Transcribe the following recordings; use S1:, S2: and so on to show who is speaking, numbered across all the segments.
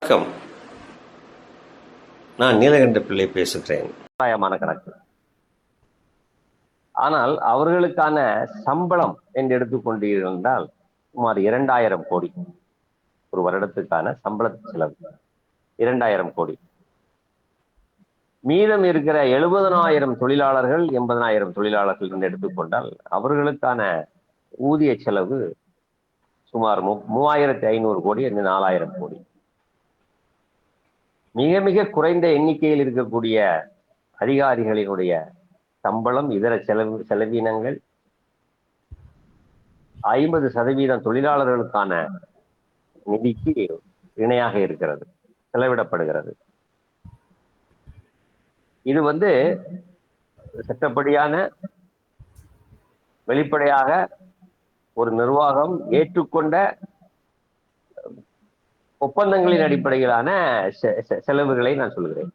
S1: வணக்கம். நான் நீலகண்ட பிள்ளை பேசுகிறேன். கணக்கு. ஆனால் அவர்களுக்கான சம்பளம் என்று எடுத்துக்கொண்டு இருந்தால் சுமார் 2000 கோடி ஒரு வருடத்துக்கான சம்பள செலவு 2000 கோடி. மீதம் இருக்கிற 70,000 தொழிலாளர்கள் 80,000 தொழிலாளர்கள் என்று எடுத்துக்கொண்டால் அவர்களுக்கான ஊதிய செலவு சுமார் 3500 கோடி என்று 4000 கோடி. மிக மிக குறைந்த எண்ணிக்கையில் இருக்கக்கூடிய அதிகாரிகளினுடைய சம்பளம், இதர செலவினங்கள் 50% தொழிலாளர்களுக்கான நிதிக்கு இணையாக இருக்கிறது, செலவிடப்படுகிறது. இது சட்டப்படியான வெளிப்படையாக ஒரு நிர்வாகம் ஏற்றுக்கொண்ட ஒப்பந்தங்களின் அடிப்படையிலான செலவுகளை நான் சொல்கிறேன்.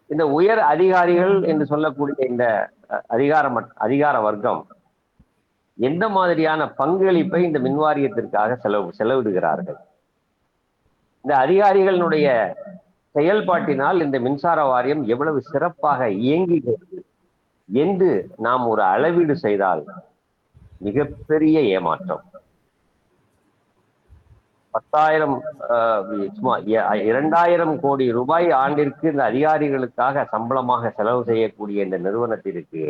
S1: இந்த உயர் அதிகாரிகள் என்று சொல்லக்கூடிய இந்த அதிகார வர்க்கம் எந்த மாதிரியான பங்களிப்பை இந்த மின்வாரியத்திற்காக செலவிடுகிறார்கள்? இந்த அதிகாரிகளுடைய செயல்பாட்டினால் இந்த மின்சார வாரியம் எவ்வளவு சிறப்பாக இயங்குகிறது என்று நாம் ஒரு அளவீடு செய்தால் மிகப்பெரிய ஏமாற்றம். 2000 கோடி ரூபாய் ஆண்டிற்கு இந்த அதிகாரிகளுக்காக சம்பளமாக செலவு செய்யக்கூடிய இந்த நிறுவனத்திற்கு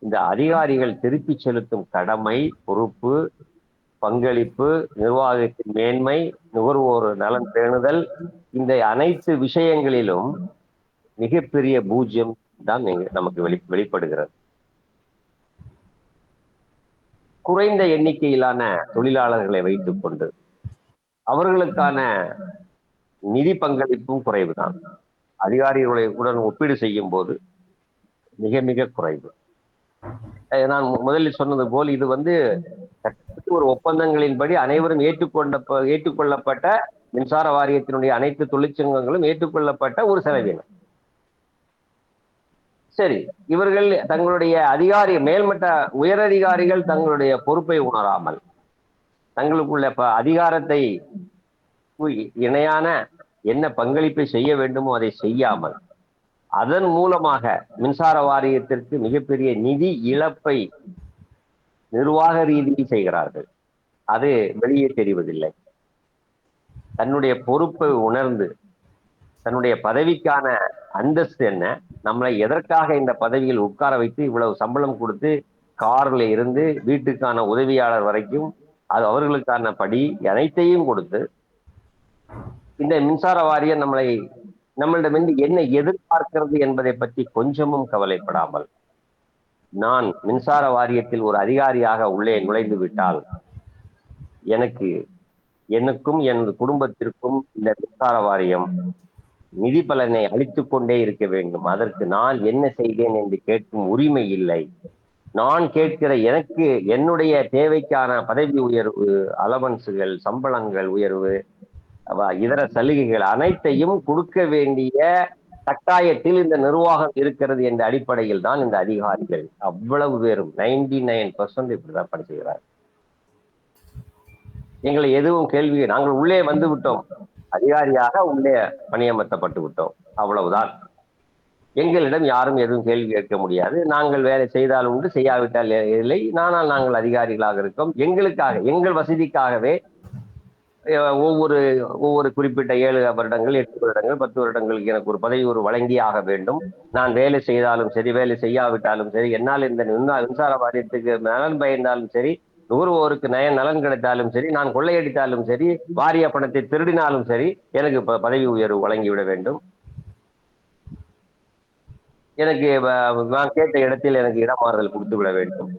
S1: இந்த அதிகாரிகள் திருப்பி செலுத்தும் கடமை, பொறுப்பு, பங்களிப்பு, நிர்வாகத்தின் மேன்மை, நுகர்வோர் நலன் பேணுதல், இந்த அனைத்து விஷயங்களிலும் மிகப்பெரிய பூஜ்யம் தான் நமக்கு வெளிப்படுகிறது. குறைந்த எண்ணிக்கையிலான தொழிலாளர்களை வைத்துக் கொண்டு அவர்களுக்கான நிதி பங்களிப்பும் குறைவுதான். அதிகாரிகளுடன் ஒப்பீடு செய்யும் போது மிக மிக குறைவு. நான் முதலில் சொன்னது போல் இது ஒரு ஒப்பந்தங்களின்படி அனைவரும் ஏற்றுக்கொள்ளப்பட்ட மின்சார வாரியத்தினுடைய அனைத்து தொழிற்சங்கங்களும் ஏற்றுக்கொள்ளப்பட்ட ஒரு செலவினம். சரி, இவர்கள் தங்களுடைய மேல்மட்ட உயரதிகாரிகள் தங்களுடைய பொறுப்பை உணராமல் தங்களுக்குள்ள அதிகாரத்தை இணையான என்ன பங்களிப்பை செய்ய வேண்டுமோ அதை செய்யாமல் அதன் மூலமாக மின்சார வாரியத்திற்கு மிகப்பெரிய நிதி இழப்பை நிர்வாக ரீதியில் செய்கிறார்கள். அது வெளியே தெரிவதில்லை. தன்னுடைய பொறுப்பை உணர்ந்து தன்னுடைய பதவிக்கான அந்தஸ்து என்ன, நம்மளை எதற்காக இந்த பதவியில் உட்கார வைத்து இவ்வளவு சம்பளம் கொடுத்து கார்ல இருந்து வீட்டுக்கான உதவியாளர் வரைக்கும் அது அவர்களுக்கான படி அனைத்தையும் கொடுத்து இந்த மின்சார வாரியம் நம்மளிடமிருந்து என்ன எதிர்பார்க்கிறது என்பதை பற்றி கொஞ்சமும் கவலைப்படாமல் நான் மின்சார வாரியத்தில் ஒரு அதிகாரியாக உள்ளே நுழைந்து விட்டால் எனக்கும் எனது குடும்பத்திற்கும் இந்த மின்சார வாரியம் நிதி பலனை அளித்துக் கொண்டே இருக்க வேண்டும். அதற்கு நான் என்ன செய்தேன் என்று கேட்கும் உரிமை இல்லை. நான் கேட்கிற என்னுடைய தேவைக்கான பதவி உயர்வு, அலவன்ஸுகள், சம்பளங்கள் உயர்வு, இதர சலுகைகள் அனைத்தையும் கொடுக்க வேண்டிய கட்டாயத்தில் இந்த நிர்வாகம் இருக்கிறது என்ற அடிப்படையில் தான் இந்த அதிகாரிகள் அவ்வளவு பேரும் 99% இப்படிதான் பணிச்சுகிறார். எங்களை எதுவும் கேள்வி, நாங்கள் உள்ளே வந்து விட்டோம், அதிகாரியாக உள்ளே பணியமர்த்தப்பட்டு விட்டோம், அவ்வளவுதான். எங்களிடம் யாரும் எதுவும் கேள்வி கேட்க முடியாது. நாங்கள் வேலை செய்தால் உண்டு, செய்யாவிட்டால் இல்லை. நாங்கள் அதிகாரிகளாக இருக்கோம். எங்கள் வசதிக்காகவே ஒவ்வொரு குறிப்பிட்ட 7 வருடங்கள் 8 வருடங்கள் 10 வருடங்களுக்கு எனக்கு ஒரு பதவி வழங்கி ஆக வேண்டும். நான் வேலை செய்தாலும் சரி, வேலை செய்யாவிட்டாலும் சரி, என்னால் இந்த மின்சார வாரியத்துக்கு நலன் பயந்தாலும் சரி, நுகர்வோருக்கு நலன் கிடைத்தாலும் சரி, நான் கொள்ளையடித்தாலும் சரி, வாரிய பணத்தை திருடினாலும் சரி, எனக்கு பதவி உயர்வு வழங்கிவிட வேண்டும். எனக்கு நான் கேட்ட இடத்தில் எனக்கு இடமாறுதல் கொடுத்து விட வேண்டும்.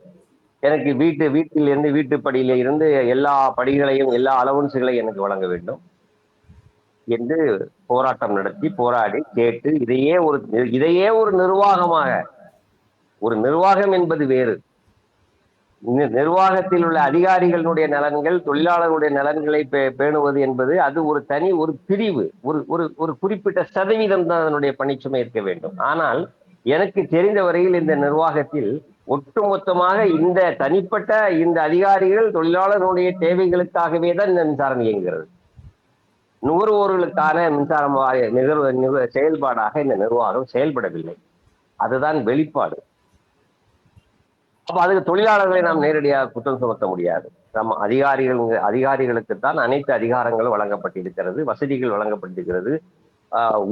S1: எனக்கு வீட்டிலிருந்து வீட்டுப்படியில இருந்து எல்லா படிகளையும் எல்லா அலவன்ஸுகளையும் எனக்கு வழங்க வேண்டும் என்று போராட்டம் நடத்தி போராடி கேட்டு இதையே ஒரு நிர்வாகமாக, ஒரு நிர்வாகம் என்பது வேறு. நிர்வாகத்தில் உள்ள அதிகாரிகளுடைய நலன்கள், தொழிலாளர்களுடைய நலன்களை பேணுவது என்பது அது ஒரு பிரிவு, ஒரு குறிப்பிட்ட சதவீதம் தான் அதனுடைய பணிச்சுமை இருக்க வேண்டும். ஆனால் எனக்கு தெரிந்த வரையில் இந்த நிர்வாகத்தில் ஒட்டுமொத்தமாக இந்த தனிப்பட்ட இந்த அதிகாரிகள் தொழிலாளர்களுடைய தேவைகளுக்காகவே தான் இந்த மின்சாரம் இயங்குகிறது. நுகர்வோர்களுக்கான மின்சாரம் வாரிய செயல்பாடாக இந்த நிர்வாகம் செயல்படவில்லை. அதுதான் வெளிப்பாடு. அப்ப அதுக்கு தொழிலாளர்களை நாம் நேரடியாக குற்றம் சுமத்த முடியாது. நம்ம அதிகாரிகளுக்கு தான் அனைத்து அதிகாரங்களும் வழங்கப்பட்டிருக்கிறது, வசதிகள் வழங்கப்பட்டிருக்கிறது,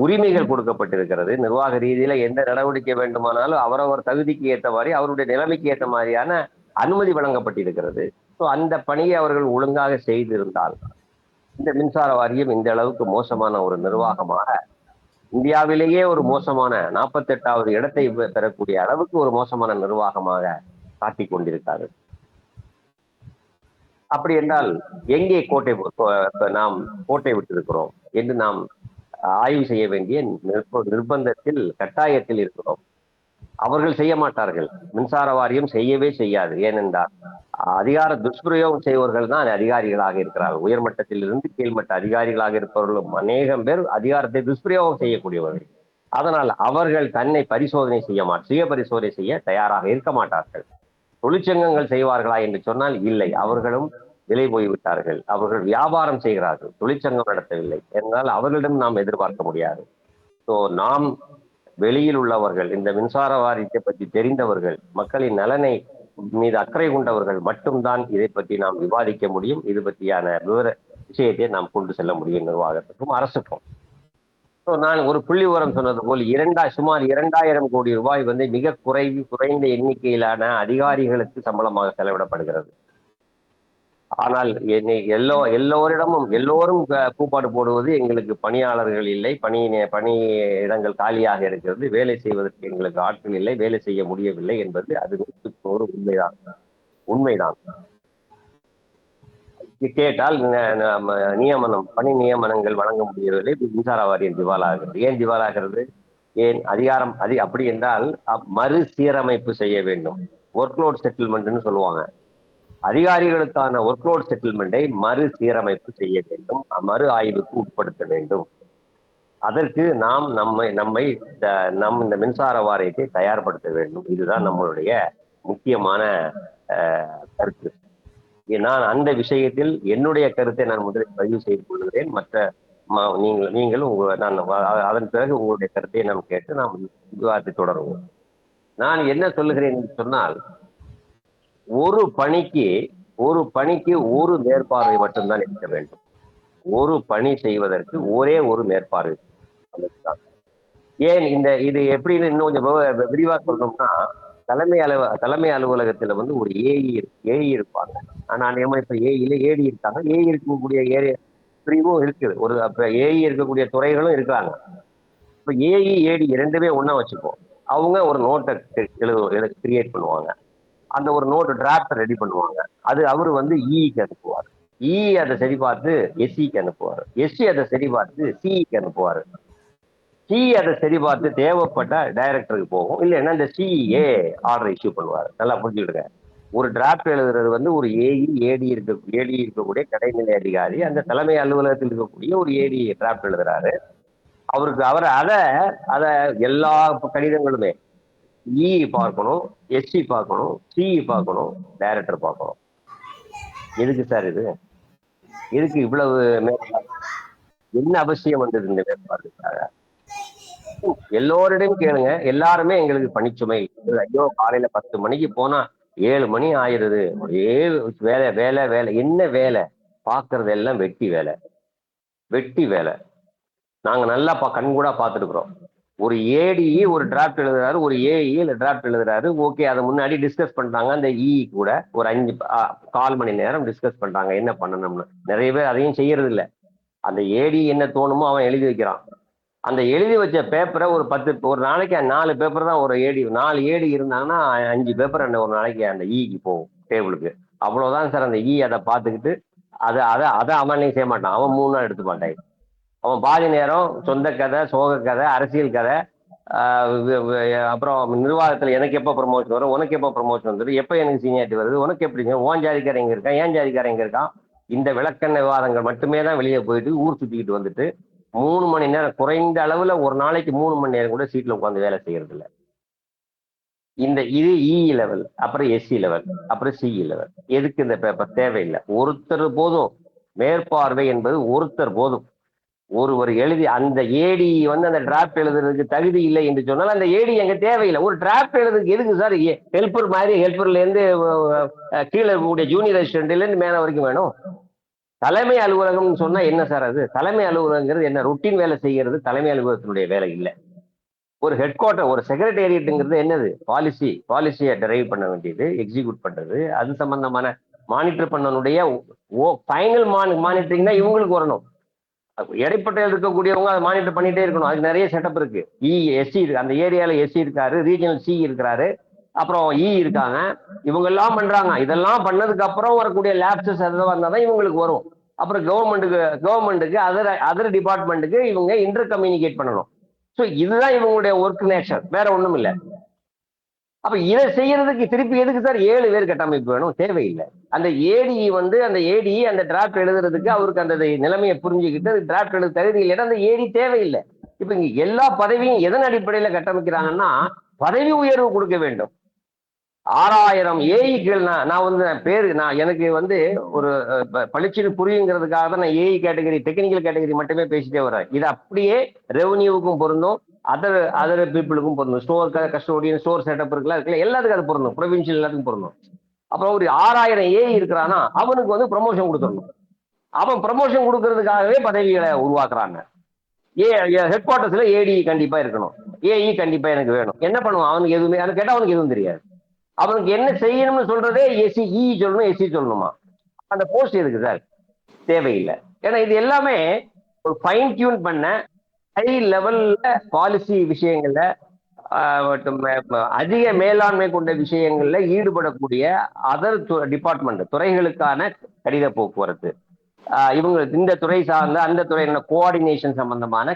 S1: உரிமைகள் கொடுக்கப்பட்டிருக்கிறது. நிர்வாக ரீதியில எந்த நடவடிக்கை வேண்டுமானாலும் அவரவர் தகுதிக்கு ஏற்ற மாதிரி, அவருடைய நிலைமைக்கு ஏற்ற மாதிரியான அனுமதி வழங்கப்பட்டிருக்கிறது. ஸோ அந்த பணியை அவர்கள் ஒழுங்காக செய்திருந்தால் இந்த மின்சார வாரியம் இந்த அளவுக்கு மோசமான ஒரு நிர்வாகமாக, இந்தியாவிலேயே ஒரு மோசமான 48வது இடத்தை பெறக்கூடிய அளவுக்கு ஒரு மோசமான நிர்வாகமாக காட்டிக் கொண்டிருக்காரு. அப்படி என்றால் எங்கே நாம் கோட்டை விட்டிருக்கிறோம் என்று நாம் ஆய்வு செய்ய வேண்டிய நிர்பந்தத்தில், கட்டாயத்தில் இருக்கிறோம். அவர்கள் செய்ய மாட்டார்கள். மின்சார வாரியம் செய்யவே செய்யாது. ஏனென்றால் அதிகார துஷ்பிரயோகம் செய்வர்கள் தான் அதிகாரிகளாக இருக்கிறார்கள். உயர்மட்டத்தில் இருந்து கீழ்மட்ட அதிகாரிகளாக இருப்பவர்களும் அநேகம் பேர் அதிகாரத்தை துஷ்பிரயோகம் செய்யக்கூடியவர்கள். அதனால் அவர்கள் தன்னை பரிசோதனை சுய பரிசோதனை செய்ய தயாராக இருக்க மாட்டார்கள். தொழிற்சங்கங்கள் செய்வார்களா என்று சொன்னால் இல்லை, அவர்களும் விலை போய்விட்டார்கள். அவர்கள் வியாபாரம் செய்கிறார்கள், தொழிற்சங்கம் நடத்தவில்லை. என்றால் அவர்களிடம் நாம் எதிர்பார்க்க முடியாது. ஸோ நாம் வெளியில் உள்ளவர்கள், இந்த மின்சார வாரியத்தை பற்றி தெரிந்தவர்கள், மக்களின் நலனை மீது அக்கறை கொண்டவர்கள் மட்டும்தான் இதை பற்றி நாம் விவாதிக்க முடியும். இது பற்றியான விஷயத்தை நாம் கொண்டு செல்ல முடியும் நிர்வாகத்துக்கும் அரசுக்கும். நான் ஒரு புள்ளி விவரம் சொன்னது போல் சுமார் 2000 கோடி ரூபாய் மிக குறைந்த எண்ணிக்கையிலான அதிகாரிகளுக்கு சம்பளமாக செலவிடப்படுகிறது. ஆனால் எல்லோரும் கூப்பாடு போடுவது எங்களுக்கு பணியாளர்கள் இல்லை, பணி இடங்கள் காலியாக இருக்கிறது, வேலை செய்வதற்கு எங்களுக்கு ஆட்கள் இல்லை, வேலை செய்ய முடியவில்லை என்பது அது 100% உண்மைதான். கேட்டால் பணி நியமனங்கள் வழங்க முடியவில்லை, மின்சார வாரியம் திவாலாகிறது. ஏன் திவாலாகிறது? ஏன் அதிகாரம் அப்படி என்றால் மறுசீரமைப்பு செய்ய வேண்டும். ஒர்க்லோட் செட்டில்மெண்ட்னு சொல்லுவாங்க. அதிகாரிகளுக்கான ஒர்க்லோட் செட்டில்மெண்டை மறுசீரமைப்பு செய்ய வேண்டும், மறு ஆய்வுக்கு உட்படுத்த வேண்டும். அதற்கு நாம் இந்த மின்சார வாரியத்தை தயார்படுத்த வேண்டும். இதுதான் நம்மளுடைய முக்கியமான கருத்து. நான் அந்த விஷயத்தில் என்னுடைய கருத்தை நான் முதலில் பதிவு செய்து கொள்கிறேன். மற்ற நீங்களும் அதன் பிறகு உங்களுடைய கருத்தை நாம் கேட்டு நாம் விவாதத்தை தொடருவோம். நான் என்ன சொல்லுகிறேன் என்று சொன்னால், ஒரு பணிக்கு ஒரு மேற்பார்வை மட்டும்தான் இருக்க வேண்டும். ஒரு பணி செய்வதற்கு ஒரே ஒரு மேற்பார்வை. ஏன் இது எப்படின்னு இன்னும் கொஞ்சம் விரிவா சொல்லணும்னா, தலைமை அலுவலகத்துல ஒரு ஏஇ இருப்பாங்க. ஆனா இப்ப ஏஇல ஏடி இருக்காங்க. ஏஇ இருக்கக்கூடிய பிரிவும் இருக்குது. ஏஇ இருக்கக்கூடிய துறைகளும் இருக்கிறாங்க. இப்ப ஏஇ ஏடி இரண்டுமே ஒண்ணா வச்சுப்போம். அவங்க ஒரு நோட்டை கிரியேட் பண்ணுவாங்க. அந்த ஒரு நோட் டிராப்ட் ரெடி பண்ணுவாங்க. அது அவரு இக்கு அனுப்புவார். இ அதை சரி பார்த்து எஸ்சிக்கு அனுப்புவார். எஸ்சி அதை சரி பார்த்து சிஇக்கு அனுப்புவார். சி அதை சரி பார்த்து தேவைப்பட்ட டைரக்டருக்கு போகும். இல்லைன்னா இந்த சிஏ ஆர்டர் இஷ்யூ பண்ணுவார். நல்லா புரிஞ்சுக்கிடுங்க. ஒரு டிராப்ட் எழுதுறது ஒரு ஏஇ ஏடி இருக்கக்கூடிய கடைநிலை அதிகாரி அந்த தலைமை அலுவலகத்தில் இருக்கக்கூடிய ஒரு ஏடி டிராப்ட் எழுதுறாரு. அவர் அதை எல்லா கடிதங்களுமே இ பார்க்கணும், எஸ்சி பார்க்கணும், சிஇ பார்க்கணும், டைரக்டர் பார்க்கணும். எதுக்கு சார் இது? எதுக்கு இவ்வளவு என்ன அவசியம் வந்தது இந்த மேற்பார்வைக்காக? எல்லோரிடையும் கேளுங்க. எல்லாருமே எங்களுக்கு பணிச்சுமை. ஐயோ, காலையில 10 மணிக்கு போனா 7 மணி ஆயிருது. ஒரே வேலை வேலை வேலை. என்ன வேலை? பாக்குறது எல்லாம் வெட்டி வேலை. நாங்க நல்லா கண்கூடா பார்த்துருக்குறோம். ஒரு ஏடி ஒரு டிராப்ட் எழுதுறாரு, ஒரு ஏஇ டிராப்ட் எழுதுறாரு. ஓகே, அதை முன்னாடி டிஸ்கஸ் பண்றாங்க. அந்த இ கூட ஒரு 4 மணி நேரம் டிஸ்கஸ் பண்றாங்க என்ன பண்ணணும்னு. நிறைய பேர் அதையும் செய்யறது இல்லை. அந்த ஏடி என்ன தோணுமோ அவன் எழுதி வைக்கிறான். அந்த எழுதி வச்ச பேப்பரை ஒரு நாளைக்கு 4 பேப்பர் தான் ஒரு ஏடி. 4 ஏடி இருந்தாங்கன்னா 5 பேப்பர் ஒரு நாளைக்கு அந்த இக்கு போகும் டேபிளுக்கு. அவ்வளவுதான் சார். அந்த அதை பார்த்துக்கிட்டு அதை அவனே செய்ய மாட்டான். அவன் 3 நாள் எடுத்து மாட்டான். அவன் பாதி நேரம் சொந்த கதை, சோக கதை, அரசியல் கதை, அப்புறம் நிர்வாகத்துல எனக்கு எப்போ ப்ரமோஷன் வரும், உனக்கு எப்போ ப்ரமோஷன் வந்துடும், எப்போ எனக்கு சீனியாரிட்டி வருது, உனக்கு எப்படி ஓன் ஜாதிக்காரன் எங்க இருக்கான், ஏன் ஜாதிக்காரன் எங்க இருக்கான், இந்த விளக்கண்ண விவாதங்கள் மட்டுமே தான் வெளியே போயிட்டு ஊர் சுத்திக்கிட்டு வந்துட்டு 3 மணி நேரம், குறைந்த அளவுல ஒரு நாளைக்கு 3 மணி நேரம் கூட சீட்ல உட்காந்து வேலை செய்யறது இல்லை. இது இ லெவல், அப்புறம் எஸ்சி லெவல், அப்புறம் சிஇ லெவல். எதுக்கு இந்த பேப்பர்? தேவையில்லை. ஒருத்தர் போதும். மேற்பார்வை என்பது ஒருத்தர் போதும். ஒருவர் எழுதி அந்த ஏடி வந்து அந்த டிராப்ட் எழுதுறதுக்கு தகுதி இல்லை என்று சொன்னால் அந்த ஏடி எங்க தேவையில்லை. ஒரு டிராப்ட் எழுதுறதுக்கு எதுக்கு சார் ஹெல்ப்பர் மாதிரி ஹெல்ப்பர்ல இருந்து கீழே இருக்கக்கூடிய ஜூனியர் அசிஸ்டன்ட்ல இருந்து மேல வரைக்கும் வேணும்? தலைமை அலுவலகம்னு சொன்னா என்ன சார் அது? தலைமை அலுவலகங்கிறது என்ன? ரொட்டீன் வேலை செய்யறது தலைமை அலுவலகத்தினுடைய வேலை இல்லை. ஒரு ஹெட் குவார்டர், ஒரு செக்ரட்டேரியட்ங்கிறது என்னது? பாலிசியை டிரைவ் பண்ண வேண்டியது, எக்ஸிக்யூட் பண்றது, அது சம்பந்தமான மானிட்டர் பண்ணனுடைய ஃபைனல் மானிட்டரிங் தான் இவங்களுக்கு வரணும். இடைப்பட்ட இருக்கக்கூடியவங்க அதை மானிட்டர் பண்ணிட்டே இருக்கணும். அதுக்கு நிறைய செட்டப் இருக்கு. எஸ்சி இருக்கு, அந்த ஏரியால எஸ்சி இருக்காரு, ரீஜனல் சி இருக்காரு, அப்புறம் இருக்காங்க. இவங்க எல்லாம் பண்றாங்க. இதெல்லாம் பண்ணதுக்கு அப்புறம் வரக்கூடிய லேப்சஸ் எதாவது வந்தாதான் இவங்களுக்கு வரும். அப்புறம் கவர்மெண்ட்டுக்கு அதர் டிபார்ட்மெண்ட்டுக்கு இவங்க இன்டர் கம்யூனிகேட் பண்ணணும். ஸோ இதுதான் இவங்களுடைய ஒர்க் நேச்சர், வேற ஒண்ணும் இல்லை. அப்ப இதை செய்யறதுக்கு திருப்பி எதுக்கு சார் 7 பேர் கட்டமைப்பு வேணும்? தேவையில்லை. அந்த ஏடி வந்து அந்த டிராப்ட் எழுதுறதுக்கு அவருக்கு அந்த நிலைமையை புரிஞ்சுக்கிட்டு டிராப்ட் எழுத தகுதி இல்லைன்னா அந்த ஏடி தேவையில்லை. இப்ப இங்க எல்லா பதவியும் எதன் அடிப்படையில கட்டமைக்கிறாங்கன்னா பதவி உயர்வு கொடுக்க வேண்டும். 6000 ஏஇக்கள் நான் வந்து எனக்கு வந்து ஒரு பளிச்சுன்னு புரியுங்கிறதுக்காக தான் நான் ஏஇ கேட்டகரி, டெக்னிக்கல் கேட்டகரி மட்டுமே பேசிட்டே வரேன். இது அப்படியே ரெவன்யூவுக்கும் பொருந்தும், அதர் பீப்புளுக்கும் பொருந்தும். ஸ்டோர் கஸ்டோடியன், ஸ்டோர் செட்டப் இருக்குல்ல, எல்லாத்துக்கும் அது பொருந்தும். ப்ரொவின்சியல் எல்லாத்துக்கும் பொருந்தும். அப்புறம் ஒரு 6000 ஏஇ இருக்கிறானா அவனுக்கு வந்து ப்ரமோஷன் கொடுத்துடணும். அவன் ப்ரமோஷன் கொடுக்கறதுக்காகவே பதவிகளை உருவாக்குறாங்க. ஹெட் குவார்டர்ஸ்ல ஏடி கண்டிப்பா இருக்கணும், ஏஇ கண்டிப்பா எனக்கு வேணும். என்ன பண்ணுவான்? அவனுக்கு எதுவுமே கேட்டா அவனுக்கு எதுவும் தெரியாது. அவனுக்கு என்ன செய்யணும்னு சொல்றதே இ சொல்லணும், எஸ்சி சொல்லணுமா? அந்த போஸ்ட் எதுக்கு சார்? தேவையில்லை. ஏன்னா இது எல்லாமே ஒரு ஃபைன் டியூன் பண்ண ஹை லெவல்ல பாலிசி விஷயங்கள்ல அதிக மேலாண்மை கொண்ட விஷயங்கள்ல ஈடுபடக்கூடிய அதர் டிபார்ட்மெண்ட் துறைகளுக்கான கடித போக்குவரத்து, இவங்க இந்த துறை சார்ந்த அந்த துறை கோஆர்டினேஷன் சம்பந்தமான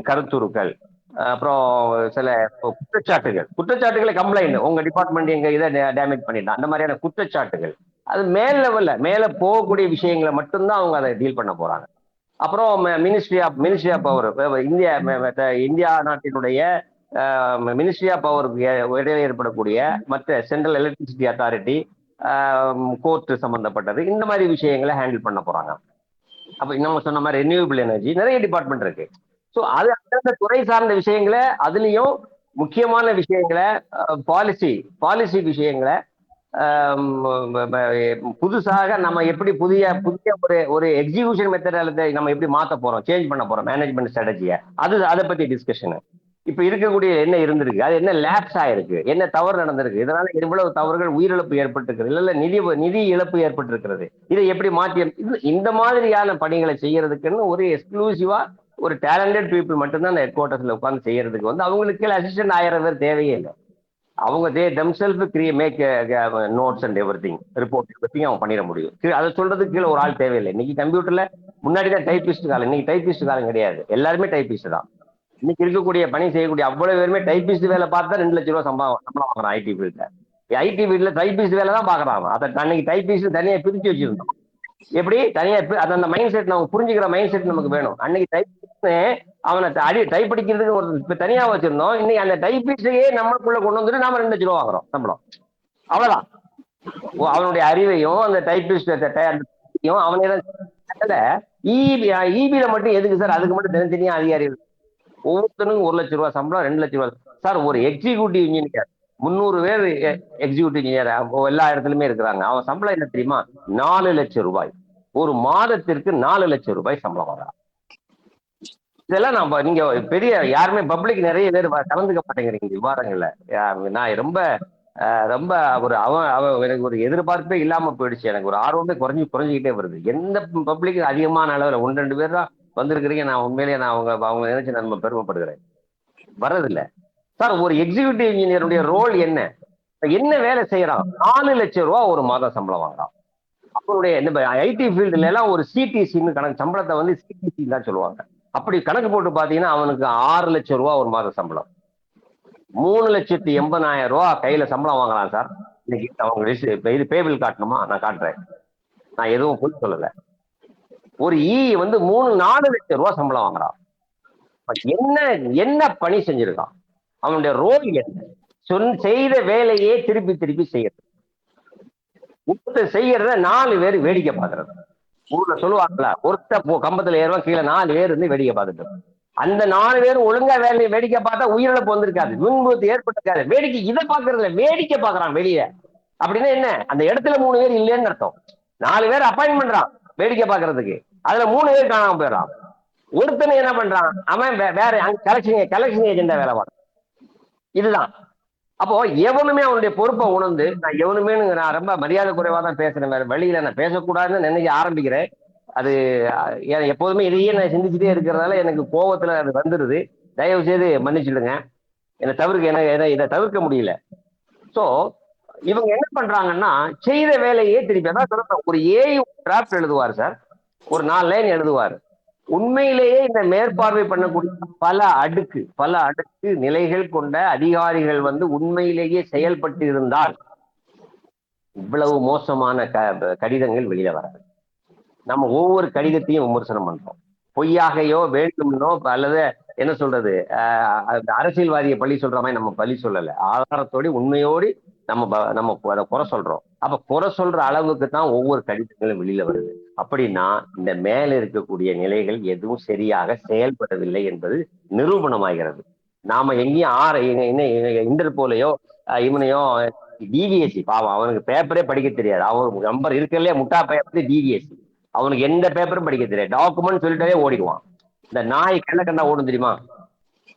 S1: கருத்துருக்கள், அப்புறம் சில குற்றச்சாட்டுகளை கம்ப்ளைண்ட், உங்க டிபார்ட்மெண்ட் எங்க இதை டேமேஜ் பண்ணிட்டான், அந்த மாதிரியான குற்றச்சாட்டுகள், அது மேல் லெவல்ல மேல போகக்கூடிய விஷயங்களை மட்டும்தான் அவங்க அதை டீல் பண்ண போறாங்க. அப்புறம் மினிஸ்ட்ரி ஆஃப் பவர், இந்தியா நாட்டினுடைய மினிஸ்ட்ரி ஆஃப் பவருக்கு இடையில ஏற்படக்கூடிய மற்ற சென்ட்ரல் எலக்ட்ரிசிட்டி அத்தாரிட்டி, கோர்ட் சம்பந்தப்பட்டது, இந்த மாதிரி விஷயங்களை ஹேண்டில் பண்ண போறாங்க. அப்ப நம்ம சொன்ன மாதிரி ரெனியூபிள் எனர்ஜி நிறைய டிபார்ட்மெண்ட் இருக்கு. ஸோ அது அந்தந்த துறை சார்ந்த விஷயங்களை, அதுலயும் முக்கியமான விஷயங்களை, பாலிசி விஷயங்களை புதுசாக நம்ம எப்படி புதிய ஒரு எக்ஸிகியூஷன் மெத்தடாலஜி நம்ம எப்படி மாத்த போறோம், சேஞ்ச் பண்ண போறோம் மேனேஜ்மெண்ட் ஸ்ட்ராட்டஜியை, அதை பத்தி டிஸ்கஷன். இப்ப இருக்கக்கூடிய என்ன இருந்திருக்கு, அது என்ன லேப்ஸ் ஆயிருக்கு, என்ன தவறு நடந்திருக்கு, இதனால எவ்வளவு தவறுகள், உயிரிழப்பு ஏற்பட்டிருக்கிறது, இல்ல நிதி இழப்பு ஏற்பட்டிருக்கிறது, இதை எப்படி மாற்றி, இந்த மாதிரியான பணிகளை செய்யறதுக்குன்னு ஒரு எக்ஸ்க்ளூசிவா ஒரு டேலண்டட் பீப்புள் மட்டும்தான் அந்த ஹெட் குவார்டர்ஸ்ல உட்கார்ந்து செய்யறதுக்கு வந்து அவங்களுக்கு அசிஸ்டன்ட் 1000 பேர் தேவையே இல்லை. அவங்க make notes and everything, report பத்தி அவங்க பண்ணிட முடியும். அதை சொல்றதுக்கு கீழே ஒரு ஆள் தேவையில்லை. இன்னைக்கு கம்ப்யூட்டர்ல முன்னாடி தான் டைபிஸ்ட் காலம், இன்னைக்கு டைபிஸ்ட் காலம் கிடையாது. எல்லாருமே டைபிஸ்ட் தான். இன்னைக்கு இருக்கக்கூடிய பணி செய்யக்கூடிய அவ்வளவு பேருமே டைபிஸ்ட் வேலை பார்த்தா 2 லட்சம் ரூபாய் சம்பளம் வாங்குறான் ஐடி ஃபீல்ட்ல. ஐடி ஃபீல்ட்ல டைபிஸ்ட் வேலை தான் பாக்குறாங்க. அதை அன்னைக்கு டைபிஸ்ட் தனியா பிரிச்சு வச்சிருந்தோம். எப்படி தனியா அந்த மைண்ட் செட் நம்ம புரிஞ்சுக்கிற மைண்ட் செட் நமக்கு வேணும். அன்னைக்கு டைபிஸ்ட் அவனை டைப் படிக்கிறதுக்கு ஒரு தனியா வச்சிருந்தோம். இன்னைக்கு அந்த டைபிஸ்டையே நம்மளுக்குள்ள கொண்டு வந்துட்டு நாம 2 லட்சம் ரூபா வாங்குறோம் சம்பளம். அவ்வளவுதான். அவனுடைய அறிவையும் அந்த டைபிஸ்ட் அவனே தான். இபில மட்டும் எதுக்கு சார்? அதுக்கு மட்டும் தனித்தனியா அதிகாரிகள் ஒவ்வொருத்தனுக்கும் 1 லட்சம் ரூபாய் சம்பளம், 2 லட்சம் ரூபாய் சார். ஒரு எக்ஸிக்யூட்டிவ் இன்ஜினியர் 300 பேர் எக்ஸிக்யூட்டிவ் இன்ஜினியர் எல்லா இடத்துலயுமே இருக்கிறாங்க. அவன் சம்பளம் என்ன தெரியுமா? 4 லட்சம் ரூபாய். ஒரு மாதத்திற்கு 4 லட்சம் ரூபாய் சம்பளம் வாங்குறான். இதெல்லாம் நம்ம நீங்க பெரிய யாருமே பப்ளிக் நிறைய பேர் கலந்துக்க மாட்டேங்கிறீங்க விவாதங்கள்ல. நான் ரொம்ப ரொம்ப எனக்கு ஒரு எதிர்பார்ப்பே இல்லாம போயிடுச்சு. எனக்கு ஒரு ஆர்வமே குறைஞ்சிக்கிட்டே வருது. எந்த பப்ளிக் அதிகமான அளவில் 1-2 பேர் தான் வந்திருக்கிறீங்க. நான் உண்மையிலேயே நான் அவங்க நினைச்சு நான் பெருமைப்படுகிறேன். வர்றதில்ல சார். ஒரு எக்ஸிக்யூட்டிவ் இன்ஜினியருடைய ரோல் என்ன வேலை செய்யறான்? 4 லட்சம் ரூபாய் ஒரு மாதம் சம்பளம் வாங்குறான். அவருடைய இந்த ஐடி ஃபீல்டுல எல்லாம் ஒரு சிடிசின்னு கணக்கு, சம்பளத்தை வந்து சிடிசி தான் சொல்லுவாங்க. அப்படி கணக்கு போட்டு பாத்தீங்கன்னா அவனுக்கு 6 லட்சம் ரூபாய் ஒரு மாத சம்பளம். 3,80,000 ரூபாய் கையில சம்பளம் வாங்கலாம் சார். இன்னைக்கு அவங்க இது பேபிள் காட்டணுமா? நான் காட்டுறேன். நான் எதுவும் பொய் சொல்லல. ஒரு வந்து 4 லட்சம் ரூபாய் சம்பளம் வாங்குறான். என்ன பணி செஞ்சிருக்கான்? அவனுடைய ரோல் என்ன? செய்த வேலையே திருப்பி செய்யறது. செய்யறத 4 பேர் வேடிக்கை பார்க்கறது. ஊர்ல சொல்லுவாங்கல்ல, ஒருத்த கம்பத்துல ஏறுவான், கீழே 4 பேர் இருந்து வேடிக்கை பார்த்துட்டு. அந்த 4 பேரும் ஒழுங்கா வேடிக்கை பார்த்தா உயிரிழப்பு வந்திருக்காது, விபத்து ஏற்பட்டிருக்காது. வேடிக்கை இதை பாக்குறதுல வேடிக்கை பாக்குறான் வெளியே. அப்படின்னா என்ன, அந்த இடத்துல 3 பேர் இல்லைன்னு அர்த்தம். 4 பேர் அப்பாயின்ட் பண்றான் வேடிக்கை பாக்குறதுக்கு, அதுல 3 பேர் காணாம போயிடறான். ஒருத்தனை என்ன பண்றான், அவன் வேற கலெக்ஷன் ஏஜெண்டா வேலை பார்க்கறான். இதுதான். அப்போ எவனுமே அவனுடைய பொறுப்பை உணர்ந்து, நான் எவனுமே நான் ரொம்ப மரியாதை குறைவா தான் பேசுறேன், வேற வழியில நான் பேசக்கூடாதுன்னு நினைக்க ஆரம்பிக்கிறேன். அது எப்போதுமே இதையே நான் சிந்திச்சுட்டே இருக்கிறதால எனக்கு கோபத்துல அது வந்துருது. தயவு செய்து மன்னிச்சுடுங்க, இதை தவிர்க்க முடியல. சோ இவங்க என்ன பண்றாங்கன்னா, செய்த வேலையே திருப்பி அதான் சொல்றேன். ஒரு டிராப்ட் எழுதுவார் சார், ஒரு 4 லைன் எழுதுவார். உண்மையிலேயே இந்த மேற்பார்வை பண்ணக்கூடிய பல அடுக்கு நிலைகள் கொண்ட அதிகாரிகள் உண்மையிலேயே செயல்பட்டு இருந்தால் இவ்வளவு மோசமான கடிதங்கள் வெளியில வராது. நம்ம ஒவ்வொரு கடிதத்தையும் விமர்சனம் பண்றோம், பொய்யாகையோ வேண்டும்னோ அல்லது என்ன சொல்றது, அரசியல்வாதியை பழி சொல்ற மாதிரி நம்ம பழி சொல்லல, ஆதாரத்தோடு உண்மையோடு நம்ம அதை குறை சொல்றோம். அப்ப குறை சொல்ற அளவுக்கு தான் ஒவ்வொரு கடிதங்களும் வெளியில வருது. அப்படின்னா இந்த மேல இருக்கக்கூடிய நிலைகள் எதுவும் சரியாக செயல்படவில்லை என்பது நிரூபணமாகிறது. நாம எங்கேயும் இன்டர்போலையோ இவனையோ டிவிஎஸ்சி பாவம், அவனுக்கு பேப்பரே படிக்க தெரியாது. அவனுக்கு நம்பர் இருக்கலையே முட்டா பேப்பர் டிவிஎஸ்சி, அவனுக்கு எந்த பேப்பரும் படிக்க தெரியாது. டாக்குமெண்ட் சொல்லிட்டே ஓடிடுவான். இந்த நாய் கண்ண ஓடும் தெரியுமா,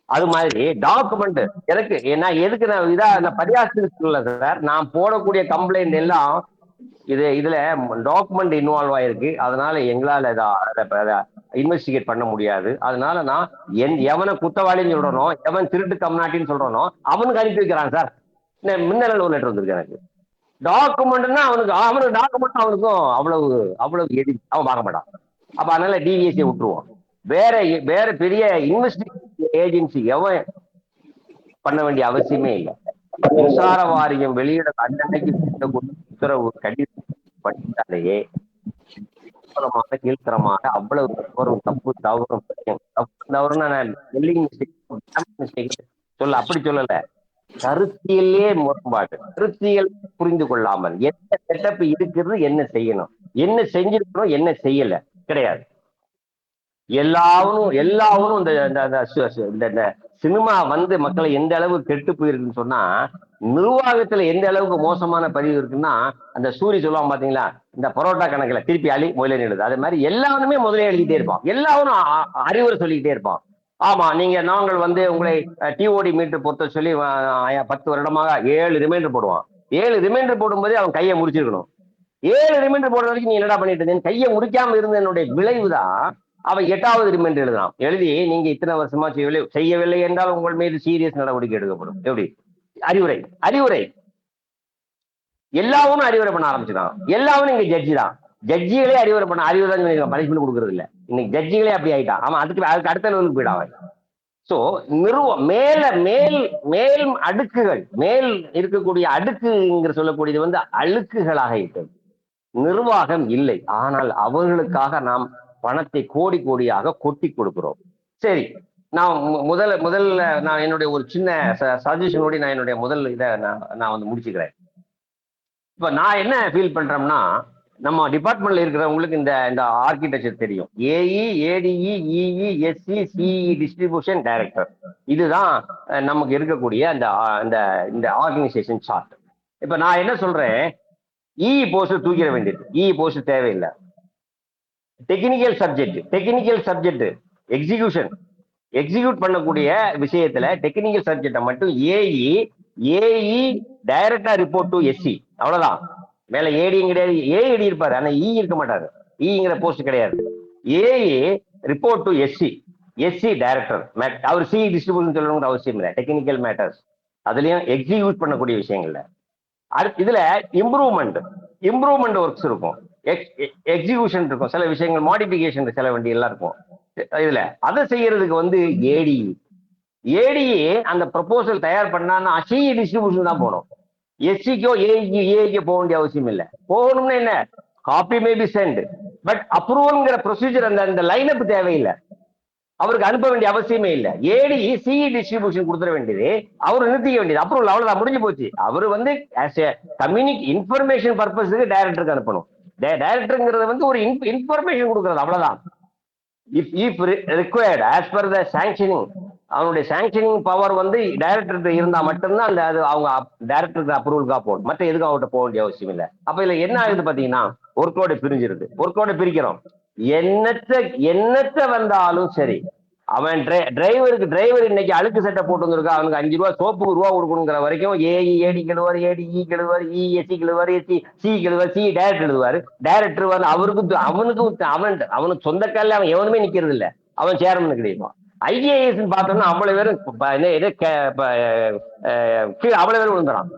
S1: அது மாதிரி டாக்குமெண்ட் எதுக்கு நான் பரியாசத்துல சார், நான் போடக்கூடிய கம்ப்ளைண்ட் எல்லாம் இதுல டாக்குமெண்ட் இன்வால்வ் ஆயிருக்கு, அதனால எங்களால இன்வெஸ்டிகேட் பண்ண முடியாது. அதனால நான் எவனை குத்தவாளின்னு சொல்றனோ, எவன் திருட்டு கம்நாட்டின்னு சொல்றனோ அவனுக்கு அனுப்பி வைக்கிறான் சார். மின்னல் ஒரு லெட்டர் வந்திருக்கு எனக்கு. டாக்குமெண்ட்னா அவனுக்கு டாக்குமெண்ட் அவனுக்கும் அவ்வளவு அவன் பார்க்க மாட்டான். அப்ப அதனால டிவிஎஸ்சி விட்டுருவான். வேற பெரிய இன்வெஸ்டிகேஷன் ஏஜென்சி எவன் பண்ண வேண்டிய அவசியமே இல்லை. மின்சார வாரியம் வெளியிட அன்னைக்கு உத்தரவு கடிதம் படித்தாலேயே கீழ்த்தரமாக அவ்வளவு தப்பு தவறுன்னு சொல்ல, அப்படி சொல்லல, கருத்தியலே முரண்பாடு, கருத்தியல் புரிந்து கொள்ளாமல் என்ன செட்டப் இருக்கிறது, என்ன செய்யணும், என்ன செஞ்சிருக்கணும், என்ன செய்யல கிடையாது. எல்லாவரும் இந்த சினிமா மக்களை எந்த அளவுக்கு கெட்டு போயிருக்குன்னு சொன்னா, நிர்வாகத்துல எந்த அளவுக்கு மோசமான பதிவு இருக்குன்னா, அந்த சூரி சொல்லுவான் பாத்தீங்களா, இந்த பரோட்டா கணக்குல திருப்பி அழி முதலே எழுது, அது மாதிரி எல்லாருமே முதலே எழுதிட்டே இருப்பான், எல்லாரும் அறிவுரை சொல்லிக்கிட்டே இருப்பான். ஆமா, நாங்கள் உங்களை டிஓடி மீட்டர் பொறுத்த சொல்லி 10 வருடமாக 7 ரிமைண்டர் போடுவான். 7 ரிமைண்டர் போடும்போதே அவன் கையை முடிச்சிருக்கணும். 7 ரிமைண்டர் போடுற வரைக்கும் நீ என்னடா பண்ணிட்டு இருந்தேன், கையை முடிக்காம இருந்ததனுடைய விளைவுதான் அவன் 8வது ரிமைண்டர் எழுதலாம். எழுதி நீங்க இத்தனை வருஷமா செய்யவில்லை என்றால் உங்கள் மீது சீரியஸ் நடவடிக்கை எடுக்கப்படும். எப்படி அறிவுரை எல்லாரும் அறிவுரை பண்ண ஆரம்பிச்சுதான். எல்லாரும் இங்க ஜட்ஜி தான், ஜட்ஜிகளே அறிவுரை பண்ண அறிவுரை தான் பனிஷ்மெண்ட் கொடுக்கறது இல்ல. இன்னைக்கு ஜட்ஜிகளே அப்படி ஆயிட்டான். அவன் அதுக்கு அடுத்த லெவலுக்கு போயிடான். சோ மேல் அடுக்குகள், மேல் இருக்கக்கூடிய அடுக்குங்கிற சொல்லக்கூடியது அழுக்குகளாக இருக்கிறது. நிர்வாகம் இல்லை, ஆனால் அவர்களுக்காக நாம் பணத்தை கோடி கோடியாக கொட்டி கொடுக்கிறோம். சரி, நான் முதல்ல நான் என்னுடைய ஒரு சின்ன சஜஷனோட நான் என்னுடைய முதல் இதை நான் முடிச்சுக்கிறேன். இப்ப நான் என்ன ஃபீல் பண்றேன்னா, நம்ம டிபார்ட்மெண்ட்ல இருக்கிறவங்களுக்கு இந்த ஆர்கிடெக்சர் தெரியும். AE, ADE, EE, SC, CE distribution director, இதுதான் நமக்கு இருக்கக்கூடிய இந்த ஆர்கனைசேஷன் சார்ட். இப்ப நான் என்ன சொல்றேன், இஇ போஸ்ட் தூக்கிட வேண்டியது, இஇ போஸ்ட் தேவையில்லை. டெக்னிக்கல் சப்ஜெக்ட் எக்ஸிக்யூட் பண்ணக்கூடிய விஷயத்துல டெக்னிக்கல் சப்ஜெக்ட மட்டும் ஏஇ டைரக்டா ரிப்போர்ட் டு எஸ்சி, அவ்வளவுதான். மேல ஏடியும் கிடையாது, ஏடி இருப்பாரு, ஆனா இ இருக்க மாட்டாரு, இங்கிற போஸ்ட் கிடையாது. AE report to SC director, அவர் சி டிஸ்ட்ரிபியூஷன் சொல்லணுங்கிற அவசியம் இல்லை. டெக்னிக்கல் மேட்டர்ஸ் அதுலயும் எக்ஸிக்யூட் பண்ணக்கூடிய விஷயங்கள்ல. அடுத்து இதுல இம்ப்ரூவ்மெண்ட் ஒர்க்ஸ் இருக்கும், எக்ஸிகியூஷன் இருக்கும், சில விஷயங்கள் மாடிஃபிகேஷன் சில வண்டி எல்லாம் இருக்கும். இதுல அதை செய்யறதுக்கு ஏடிஏ அந்த ப்ரொபோசல் தயார் பண்ணா சிஇ டிஸ்ட்ரிபியூஷன் தான் போகணும். எஸ்சிக்கோ ஏஐக்கோ போக வேண்டிய அவசியம் இல்லை. போகணும்னா என்ன, copy may be sent, but அப்ரூவல்ங்கிற ப்ரொசீஜர் அந்த லைனப் தேவையில்லை, அவருக்கு அனுப்ப வேண்டிய அவசியமே இல்லை. ஏடி சிஇ டிஸ்ட்ரிபியூஷன் கொடுத்துட வேண்டியது, அவரு நிறுத்திக்க வேண்டியது, அப்ரூவல் அவ்வளவுதான், முடிஞ்சு போச்சு. அவரு இன்ஃபர்மேஷன் பர்பஸுக்கு டைரக்டருக்கு அனுப்பணும். டைரக்டருங்கிறது வந்து ஒரு இன்ஃபர்மேஷன் கொடுக்கறது, அவ்வளவுதான். If required as per the sanctioning, அவனுடைய சாங்ஷனிங் பவர் வந்து டைரக்டர் இருந்தா மட்டும்தான் அந்த அது அவங்க டைரக்டருக்கு அப்ரூவலுக்காக போகணும், மற்ற எதுக்கு அவர்கிட்ட போக வேண்டிய அவசியம் இல்லை. அப்ப இதுல என்ன ஆகுது பாத்தீங்கன்னா, ஒர்க்கோட பிரிஞ்சிருக்கு. ஒர்க்கோட பிரிக்கிறோம், என்னத்த என்னத்த வந்தாலும் சரி, அவன் டிரைவர் இன்னைக்கு அழுக்கு சட்டை போட்டு வந்திருக்கா, அவனுக்கு 5 ரூபா சோப்புக்கு ரூபா கொடுக்கணுங்கிற வரைக்கும் ஏஇ ஏடி கழுவாரு, ஏடி இ கழுவாரு, இ எஸ்சி கழுவாரு, எஸ்சி சி கழுவாரு, சி டைரக்டர் எழுதுவாரு. டைரக்டர் வந்து அவனுக்கு சொந்த காலில் அவன் எவனுமே நிக்கிறது இல்ல, அவன் சேர்மன் கிடையாது. ஐஏஎஸ் பார்த்தோம்னா அவ்வளவு பேரும் அவ்வளவு பேரும் விழுந்துறான்.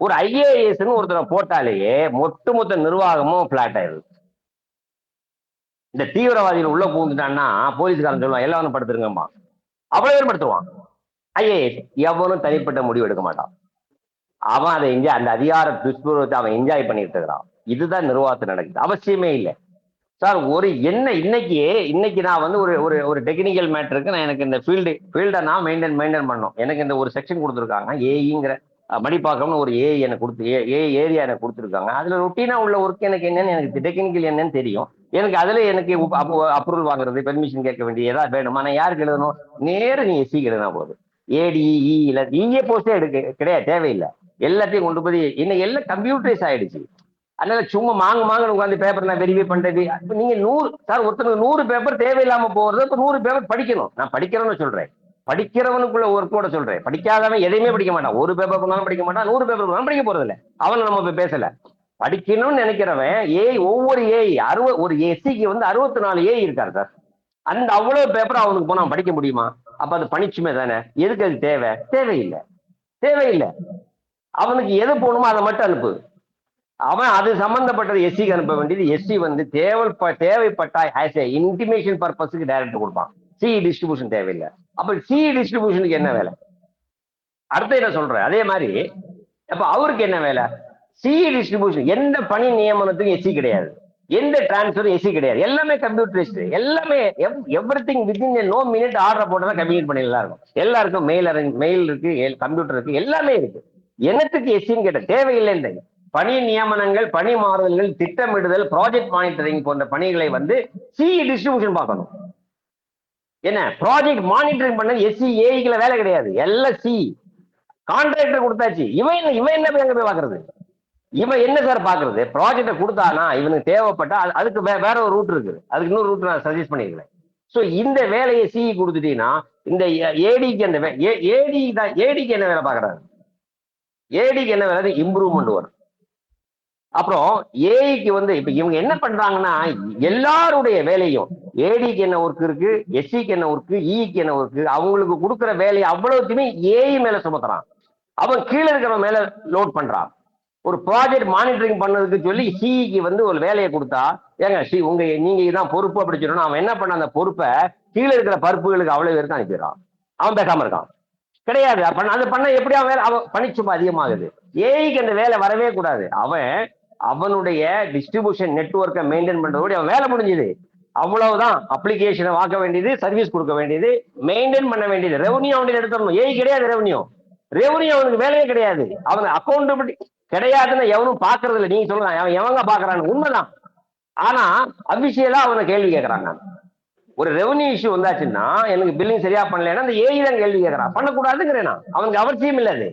S1: ஒரு ஐஏஎஸ் ஒருத்தரை போட்டாலேயே ஒட்டுமொத்த நிர்வாகமும் பிளாட் ஆயிடுது. இந்த தீவிரவாதிகள் உள்ள பூந்துட்டான்னா போலீஸ்காரன் சொல்லுவான் எல்லாரும் படுத்துருங்கம்மா, அவ்வளவு பேர் படுத்துருவான். ஐஏஎஸ் எவனும் தனிப்பட்ட முடிவு எடுக்க மாட்டான், அவன் அதை என்ஜாய், அந்த அதிகார துஷ்பிரயோகத்தை அவன் என்ஜாய் பண்ணிட்டு இருக்கிறான். இதுதான் நிர்வாகத்தில் நடக்குது, அவசியமே இல்லை சார். ஒரு என்ன இன்னைக்கு நான் வந்து ஒரு டெக்னிக்கல் மேட்டருக்கு நான் எனக்கு இந்த ஃபீல்டை நான் மெயின்டைன் பண்ணணும். எனக்கு இந்த ஒரு செக்ஷன் கொடுத்துருக்காங்க, ஏஇங்கிற மடிப்பாக்கம்னு ஒரு ஏஐ எனக்கு கொடுத்து ஏரியா எனக்கு கொடுத்துருக்காங்க. அதுல ரொட்டீனா உள்ள ஒர்க் எனக்கு என்னன்னு, எனக்கு டெக்னிக்கல் என்னன்னு தெரியும். எனக்கு அதுல எனக்கு அப்ரூவல் வாங்குறது, பெர்மிஷன் கேட்க வேண்டிய ஏதாவது வேணுமா, நான் யாருக்கு எழுதணும், நேரு நீ எஸ்சிக்கு எழுதினா போதும். ஏடிஇ இல்ல இஏ போஸ்டே கிடையாது, தேவையில்லை. எல்லாத்தையும் கொண்டு போய் இன்னைக்கு எல்லாம் கம்ப்யூட்டரைஸ் ஆயிடுச்சு. அதனால சும்மா மாங்கன்னு உட்காந்து பேப்பர் நான் வெரிஃபை பண்றது. நீங்க 100 சார், ஒருத்தருக்கு 100 பேப்பர் தேவையில்லாம போறது. இப்ப 100 பேப்பர் படிக்கணும், நான் படிக்கிறேன்னு சொல்றேன், படிக்கிறவனுக்குள்ள ஒர்க்கோட சொல்றேன். படிக்காதவன் எதையுமே படிக்க மாட்டான், ஒரு பேப்பர் பண்ணாலும் படிக்க மாட்டான், 100 பேப்பர் படிக்க போறது இல்லை. அவனை நம்ம பேசல. படிக்கணும்னு நினைக்கிறவன் ஒவ்வொரு ஒரு எஸ்சிக்கு வந்து 64 ஏஐ இருக்காரு சார். அந்த அவ்வளவு பேப்பர் அவனுக்கு போனா படிக்க முடியுமா? அப்ப அது பணிச்சுமே தானே. எதுக்கு அது தேவையில்லை. அவனுக்கு எது போகணுமோ அதை மட்டும் அனுப்பு. அவன் அது சம்பந்தப்பட்டது எஸ்சிக்கு அனுப்ப வேண்டியது. எஸ்சி வந்து தேவைப்பட்டா ஆஸ் ஏ இன்டிமேஷன் பர்பஸ்க்கு டைரக்டர் கொடுப்பான். சிஇ டிஸ்ட்ரிபியூஷன் தேவையில்லை. அப்ப சிஇ டிஸ்ட்ரிபியூஷனுக்கு என்ன வேலை? அடுத்த என்ன சொல்றேன், அதே மாதிரி அப்ப அவருக்கு என்ன வேலை? சிஇ டிஸ்ட்ரிபியூஷன் எந்த பணி நியமனத்துக்கும் எஸ்சி கிடையாது, எந்த டிரான்ஸ்பர் எஸ்சி கிடையாது, எல்லாமே கம்ப்யூட்டரைஸ்டு. எல்லாமே everything within no minute order போட்டதான் கம்யூனிகேட் பண்ணிடலாம் இருக்கும். எல்லாருக்கும் மெயில் இருக்கு, கம்ப்யூட்டர் இருக்கு, எல்லாமே இருக்கு. என்னத்துக்கு எஸ்சின்னு கேட்ட தேவையில்லை. பணி நியமனங்கள், பணி மாறுதல்கள், திட்டமிடுதல், ப்ராஜெக்ட் மானிட்டரிங் போன்ற பணிகளை வந்து சிஇ டிஸ்ட்ரிபியூஷன் பார்க்கணும். என்ன ப்ராஜெக்ட் மானிட்டரிங் பண்ண எஸ்சி ஏஐக்குள்ள வேலை கிடையாது, எல்லாம் சி. கான்ட்ராக்டர் கொடுத்தாச்சு, இவன் என்ன போய் பாக்குறது? இவன் என்ன சார் பாக்குறது? ப்ராஜெக்டை கொடுத்தானா இவனுக்கு தேவைப்பட்டா அதுக்கு வேற ஒரு ரூட் இருக்கு, அதுக்கு இன்னொரு ரூட் நான் சஜஸ்ட் பண்ணிருக்கேன். சோ இந்த வேலையை சிஇ கொடுத்துட்டீங்கன்னா இந்த ஏடிக்கு அந்த ஏடிக்கு என்ன வேலை பாக்குறாரு? ஏடிக்கு என்ன வேலை? இம்ப்ரூவ்மெண்ட் வரும். அப்புறம் ஏஐக்கு வந்து இப்ப இவங்க என்ன பண்றாங்கன்னா, எல்லாருடைய வேலையும் ஏடிக்கு என்ன ஒர்க் இருக்கு, எஸ்சிக்கு என்ன ஒர்க், இக்கு என்ன ஒர்க், அவங்களுக்கு கொடுக்குற வேலையை அவ்வளவுக்குமே ஏஐ மேல சுமத்துறான். அவன் கீழே இருக்கிற மேல லோட் பண்றான். ஒரு ப்ராஜெக்ட் மானிட்டரிங் பண்ணதுக்கு சொல்லி சிஇக்கு வந்து ஒரு வேலையை கொடுத்தா, ஏங்க நீங்க இதான் பொறுப்பு அப்படி சொல்லணும். அவன் என்ன பண்ண, அந்த பொறுப்பை கீழே இருக்கிற பருப்புகளுக்கு அவ்வளவு பேருக்கு அனுப்பிடுறான். அவன் பேசாம இருக்கான். கிடையாது, அது பண்ண எப்படி அவன் பணிச்சுமை அதிகமாகுது. ஏஐக்கு அந்த வேலை வரவே கூடாது. அவனுடைய டிஸ்ட்ரிபியூஷன் நெட்வொர்க்கை மெயின்டைன் பண்றதோட அவன் வேலை முடிஞ்சது, அவ்வளவுதான். அப்ளிகேஷனை வாக்க வேண்டியது, சர்வீஸ் கொடுக்க வேண்டியது, மெயின்டைன் பண்ண வேண்டியது. ரெவன்யூ அவனுடைய எடுத்துடணும். ஏஐ கிடையாது, ரெவன்யூ அவனுக்கு வேலையே கிடையாது. அவன் அக்கௌண்டபிலிட்டி கிடையாதுன்னு எவனும் பாக்குறது இல்லை. நீங்க சொல்லலாம் அவன் எவங்க பாக்குறான்னு, உண்மைதான். ஆனா அபிஷியலா அவனை கேள்வி கேட்கறாங்க. ஒரு ரெவன்யூ இஷ்யூ வந்தாச்சுன்னா, எனக்கு பில்லிங் சரியா பண்ணலன்னா அந்த ஏஐ தான் கேள்வி கேட்கறான். பண்ணக்கூடாதுங்கிறேன். அவனுக்கு அவசியம் இல்லை, அது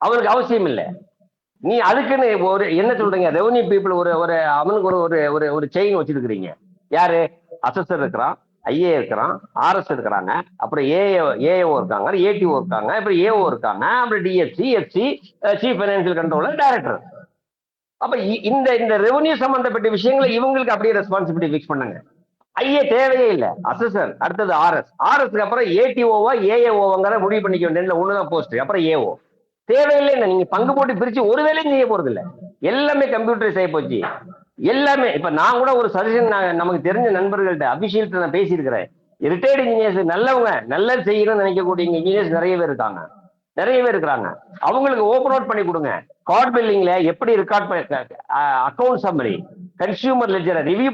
S1: அவனுக்கு அவசியம் இல்லை. நீ அதுக்குன்னு ஒரு என்ன சொல்றீங்க, ரெவன்யூ பீப்புள் அவனுக்கு ஒரு செயின் வச்சிருக்கிறீங்க. யாரு? அசஸர் இருக்கிறான், ஐஏ இருக்கிறான், ஆர்எஸ் இருக்கிறாங்க, அப்புறம் ஏஓ இருக்காங்க, ஏடிஓ இருக்காங்க, அப்புறம் ஏஓ இருக்காங்க, அப்புறம் DFC, FC, chief financial controller, director. அப்ப இந்த ரெவன்யூ சம்பந்தப்பட்ட விஷயங்களை இவங்களுக்கு அப்படியே ரெஸ்பான்சிபிலிட்டி பிக்ஸ் பண்ணுங்க. ஐஏ தேவையே இல்லை, அசஸர். அடுத்தது ஆர்எஸ்க்கு அப்புறம் ஏடிஓவா ஏஏஓங்கிற முடிவு பண்ணிக்க வேண்டிய ஒண்ணுதான் போஸ்ட். அப்புறம் ஏஓ தேவையில்லை. நீங்க பங்கு போட்டு பிரிச்சு ஒரு வேலையும் செய்ய போறது இல்லை, எல்லாமே கம்ப்யூட்டரைஸ் ஆகி போச்சு. எல்லாமே இப்ப நான் கூட ஒரு சஜஷன் நமக்கு தெரிஞ்ச நண்பர்கள்ட்ட அபிஷியல்ட்ட நான் பேசியிருக்கிறேன். ரிட்டையர்டு இன்ஜினியர்ஸ் நல்லவங்க, நல்லது செய்யணும்னு நினைக்கக்கூடிய இன்ஜினியர்ஸ் நிறைய பேர் இருக்கிறாங்க. அவங்களுக்கு ஓபன் அவுட் பண்ணி கொடுங்க. கார்ட் பில்லிங்ல எப்படி ரெக்கார்ட் அக்கௌண்ட் சம்மரி, கன்சியூமர் லெட்ஜரை ரிவ்யூ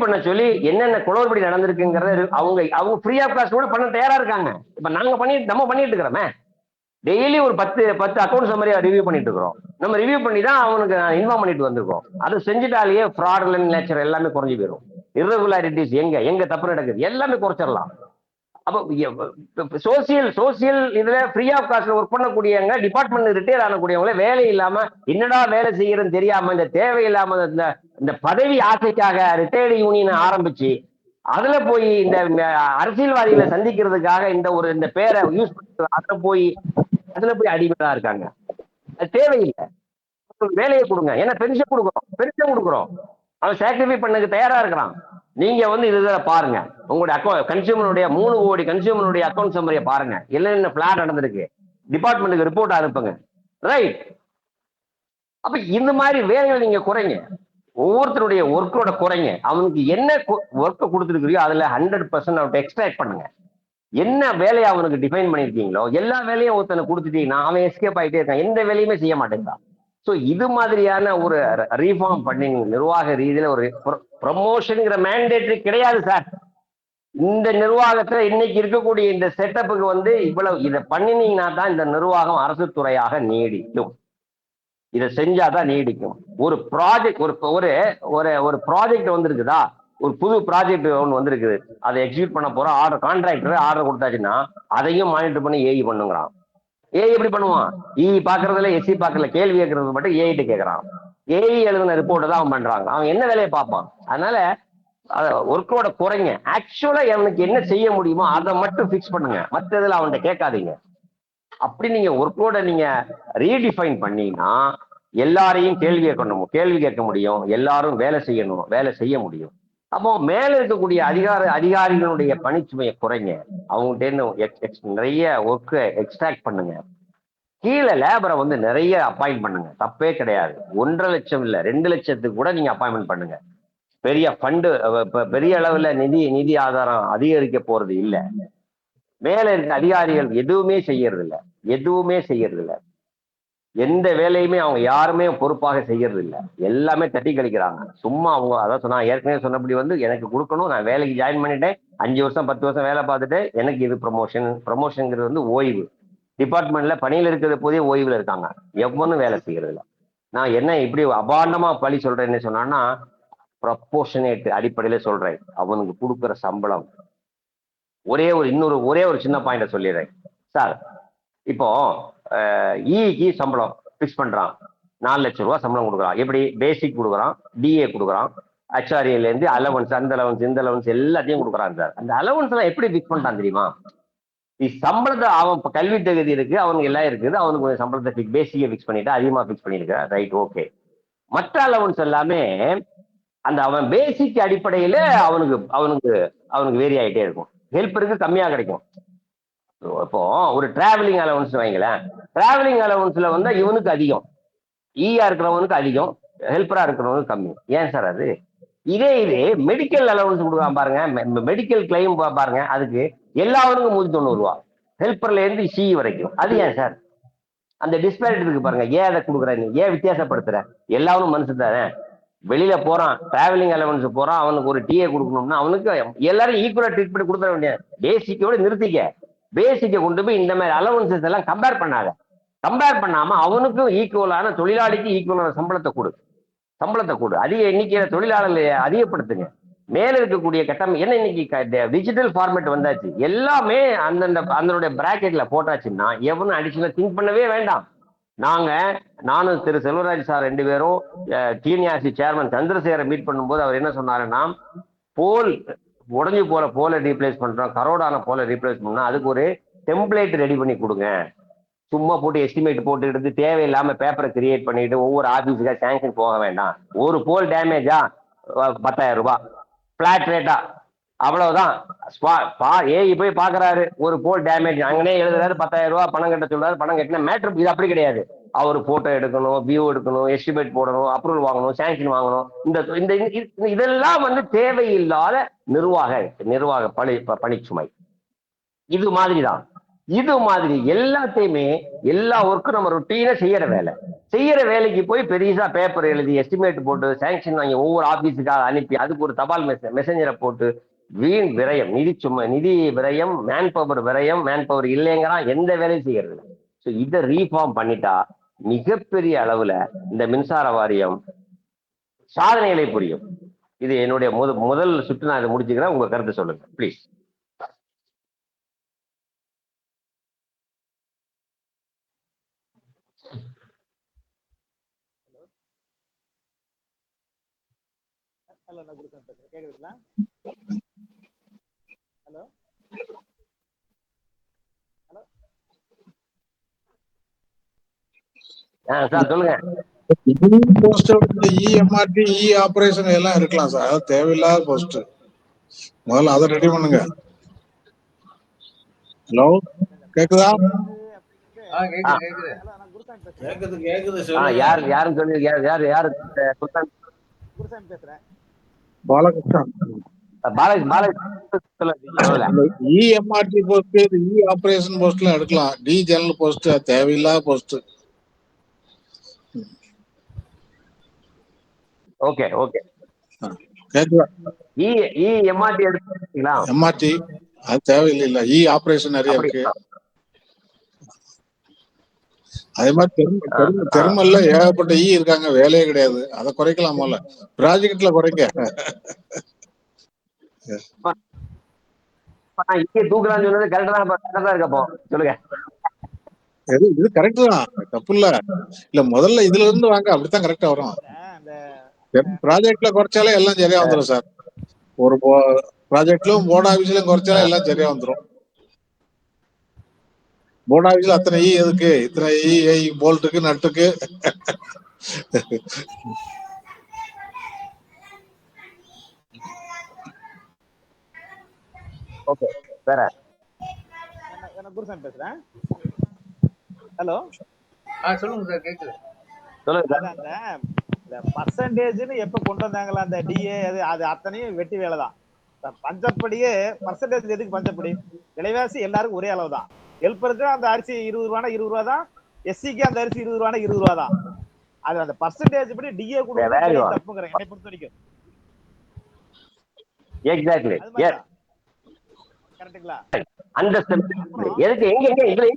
S1: பண்ண சொல்லி என்னென்ன குளறுபடி நடந்திருக்குங்கிறத அவங்க ஃப்ரீ ஆஃப் காஸ்ட் கூட பண்ண தயாரா இருக்காங்க. இப்ப நம்ம பண்ணிட்டு இருக்கிறோமே, டெய்லி ஒரு 10 அக்கௌண்ட் சம்மரியா ரிவ்யூ பண்ணிட்டு இருக்கிறோம். நம்ம ரிவ்யூ பண்ணி தான் அவனுக்கு இன்ஃபார்ம் பண்ணிட்டு வந்திருக்கோம். அது செஞ்சுட்டாலேயே ஃப்ராடுலன்ட் நேச்சர் எல்லாமே குறைஞ்சு போயிடும். இர்ரெகுலாரிட்டிஸ் எங்க எங்க தப்பு நடக்குது எல்லாமே குறைச்சிடலாம். அப்போ சோசியல் சோசியல் இதுல ஃப்ரீ ஆஃப் காஸ்ட்ல ஒர்க் பண்ணக்கூடியவங்க, டிபார்ட்மெண்ட் ரிட்டையர் ஆகக்கூடியவங்களே வேலை இல்லாம என்னடா வேலை செய்யறதுன்னு தெரியாம இந்த தேவையில்லாம இந்த பதவி ஆசைக்காக ரிட்டையர்டு யூனியன் ஆரம்பிச்சு அதுல போய் இந்த அரசியல்வாதிகளை சந்திக்கிறதுக்காக இந்த பேரை யூஸ் பண்ணி அதுல போய் அடிமையா இருக்காங்க. அது தேவையில்லை. வேலையை கொடுங்க. ஏன்னா பென்ஷன் கொடுக்குறோம். அவன் சாக்ரிஃபை பண்ணதுக்கு தயாரா இருக்கிறான். நீங்க இதுல பாருங்க, உங்களுடைய அக்கௌண்ட் கன்சியூமருடைய 3 கோடி கன்சியூமருடைய அக்கௌண்ட் சம்மரியை பாருங்க. என்ன பிளாட் நடந்திருக்கு, டிபார்ட்மெண்ட்டுக்கு ரிப்போர்ட் அனுப்புங்க. ரைட். அப்ப இந்த மாதிரி வேலைகள் நீங்க குறைங்க. ஒவ்வொருத்தருடைய ஒர்க்கோட குறைங்க. அவனுக்கு என்ன ஒர்க்கை கொடுத்துருக்கிறியோ அதுல 100% அவன் எக்ஸ்ட்ராக்ட் பண்ணுங்க. என்ன வேலையை அவனுக்கு டிஃபைன் பண்ணிருக்கீங்களோ எல்லா வேலையும் ஒருத்தனை கொடுத்துட்டீங்கன்னா அவன் எஸ்கேப் ஆகிட்டே இருக்கான். எந்த வேலையுமே செய்ய மாட்டேங்கிறான். ஸோ இது மாதிரியான ஒரு ரீஃபார்ம் பண்ணி நிர்வாக ரீதியில ஒரு ப்ரமோஷன்ங்கிற மேண்டேட்டரி கிடையாது சார். இந்த நிர்வாகத்துல இன்னைக்கு இருக்கக்கூடிய இந்த செட்டப்புக்கு இவ்வளவு இதை பண்ணினீங்கன்னா தான் இந்த நிர்வாகம் அரசு துறையாக நீடிக்கும். இதை செஞ்சாதான் நீடிக்கும். ஒரு ப்ராஜெக்ட் ஒரு ப்ராஜெக்ட் வந்திருக்குதா, ஒரு புது ப்ராஜெக்ட் ஒன்று வந்திருக்குது, அதை எக்ஸிக்யூட் பண்ண போறோம். கான்ட்ராக்டர் ஆர்டர் கொடுத்தாச்சுன்னா அதையும் மானிட்டர் பண்ணி ஏஇ பண்ணுங்கிறான். ஏஐ எப்படி பண்ணுவான்? பாக்குறதுல எஸ்சி பாக்கல, கேள்வி கேட்கறது மட்டும் ஏஐட்டு கேட்கறான். ஏஐ எழுதின ரிப்போர்ட் தான் அவன் பண்றாங்க. அவன் என்ன வேலையை பார்ப்பான்? அதனால ஒர்க்கோட குறைங்க. ஆக்சுவலா எனக்கு என்ன செய்ய முடியுமோ அதை மட்டும் பிக்ஸ் பண்ணுங்க. மற்றதுல அவன்கிட்ட கேட்காதீங்க. அப்படி நீங்க ஒர்க்கோட நீங்க ரீடிஃபைன் பண்ணீங்கன்னா எல்லாரையும் கேள்வி கேட்க முடியும். எல்லாரும் வேலை செய்ய முடியும். அப்போ மேல இருக்கக்கூடிய அதிகாரிகளுடைய பணிச்சுமையை குறைங்க. அவங்ககிட்ட நிறைய ஒர்க்கை எக்ஸ்ட்ராக்ட் பண்ணுங்க. கீழே லேபரை நிறைய அப்பாயிண்ட் பண்ணுங்க. தப்பே கிடையாது. 1.5 லட்சம் இல்ல 2 லட்சத்துக்கு கூட நீங்க அப்பாயின்மெண்ட் பண்ணுங்க. பெரிய ஃபண்டு, பெரிய அளவுல நிதி ஆதாரம் அதிகரிக்க போறது இல்ல. மேல இருக்க அதிகாரிகள் எதுவுமே செய்யறது இல்ல. எந்த வேலையுமே அவங்க யாருமே பொறுப்பாக செய்யறது இல்லை. எல்லாமே தட்டி கழிக்கிறாங்க. சும்மா அவங்க அதான் சொன்னா, ஏற்கனவே சொன்னபடி எனக்கு கொடுக்கணும், நான் வேலைக்கு ஜாயின் பண்ணிட்டேன், 5 வருஷம் 10 வருஷம் வேலை பார்த்துட்டு எனக்கு இது ப்ரமோஷன்ங்கிறது ஓய்வு. டிபார்ட்மெண்ட்ல பணியில் இருக்கிற போதே ஓய்வுல இருக்காங்க. எவனும் வேலை செய்யறது இல்லை. நான் என்ன இப்படி அபாண்டமா பழி சொல்றேன்னு சொன்னா, ப்ரப்போர்ஷனேட் அடிப்படையில சொல்றேன். அவனுக்கு கொடுக்குற சம்பளம் ஒரே ஒரு சின்ன பாயிண்ட சொல்லிடுறேன் சார். இப்போ இக்கு சம்பளம் பிக்ஸ் பண்றான். 4 லட்சம் ரூபாய் சம்பளம் கொடுக்குறான். எப்படி? பேசிக் கொடுக்குறான், டிஏ கொடுக்குறான், ஹெச்ஆர்ஏல இருந்து அலவன்ஸ், அந்த அலவன்ஸ் இந்த அலவன்ஸ் எல்லாத்தையும் கொடுக்குறான் சார். அந்த அலவன்ஸ் எல்லாம் எப்படி பிக்ஸ் பண்ணிட்டான் தெரியுமா? சம்பளத்தை அவன் கல்வி தகுதி இருக்கு, அவனுக்கு எல்லாம் இருக்குது, அவனுக்கு சம்பளத்தை பேசிக்கை பிக்ஸ் பண்ணிட்டு அதிகமா பிக்ஸ் பண்ணிருக்கான். Right, okay. மற்ற அலவன்ஸ் எல்லாமே அவன் பேசிக் அடிப்படையில அவனுக்கு வேரி ஆகிட்டே இருக்கும். ஹெல்ப்பருக்கு கம்மியா கிடைக்கும். இப்போ ஒரு டிராவலிங் அலவன்ஸ் வைங்களேன். டிராவலிங் அலவன்ஸ்ல இவனுக்கு அதிகம், ஈயா இருக்கிறவனுக்கு அதிகம், ஹெல்ப்பரா இருக்கிறவனுக்கு கம்மி. ஏன் சார் அது? இதே மெடிக்கல் அலவன்ஸ் கொடுக்கலாம் பாருங்க, மெடிக்கல் கிளைம் பாருங்க, அதுக்கு எல்லாருக்கும் 190 ரூபா, ஹெல்ப்பர்ல இருந்து சி வரைக்கும். அது ஏன் சார்? அந்த டிஸ்பேரிட்டி இருக்கு பாருங்க. ஏன் அதை கொடுக்குற? நீ ஏன் வித்தியாசப்படுத்துற? எல்லாரும் மனுஷன் தானே. வெளியில போறான், டிராவலிங் அலவன்ஸ் போறான், அவனுக்கு ஒரு டிஏ கொடுக்கணும்னா அவனுக்கு எல்லாரும் ஈக்குவலா ட்ரீட்மெண்ட் கொடுத்துட வேண்டியது. பேசிக்கோட நிறுத்திக்க. பேசிக்க கொண்டு போய் இந்த மாதிரி அலவன்சஸ் எல்லாம் கம்பேர் பண்ணாத. கம்பேர் பண்ணாம அவனுக்கும் ஈக்குவலான, தொழிலாளிக்கு ஈக்குவலான சம்பளத்தை கொடு. அதிக எண்ணிக்கையில தொழிலாளர்களை அதிகப்படுத்துங்க. மேல இருக்கக்கூடிய கட்டம் என்ன, இன்னைக்கு டிஜிட்டல் ஃபார்மேட் வந்தாச்சு. எல்லாமே அதனுடைய பிராக்கெட்ல போட்டாச்சுன்னா எவனும் அடிஷனல் திங்க் பண்ணவே வேண்டாம். நானும் திரு செல்வராஜ் சார் 2 பேரும் டிஎன்ஆர்சி சேர்மன் சந்திரசேகரை மீட் பண்ணும்போது அவர் என்ன சொன்னாருன்னா, உடஞ்சி போற போல ரீப்ளேஸ் பண்றோம், கரோடான போல ரீப்ளேஸ் பண்ணா அதுக்கு ஒரு டெம்ப்ளேட் ரெடி பண்ணி கொடுங்க. சும்மா போட்டு எஸ்டிமேட் போட்டு எடுத்து தேவையில்லாம பேப்பரை கிரியேட் பண்ணிட்டு ஒவ்வொரு ஆபீஸுக்கா சாங்ஷன் போக வேண்டாம். ஒரு போல் டேமேஜா 10,000 ரூபாய் பிளாட் ரேட்டா, அவ்வளவுதான். ஏஐ போய் பாக்குறாரு, ஒரு போல் டேமேஜ் அங்கனே எழுதுறாரு, 10,000 ரூபாய் பணம் கட்ட சொல்றாரு. பணம் கட்டின மேட்ரு. இது அப்படி கிடையாது. அவர் போட்டோ எடுக்கணும், வியூ எடுக்கணும், எஸ்டிமேட் போடணும், அப்ரூவல் வாங்கணும், சாங்ஷன் வாங்கணும். இதெல்லாம் தேவையில்லாத நிர்வாக பணிச்சுமை. இது மாதிரிதான். இது மாதிரி எல்லாத்தையுமே எல்லா ஒர்க்கும் நம்ம ரொட்டீனா செய்யற வேலைக்கு போய் பெரியசா பேப்பர் எழுதி எஸ்டிமேட் போட்டு சாங்ஷன் வாங்கி ஒவ்வொரு ஆபீஸுக்காக அனுப்பி அதுக்கு ஒரு தபால் மெசஞ்சரை போட்டு வீண் விரயம், நிதி விரயம், மேன் பவர் விரயம். மேன் பவர் இல்லைங்கிறான், எந்த வேலையும் செய்யறது இல்லை. ஸோ இதை ரீஃபார்ம் பண்ணிட்டா மிகப்பெரிய அளவுல இந்த மின்சார வாரியம் சாதனைகளை புரியும். இது என்னுடைய முதல் சுற்று. நான் இதை முடிச்சுக்கிறேன். உங்க கருத்து சொல்லுங்க ப்ளீஸ்.
S2: ஹலோ, நான் குருசாமி பேசுறேன். கேக்குதுங்களா? ஹலோ ஹலோ
S1: சார் சொல்லுங்க.
S3: போஸ்ட் இஎம்ஆர்டி ஆபரேஷன் எல்லாம் இருக்கலாம் சார். அது தேவையில்லாத போஸ்ட். முதல்ல அதை ரெடி பண்ணுங்க. ஹலோ, கேக்குதா?
S2: ஹலோ, நான் குருசாமி பேசுறேன்.
S1: யாரும் சொல்லி யாரு
S2: குருசாமி பேசுறேன்.
S3: பாலகிருஷ்ணன். இஎம்ஆர்டி போஸ்ட், ஆபரேஷன் போஸ்ட்லாம் எடுக்கலாம். டி ஜெனரல் போஸ்ட் தேவையில்லாத போஸ்ட்.
S1: Okay okay.
S3: கேக்குதா?
S1: எம்ஆர்டி எடுத்துங்களா?
S3: எம்ஆர்டி அது தேவையில்லை. ஆபரேஷன் நிறைய இருக்கு. அதே மாதிரி தெருமல்ல ஏகப்பட்ட இருக்காங்க, வேலையே கிடையாது. அதை குறைக்கலாம். போல ப்ராஜெக்ட்ல குறைக்க.
S1: தூக்கலாம்னு சொன்னது கரெக்டா தான் இருக்கப்போ சொல்லுங்க.
S3: இது கரெக்ட் தான், தப்பு இல்ல. இல்ல முதல்ல இதுல இருந்து வாங்க, அப்படித்தான் கரெக்டா வரும். ப்ராஜெக்ட்ல குறைச்சாலே எல்லாம் சரியா வந்துடும் சார். ஒரு ப்ராஜெக்ட்லும் போர்டு ஆபீஸ்லயும் குறைச்சாலே எல்லாம் சரியா வந்துடும். போர்டு ஆபீஸ்ல அத்தனை எதுக்கு, இத்தனை போல்ட்டுக்கு நட்டுக்கு.
S1: ஓகே, வேற
S2: நான் குருசாமி பேசுறேன். ஹலோ,
S4: சொல்லுங்க சார், கேக்குது.
S1: சொல்லுங்க.
S2: அந்த பர்சன்டேஜ்னு எப்ப கொண்டு வந்தாங்களா அந்த டிஏ, அது அத்தனையும் வெட்டி வேலை தான். பஞ்சப்படியே பர்சன்டேஜ் எதுக்கு பஞ்சப்படி? விலைவாசி எல்லாருக்கும் ஒரே அளவு தான். ஹெல்ப்பருக்கு அந்த அரிசி 20 ரூபானா 20 ரூபா தான். எஸ்சிக்கு அந்த அரிசி 20 ரூபானா 20 ரூபா தான். அது அந்த பர்சன்டேஜ் படி டிஏ கொடுக்க தப்புங்கிறேன் என்னை பொறுத்த வரைக்கும்.
S1: எக்ஸாக்ட்லி. எஸ்,
S2: கரெக்ட்டுங்களா?
S1: அந்த எதுக்கு எங்க இதுல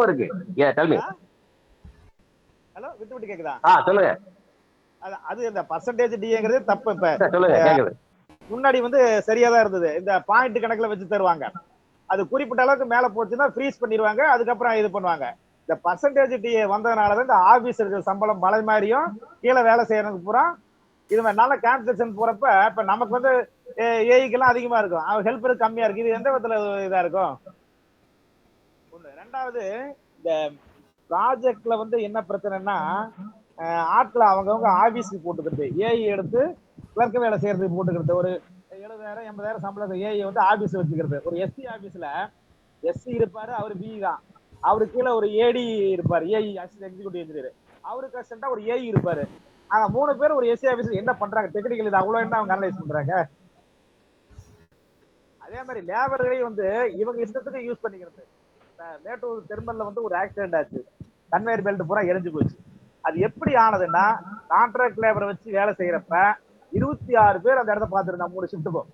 S1: இருக்கு? Tell me.
S2: ஹலோ, விட்டு கேக்குதா?
S1: சொல்லுங்க.
S2: அது இந்த பர்சன்டேஜ் டிஏங்கிறது தப்பு. இப்ப
S1: சொல்லுங்க, கேக்குது.
S2: முன்னாடி சரியா தான் இருந்தது. இந்த பாயிண்ட் கணக்குல வச்சு தருவாங்க. அது குறிப்பிட்ட அளவுக்கு மேல போச்சுன்னா ஃப்ரீஸ் பண்ணிடுவாங்க. அதுக்கப்புறம் இது பண்ணுவாங்க. இந்த பர்சன்டேஜ் டிஏ வந்ததுனாலதான் இந்த ஆபீசர்கள் சம்பளம் மலை மாதிரியும் கீழே வேலை செய்யறதுக்கு பூரா இது மாதிரி நல்ல டிரான்சாக்சன் போறப்ப இப்ப நமக்கு ஏஐக்கெல்லாம் அதிகமா இருக்கும், ஹெல்ப்பருக்கு கம்மியா இருக்கு. இது எந்த விதத்துல இதா இருக்கும்? ஒண்ணு. ரெண்டாவது, இந்த ப்ராஜெக்ட்ல என்ன பிரச்சனைன்னா, ஆட்களை அவங்கவுங்க ஆபீஸ்க்கு போட்டுக்கிறது, ஏஐ எடுத்து கிளர்க் வேலை செய்யறதுக்கு போட்டுக்கிறது. ஒரு 70,000 80,000 சம்பளத்தை ஏஐ ஆபீஸ் வச்சுக்கிறது. ஒரு எஸ்சி ஆபீஸ்ல எஸ்சி இருப்பாரு, அவரு பிஇ தான். அவரு கீழே ஒரு ஏடி இருப்பாரு, ஏஐ அசிஸ்டன்ட் எக்ஸிக்யூட்டிவ் இன்ஜினியர். அவருக்கு அசிஸ்டண்டா ஒரு ஏஐ இருப்பாரு. ஆனா 3 பேர் ஒரு எஸ்சி ஆபீஸ்ல என்ன பண்றாங்க? டெக்னிக்கல் இது அவ்வளவு என்ன அவங்க அனலைஸ் பண்றாங்க? அதே மாதிரி லேபர்களையும் இவங்க இஷ்டத்துக்கு யூஸ் பண்ணிக்கிறது. மேட்டூர் தெர்மல்ல ஒரு ஆக்சிடென்ட் ஆச்சு, கன்வேயர் பெல்ட் பூரா எரிஞ்சு போச்சு. அது எப்படி ஆனதுன்னா, கான்ட்ராக்ட் லேபரை வச்சு வேலை செய்யறப்ப 26 பேர் அந்த இடத்த பார்த்துருந்தாங்க 3 ஷிஃப்ட்டுக்கும்.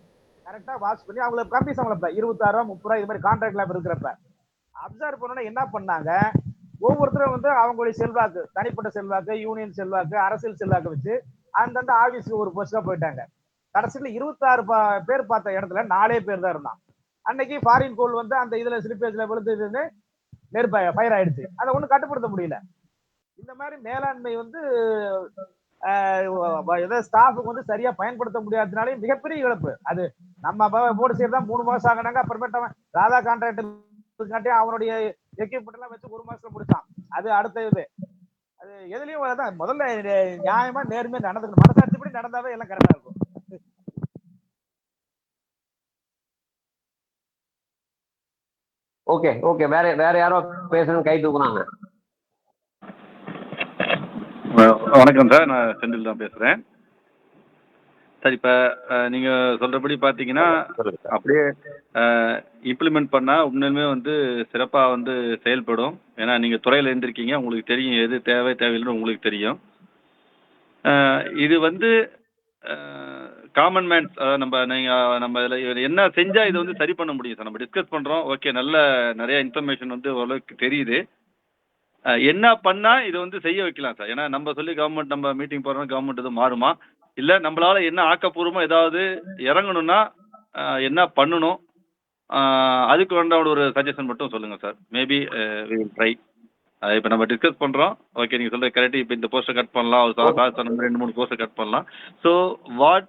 S2: கரெக்டா வாட்ச் பண்ணி அவங்களுக்கு கம்மி சம்பளம் 26 ரூபா 30 ரூபா இது மாதிரி கான்ட்ராக்ட் லேபர் இருக்கிறப்ப அப்சர்வ் பண்ணோன்னா என்ன பண்ணாங்க, ஒவ்வொருத்தரும் அவங்களுடைய செல்வாக்கு, தனிப்பட்ட செல்வாக்கு, யூனியன் செல்வாக்கு, அரசியல் செல்வாக்கு வச்சு அந்தந்த ஆபீஸ்க்கு ஒரு போஸ்டா போயிட்டாங்க. கடைசியில் 26 பேர் பார்த்த இடத்துல 4 பேர் தான் இருந்தான். அன்னைக்கு ஃபாரின் கோல் அந்த இதுல ஸ்லிப்பேஜ்ல விழுந்து நெருப்ப ஃபயர் ஆயிடுச்சு. அதை ஒன்றும் கட்டுப்படுத்த முடியல. இந்த மாதிரி மேலாண்மை ஸ்டாஃபுக்கு சரியா பயன்படுத்த முடியாததுனாலே மிகப்பெரிய இழப்பு. அது நம்ம போர்டு சைடு தான் 3 மாசம் ஆகினாங்க. அப்புறமேட்டு ராதா கான்ட்ராக்ட் அவனுடைய எக்யூப்மெண்ட் எல்லாம் வச்சு 1 மாசத்துல முடிச்சான். அது அடுத்த இது. அது எதுலயும் தான் முதல்ல நியாயமா நேர்மையா நடந்துக்கணும். மனசாட்சிப்படி நடந்தாவே எல்லாம் கரெக்டா இருக்கும்.
S1: Okay okay. வேற யாரோ பேசணும், கை தூக்குனாங்க.
S5: வணக்கம் சார், நான் செந்தில் தான் பேசுகிறேன் சார். இப்போ நீங்கள் சொல்கிறபடி பார்த்தீங்கன்னா அப்படியே இம்ப்ளிமெண்ட் பண்ணால் உண்மையுமே சிறப்பாக செயல்படும். ஏன்னா நீங்கள் துறையில் இருந்திருக்கீங்க, உங்களுக்கு தெரியும் எது தேவை தேவையில்லைன்னு உங்களுக்கு தெரியும். இது காமன் மேன்ஸ் நம்ம இதில் என்ன செஞ்சால் இதை சரி பண்ண முடியும் சார்? நம்ம டிஸ்கஸ் பண்ணுறோம், ஓகே, நிறைய இன்ஃபர்மேஷன் ஓரளவுக்கு தெரியுது. என்ன பண்ணா இதை வந்து செய்ய வைக்கலாம் சார்? ஏன்னா நம்ம சொல்லி கவர்மெண்ட் நம்ம மீட்டிங் போறோம், கவர்மெண்ட் எதுவும் மாறுமா? இல்ல நம்மளால என்ன ஆக்கப்பூர்வமா ஏதாவது இறங்கணும்னா என்ன பண்ணணும்? அதுக்கு வேண்டாம் ஒரு சஜஷன் மட்டும் சொல்லுங்க sir. Maybe we will try. இப்போ நம்ம டிஸ்கஸ் பண்றோம். ஓகே, நீங்க சொல்றது கரெக்ட். இப்போ இந்த போஸ்டர் கட் பண்ணலாம், ஒரு சார் சொன்ன மாதிரி 2-3 போஸ்டர் கட் பண்ணலாம். So what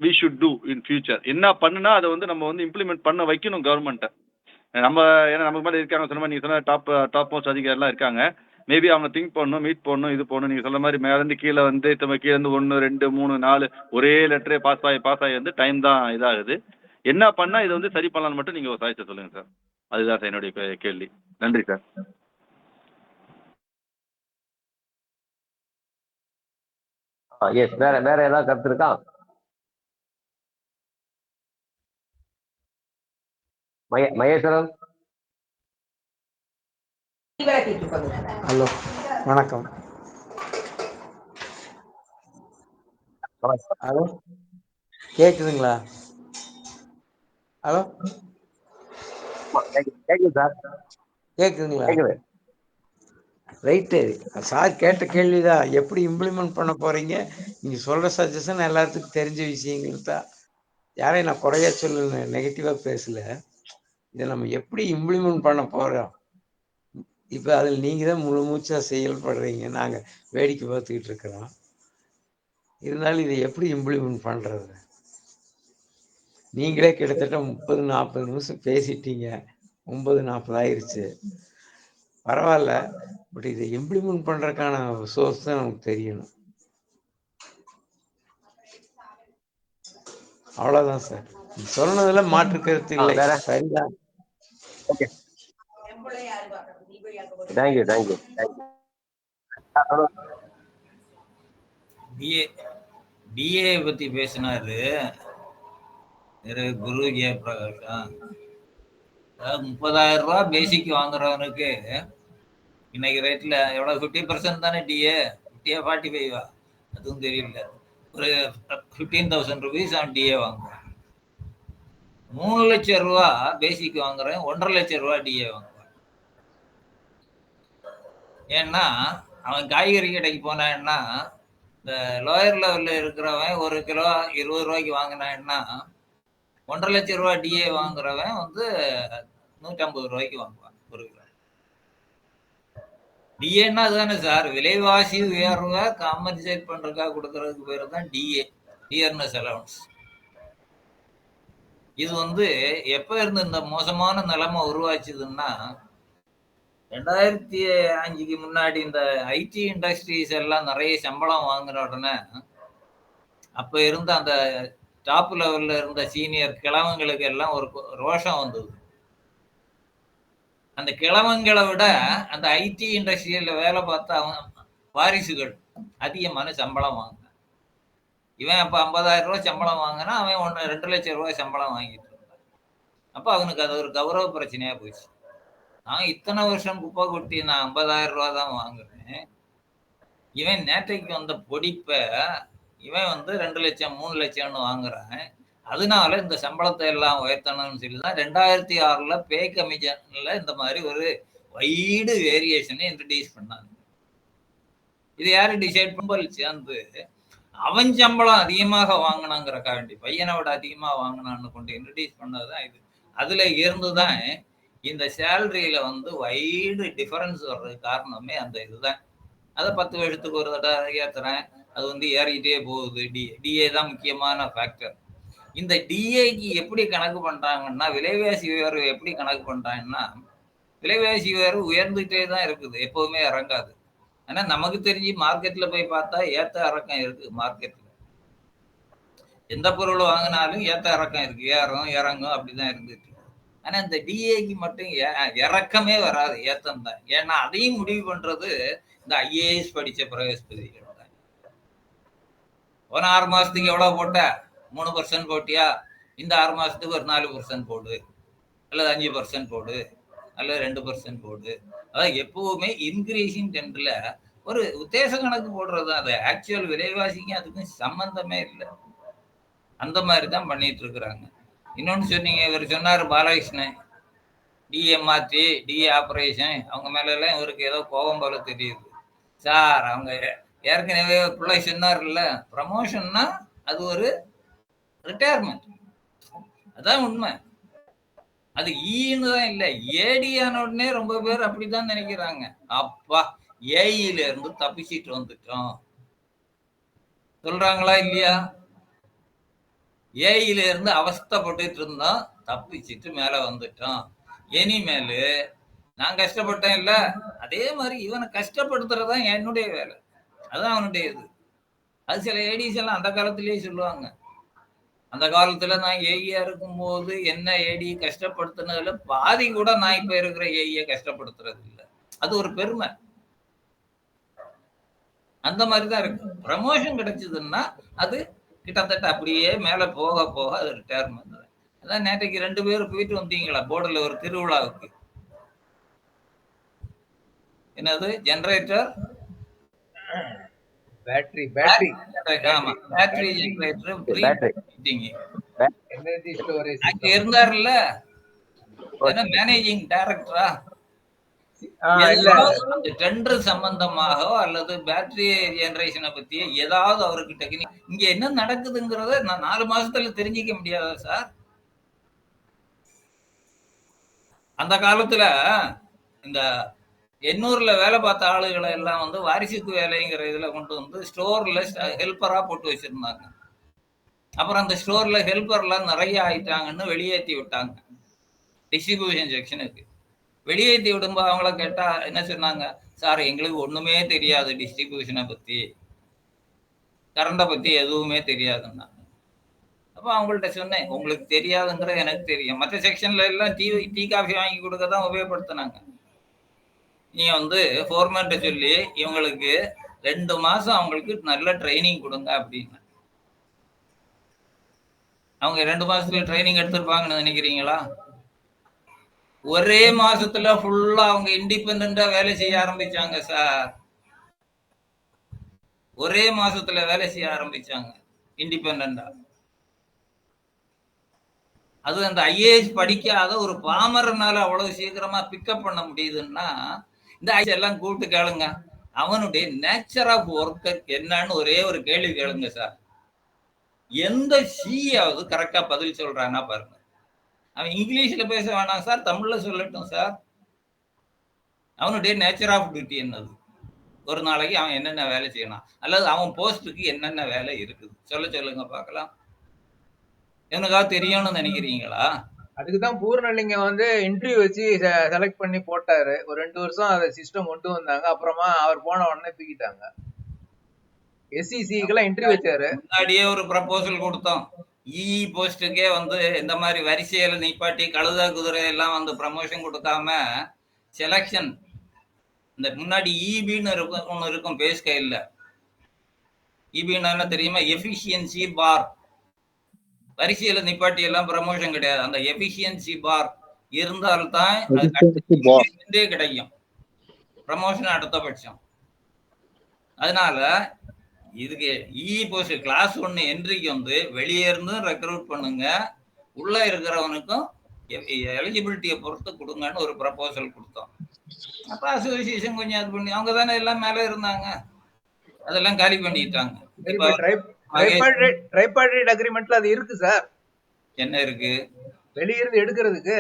S5: we should do in future? என்ன பண்ணுனா அதை வந்து நம்ம வந்து இம்ப்ளிமெண்ட் பண்ண வைக்கணும் கவர்மெண்ட்டை. நம்ம ஏன்னா நமக்கு மேலே இருக்காங்க, சொன்ன மாதிரி நீங்கள் சொன்ன டாப் மோஸ்ட் அதிகாரிலாம் இருக்காங்க. மேபி அவங்க திங்க் பண்ணணும், மீட் பண்ணணும், இது பண்ணணும். நீங்கள் சொல்ல மாதிரி மேலேருந்து கீழே வந்து கீழேருந்து 1 2 3 4 ஒரே லெட்டரே பாஸ் ஆகி வந்து டைம் தான் இதாகுது. என்ன பண்ணால் இதை வந்து சரி பண்ணலான்னு மட்டும் நீங்கள் ஒரு சாய்ஸை சொல்லுங்கள் சார். அதுதான் சார் என்னுடைய கேள்வி. நன்றி சார்.
S1: எஸ், வேற ஏதாவது கருத்து இருக்கா? மகேஸ்வரன்.
S6: ஹலோ, வணக்கம். ஹலோ, கேக்குதுங்களா? ஹலோ,
S1: கேக்குது சார்.
S6: கேக்குதுங்களா?
S1: கேக்குது.
S6: ரைட்டு. சார் கேட்ட கேள்விதான், எப்படி இம்ப்ளிமெண்ட் பண்ண போறீங்க? நீங்க சொல்ற சஜஷன் எல்லாத்துக்கும் தெரிஞ்ச விஷயங்கள் தான். யாரையும் நான் குறையா சொல்லல, நெகட்டிவா பேசல. இதை நம்ம எப்படி இம்ப்ளிமெண்ட் பண்ண போறோம்? இப்ப அதில் நீங்க தான் முழு மூச்சா செயல்படுறீங்க, நாங்க வேடிக்கை பார்த்துக்கிட்டு இருக்கிறோம். இருந்தாலும் இதை எப்படி இம்ப்ளிமெண்ட் பண்றது? நீங்களே கிட்டத்தட்ட 30-40 நிமிஷம் பேசிட்டீங்க. 9:40 ஆயிருச்சு. பரவாயில்ல, பட் இதை இம்ப்ளிமெண்ட் பண்றதுக்கான சோர்ஸ் தான் நமக்கு தெரியணும். அவ்வளவுதான் சார். சொன்னதுல மாற்று கருத்து இல்லை. சரிதான்.
S1: Okay, thank you.
S7: டிஏ பத்தி பேசினாரு குரு ஜெயபிரகாஷா. அதாவது 30,000 ரூபாய் பேசிக் வாங்குறவனுக்கு இன்னைக்கு ரேட்ல எவ்வளவு? 50% தானே டிஏ. 50 45 அதுவும் தெரியல. ஒரு 15,000 rupees அவன் டிஏ வாங்குவான். 3 லட்சம் ரூபா பேசிக் வாங்குறேன், 1.5 லட்சம் ரூபா டிஏ வாங்குவான். ஏன்னா அவன் காய்கறி கடைக்கு போனான்னா, இந்த லோயர் லெவல்ல இருக்கிறவன் 1 கிலோ 20 ரூபாய்க்கு வாங்கினான்னா, 1.5 லட்சம் ரூபா டிஏ வாங்குறவன் வந்து 150 ரூபாய்க்கு வாங்குவான் 1 கிலோ. டிஏன்னா அதுதானே சார், விலைவாசி உயர்வை காம்பன்சேட் பண்றதுக்காக கொடுக்கறதுக்கு பேரு தான் டிஏ, டியர்னஸ் அலவன்ஸ். இது வந்து எப்ப இருந்து இந்த மோசமான நிலைமை உருவாச்சுதுன்னா, 2005க்கு முன்னாடி இந்த ஐடி இண்டஸ்ட்ரீஸ் எல்லாம் நிறைய சம்பளம் வாங்குற உடனே அப்ப இருந்த அந்த டாப் லெவல்ல இருந்த சீனியர் கிழவங்களுக்கு எல்லாம் ஒரு ரோஷம் வந்தது. அந்த கிழவங்களை விட அந்த ஐடி இண்டஸ்ட்ரியில வேலை பார்த்த வாரிசுகள் அதிகமான சம்பளம் வாங்கினான். இவன் அப்ப 50,000 ரூபாய் சம்பளம் வாங்கினா, அவன் 2 லட்சம் ரூபாய் சம்பளம் வாங்கிட்டு இருந்தான். அப்ப அவனுக்கு அது ஒரு கௌரவ பிரச்சனையா போயிடுச்சு. நான் இத்தனை வருஷம் குப்பை கொட்டி நான் 50,000 ரூபாய் தான் வாங்குறேன், இவன் நேற்றைக்கு வந்த பொடிப்ப இவன் வந்து 2 லட்சம் 3 லட்சம்னு வாங்குறான். அதனால இந்த சம்பளத்தை எல்லாம் உயர்த்தணும்னு சொல்லிதான் 2006ல பே கமிஷன்ல இந்த மாதிரி ஒரு வைடு வேரியேஷனை இன்ட்ரடியூஸ் பண்ணாங்க. இது யாரு டிசைட் பண்ணி சேர்ந்து அவன் சம்பளம் அதிகமாக வாங்கினாங்கிறக்கா வேண்டி, பையனை விட அதிகமா வாங்கினான்னு கொண்டு இன்ட்ரடியூஸ் பண்ணதுதான் இது. அதுல இருந்துதான் இந்த சேலரியில வந்து வைடு டிஃபரன்ஸ் வர்றது காரணமே அந்த இதுதான். அதை 10 வருஷத்துக்கு ஒரு தடவை ஏத்துறேன், அது வந்து ஏறிக்கிட்டே போகுது. டிஏ தான் முக்கியமான ஃபேக்டர். இந்த டிஏக்கு எப்படி கணக்கு பண்றாங்கன்னா, விலைவாசி உயர்வு எப்படி கணக்கு பண்றாங்கன்னா, விலைவாசி உயர்வு உயர்ந்துகிட்டே தான் இருக்குது, எப்பவுமே இறங்காது. ஆனா நமக்கு தெரிஞ்சு மார்க்கெட்ல போய் பார்த்தா ஏத்த இறக்கம் இருக்கு. மார்க்கெட்ல எந்த பொருள் வாங்கினாலும் ஏத்த இறக்கம் இருக்கு, ஏறும் இறங்கும் அப்படிதான் இருந்துட்டு. ஆனா இந்த டிஏக்கு மட்டும் இறக்கமே வராது, ஏத்தம் தான். ஏன்னா அதையும் முடிவு பண்றது இந்த ஐஏஎஸ் படிச்ச பிரகஸ்பதிகள் தான். ஒரு 6 மாசத்துக்கு எவ்வளவு போட்ட? 3% போட்டியா? இந்த 6 மாசத்துக்கு ஒரு 4% போடு, அல்லது 5% போடு, அல்லது 2% போடு. அதாவது எப்பவுமே இன்க்ரீசிங் ட்ரெண்ட்ல ஒரு உத்தேச கணக்கு போடுறது. அது ஆக்சுவல் விலைவாசிக்கும் அதுக்கும் சம்பந்தமே இல்லை. அந்த மாதிரி தான் பண்ணிட்டு இருக்கிறாங்க. இன்னொன்னு சொன்னீங்க, இவர் சொன்னாரு பாலகிருஷ்ணன், டிஏ மாற்றி டிஏ ஆப்ரேஷன் அவங்க மேல எல்லாம் இவருக்கு ஏதோ கோபம் போல தெரியுது. சார் அவங்க ஏற்கனவே பிள்ளை சொன்னார்ல, ப்ரமோஷன்னா அது ஒரு ரிட்டையர்மெண்ட். அதான் உண்மை. அது ஈன்னு தான் இல்லை, ஏடி ஆன உடனே ரொம்ப பேர் அப்படிதான் நினைக்கிறாங்க. அப்பா ஏஇல இருந்து தப்பிச்சிட்டு வந்துட்டோம் சொல்றாங்களா இல்லையா? ஏஇல இருந்து அவஸ்தைப்பட்டுட்டு இருந்தோம், தப்பிச்சிட்டு மேல வந்துட்டோம். இனிமேலு நான் கஷ்டப்பட்டேன் இல்ல, அதே மாதிரி இவனை கஷ்டப்படுத்துறதுதான் என்னுடைய வேலை. அதான் அவனுடைய இது. அது சில ஏடிஸ் எல்லாம் அந்த காலத்திலேயே சொல்லுவாங்க. அந்த காலத்துல நான் ஏஇயா இருக்கும்போது என்ன ஏடி கஷ்டப்படுத்தினதுல பாதி கூட நான் இப்ப இருக்கிற ஏஇய கஷ்டப்படுத்துறது இல்லை. அது ஒரு பெருமை. அந்த மாதிரிதான் இருக்கு. ப்ரமோஷன் கிடைச்சதுன்னா அது கிட்டத்தட்ட அப்படியே மேல போக போக அது ரிட்டையர்மெண்ட். அதான் நேற்றைக்கு 2 பேரும் போயிட்டு வந்தீங்களா போர்டுல ஒரு திருவிழாவுக்கு? என்னது ஜெனரேட்டர்
S4: பேட்டரி
S7: ஆமா battery generator
S1: battery
S4: energy storage
S7: அங்க இருந்தாருல்ல, என்ன மேனேஜிங் டைரக்டரா?
S4: இல்ல
S7: அந்த டெண்டர் சம்பந்தமாக அல்லது பேட்டரி ஜெனரேஷனை பத்தி ஏதாவது அவர்கிட்ட இங்க என்ன நடக்குதுங்கிறத நான் 4 மாசத்துல தெரிஞ்சிக்க முடியாதா சார்? அந்த காலத்துல இந்த எண்ணூர்ல வேலை பார்த்த ஆளுகளை எல்லாம் வந்து வாரிசுக்கு வேலைங்கிற இதுல கொண்டு வந்து ஸ்டோர்ல ஹெல்ப்பரா போட்டு வச்சிருந்தாங்க. அப்புறம் அந்த ஸ்டோர்ல ஹெல்ப்பர்லாம் நிறைய ஆயிட்டாங்கன்னு வெளியேற்றி விட்டாங்க டிஸ்ட்ரிபியூஷன் செக்ஷனுக்கு. வெளியேற்றி விடும்போது அவங்கள கேட்டா என்ன சொன்னாங்க, சார் எங்களுக்கு ஒண்ணுமே தெரியாது, டிஸ்ட்ரிபியூஷனை பத்தி கரண்டை பத்தி எதுவுமே தெரியாதுன்னா. அப்ப அவங்கள்ட்ட சொன்னேன், உங்களுக்கு தெரியாதுங்கிறது எனக்கு தெரியும். மற்ற செக்ஷன்ல எல்லாம் டீ காஃபி வாங்கி கொடுக்க தான் உபயோகப்படுத்தினாங்க. நீ வந்து ஃபோர்மேன்ட்ட சொல்லி இவங்களுக்கு 2 மாசம் அவங்களுக்கு நல்ல ட்ரைனிங் கொடுங்க அப்படின்னு. அவங்க 2 மாசத்துல ட்ரைனிங் எடுத்திருப்பாங்கன்னு நினைக்கிறீங்களா? ஒரே மாசத்துல ஃபுல்லா அவங்க இண்டிபெண்டா வேலை செய்ய ஆரம்பிச்சாங்க சார். ஒரே மாசத்துல வேலை செய்ய ஆரம்பிச்சாங்க இண்டிபெண்டா. அது அந்த ஐஏஎஸ் படிக்காத ஒரு பாமரனால அவ்வளவு சீக்கிரமா பிக்கப் பண்ண முடியுதுன்னா, இந்த ஐஏஎஸ் எல்லாம் கூப்பிட்டு கேளுங்க, அவனுடைய நேச்சர் ஆஃப் ஒர்க்கர் என்னன்னு ஒரே ஒரு கேள்வி கேளுங்க சார். எந்த சியாவது கரெக்டா பதில் சொல்றானா பாருங்க. அவன் இங்கிலீஷ்ல பேச வேணாம் சார், தமிழ்ல சொல்லட்டும் சார். அவனுடைய நேச்சர் ஆஃப் டியூட்டி என்னது, ஒரு நாளைக்கு அவன் என்னென்ன வேலை செய்யணும், அல்லது அவன் போஸ்டுக்கு என்னென்ன வேலை இருக்குது சொல்லுங்க பார்க்கலாம். எனக்காவது தெரியும்னு நினைக்கிறீங்களா?
S4: அதுக்குதான் பூர்ணலிங்கம் வந்து இன்டர்வியூ வச்சு செலக்ட் பண்ணி போட்டாரு. ஒரு 2 வருஷம் அதை சிஸ்டம் கொண்டு வந்தாங்க. அப்புறமா அவர் போன உடனே தூக்கிட்டாங்க. எஸ்சிசிக்கெல்லாம் இன்டர்வியூ வச்சாரு.
S7: முன்னாடியே ஒரு ப்ரப்போசல் கொடுத்தோம். இஇ போஸ்டுக்கே வந்து இந்த மாதிரி வரிசையில நிப்பாட்டி கழுத குதிரை எல்லாம் வந்து ப்ரமோஷன் கொடுக்காம செலக்ஷன், இந்த முன்னாடி இபின்னு ஒண்ணு இருக்கும் பே ஸ்கேல்ல. இபின்னா என்ன தெரியுமா? எஃபிஷியன்சி பார். வரிசையில நிப்பாட்டி எல்லாம் ப்ரமோஷன் கிடையாது. அந்த எஃபிஷியன்சி பார் இருந்தால்தான் கிடைக்கும் ப்ரமோஷன் அடுத்தபட்சம். அதனால இதுக்கு இஇ போஸ்ட் கிளாஸ் 1 என்ட்ரிக்கு வந்து வெளியே இருந்து ரெக்ரூட் பண்ணுங்க, உள்ள இருக்கிறவனுக்கும் எலிஜிபிலிட்டியை பொறுத்து கொடுங்கன்னு ஒரு ப்ரப்போசல் கொடுத்தோம். அப்ப அசோசியேஷன் கொஞ்சம் அது பண்ணி அவங்க தானே எல்லாம் மேல இருந்தாங்க, அதெல்லாம் காலி பண்ணிட்டாங்க.
S4: ட்ரைபார்டைட் அக்ரிமெண்ட்ல அது இருக்கு சார்.
S7: என்ன இருக்கு?
S4: வெளியிருந்து எடுக்கிறதுக்கு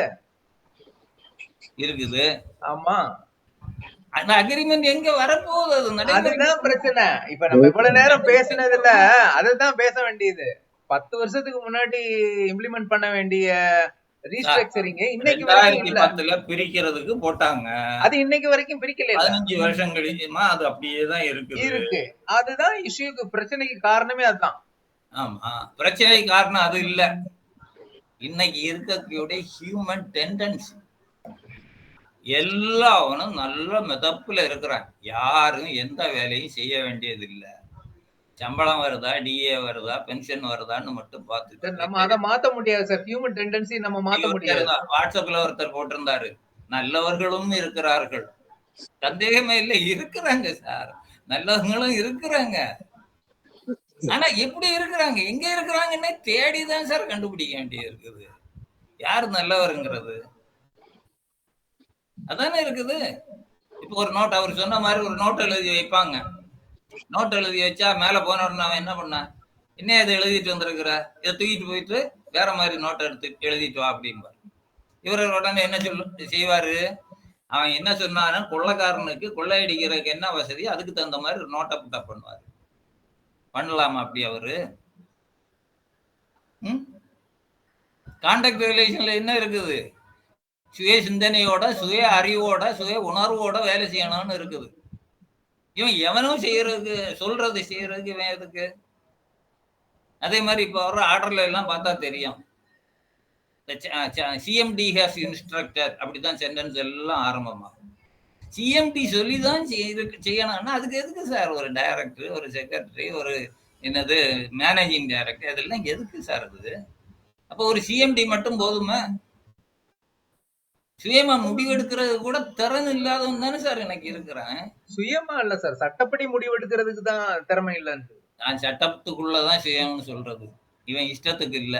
S7: இருக்குது.
S4: ஆமா,
S7: அந்த அக்ரிமெண்ட் எங்க வரப்போகுது?
S4: அதுதான் பிரச்சனை. இப்ப நம்ம இவ்வளவு நேரம் பேசினதுல அதுதான் பேச வேண்டியது. 10 வருஷத்துக்கு முன்னாடி இம்ப்ளிமெண்ட் பண்ண வேண்டிய ரீஸ்ட்ரக்சரிங் இன்னைக்கு
S7: 2010ல பிரிக்கிறதுக்கு போட்டாங்க.
S4: அது இன்னைக்கு வரைக்கும் பிரிக்கல.
S7: 15 வருஷம் கழிச்சுமா அது அப்படியேதான் இருக்கு.
S4: அதுதான் இஷ்யூக்கு, பிரச்சனைக்கு காரணமே அதுதான்.
S7: ஆமா, பிரச்சனைக்கு காரணம் அது இல்ல. இன்னைக்கு இருக்கக்கூடிய ஹியூமன் டெண்டன்சி. எல்லாவனும் நல்ல மிதப்புல இருக்கிறான். யாரும் எந்த வேலையும் செய்ய வேண்டியது இல்ல. சம்பளம் வருதா, டிஏ வருதா, பென்ஷன் வருதான்னு மட்டும் பார்த்துட்டு
S4: நம்ம அதை மாத்த முடியாது சார். ஹியூமன் டெண்டன்சி நம்ம மாத்த முடியாது.
S7: வாட்ஸ்அப்ல ஒருத்தர் போட்டிருந்தாரு, நல்லவர்களும் இருக்கிறார்கள், சந்தேகமே இல்லை, இருக்கிறாங்க சார், நல்லவங்களும் இருக்கிறாங்க. ஆனா எப்படி இருக்கிறாங்க, எங்க இருக்கிறாங்கன்னே தேடிதான் சார் கண்டுபிடிக்க வேண்டியது இருக்குது. யாரு நல்லவருங்கிறது? அதானே இருக்குது. இப்போ ஒரு நோட் அவர் சொன்ன மாதிரி ஒரு நோட் எழுதி வைப்பாங்க. நோட் எழுதி வச்சா மேல போன உடனே அவன் என்ன பண்ணான், என்ன இதை எழுதிட்டு வந்திருக்கிற, இதை தூக்கிட்டு போயிட்டு வேற மாதிரி நோட்டை எடுத்து எழுதிட்டு வா அப்படிம்பார். இவர் உடனே என்ன செய்வாரு, அவன் என்ன சொன்னான்னு கொள்ளைக்காரனுக்கு கொள்ளையடிக்கிறதுக்கு என்ன வசதி அதுக்கு தகுந்த மாதிரி நோட்டை புட்டப் பண்ணுவாரு. பண்ணலாமா அப்படி அவரு? கான்டாக்ட் ரிலேஷன்ல என்ன இருக்குது, சுய சிந்தனையோட சுய அறிவோட சுய உணர்வோட வேலை செய்யணும்னு இருக்குது. இவன் எவனும் செய்யறதுக்கு சொல்றது செய்யறதுக்கு இவன் எதுக்கு? அதே மாதிரி இப்ப வர்ற ஆர்டர்ல எல்லாம் பார்த்தா தெரியும், சிஎம்டி ஹேஸ் இன்ஸ்ட்ரக்டர் அப்படிதான் சென்டென்ஸ் எல்லாம் ஆரம்பமாகும். சிஎம்டி சொல்லிதான் செய்யணும்னா அதுக்கு எதுக்கு சார் ஒரு டைரக்டர், ஒரு செக்ரட்டரி, ஒரு என்னது மேனேஜிங் டைரக்டர், இதெல்லாம் எதுக்கு சார் இருக்குது? அப்போ ஒரு சிஎம்டி மட்டும் போதுமா? சுயமா முடிவெடுக்கிறது கூட திறன் இல்லாதவன் தானே சார் எனக்கு இருக்கிறேன்.
S4: சுயமா இல்ல சார், சட்டப்படி முடிவெடுக்கிறதுக்கு தான் திறமை இல்லைன்னு.
S7: நான் சட்டத்துக்குள்ளதான் சுயம்னு சொல்றது, இவன் இஷ்டத்துக்கு இல்ல.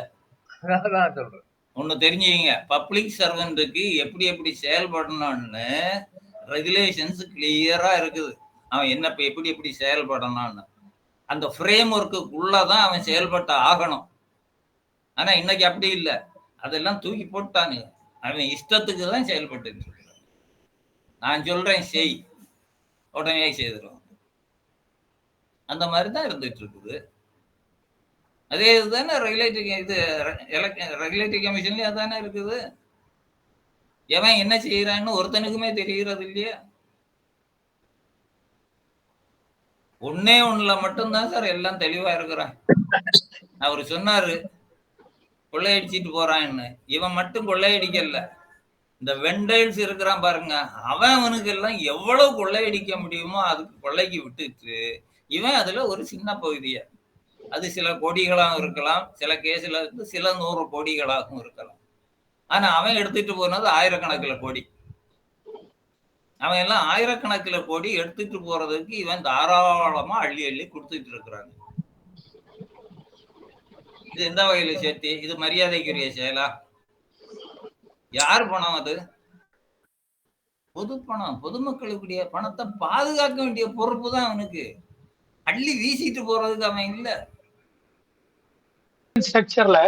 S4: அதான் சொல்றேன்.
S7: ஒண்ணு தெரிஞ்சுங்க, பப்ளிக் சர்வெண்ட்டுக்கு எப்படி எப்படி செயல்படணும்னு ரெகுலேஷன்ஸ் கிளியரா இருக்குது. அவன் என்ன எப்படி எப்படி செயல்படணும்னு அந்த ஃப்ரேம் ஒர்க்குள்ளதான் அவன் செயல்பட்ட ஆகணும். ஆனா இன்னைக்கு அப்படி இல்லை, அதெல்லாம் தூக்கி போட்டானு அவன் இஷ்டத்துக்கு தான் செயல்பட்டு இருக்கிறான். நான் சொல்றேன் செய், உடனே செய்திருவான். அந்த மாதிரி தான் இருந்துட்டு இருக்குது. அதே இதுதானே ரெகுலேட்டரி கமிஷன்லயும் அதானே இருக்குது. எவன் என்ன செய்யறான்னு ஒருத்தனுக்குமே தெரிகிறது இல்லையா? ஒன்னே ஒண்ணுல மட்டும்தான் சார் எல்லாம் தெளிவா இருக்கிறான். அவரு சொன்னாரு கொள்ளையடிச்சிட்டு போறான்னு, இவன் மட்டும் கொள்ளையடிக்கல, இந்த வெண்டைல்ஸ் இருக்கிறான் பாருங்க, அவனுக்கு எல்லாம் எவ்வளவு கொள்ளையடிக்க முடியுமோ அதுக்கு கொள்ளைக்கு விட்டுட்டு இவன் அதுல ஒரு சின்ன பகுதிய, அது சில கோடிகளாகவும் இருக்கலாம், சில கேஸ்ல இருந்து சில 100 கோடிகளாகவும் இருக்கலாம். ஆனா அவன் எடுத்துட்டு போனது ஆயிரக்கணக்கில் கோடி. அவன் எல்லாம் ஆயிரக்கணக்கில் கோடி எடுத்துட்டு போறதுக்கு இவன் தாராளமா அள்ளி அள்ளி கொடுத்துட்டு இருக்கிறாங்க. இது எந்த வகையில சேர்த்து இது மரியாதைக்குரிய செயலா? யார் பணம் அது? பொது பணம், பொதுமக்களுக்குரிய பணத்தை பாதுகாக்க வேண்டிய பொறுப்பு தான் அவனுக்கு. அள்ளி வீசிட்டு போறதுக்கு அவன் இல்ல.
S8: ஸ்ட்ரக்சர்ல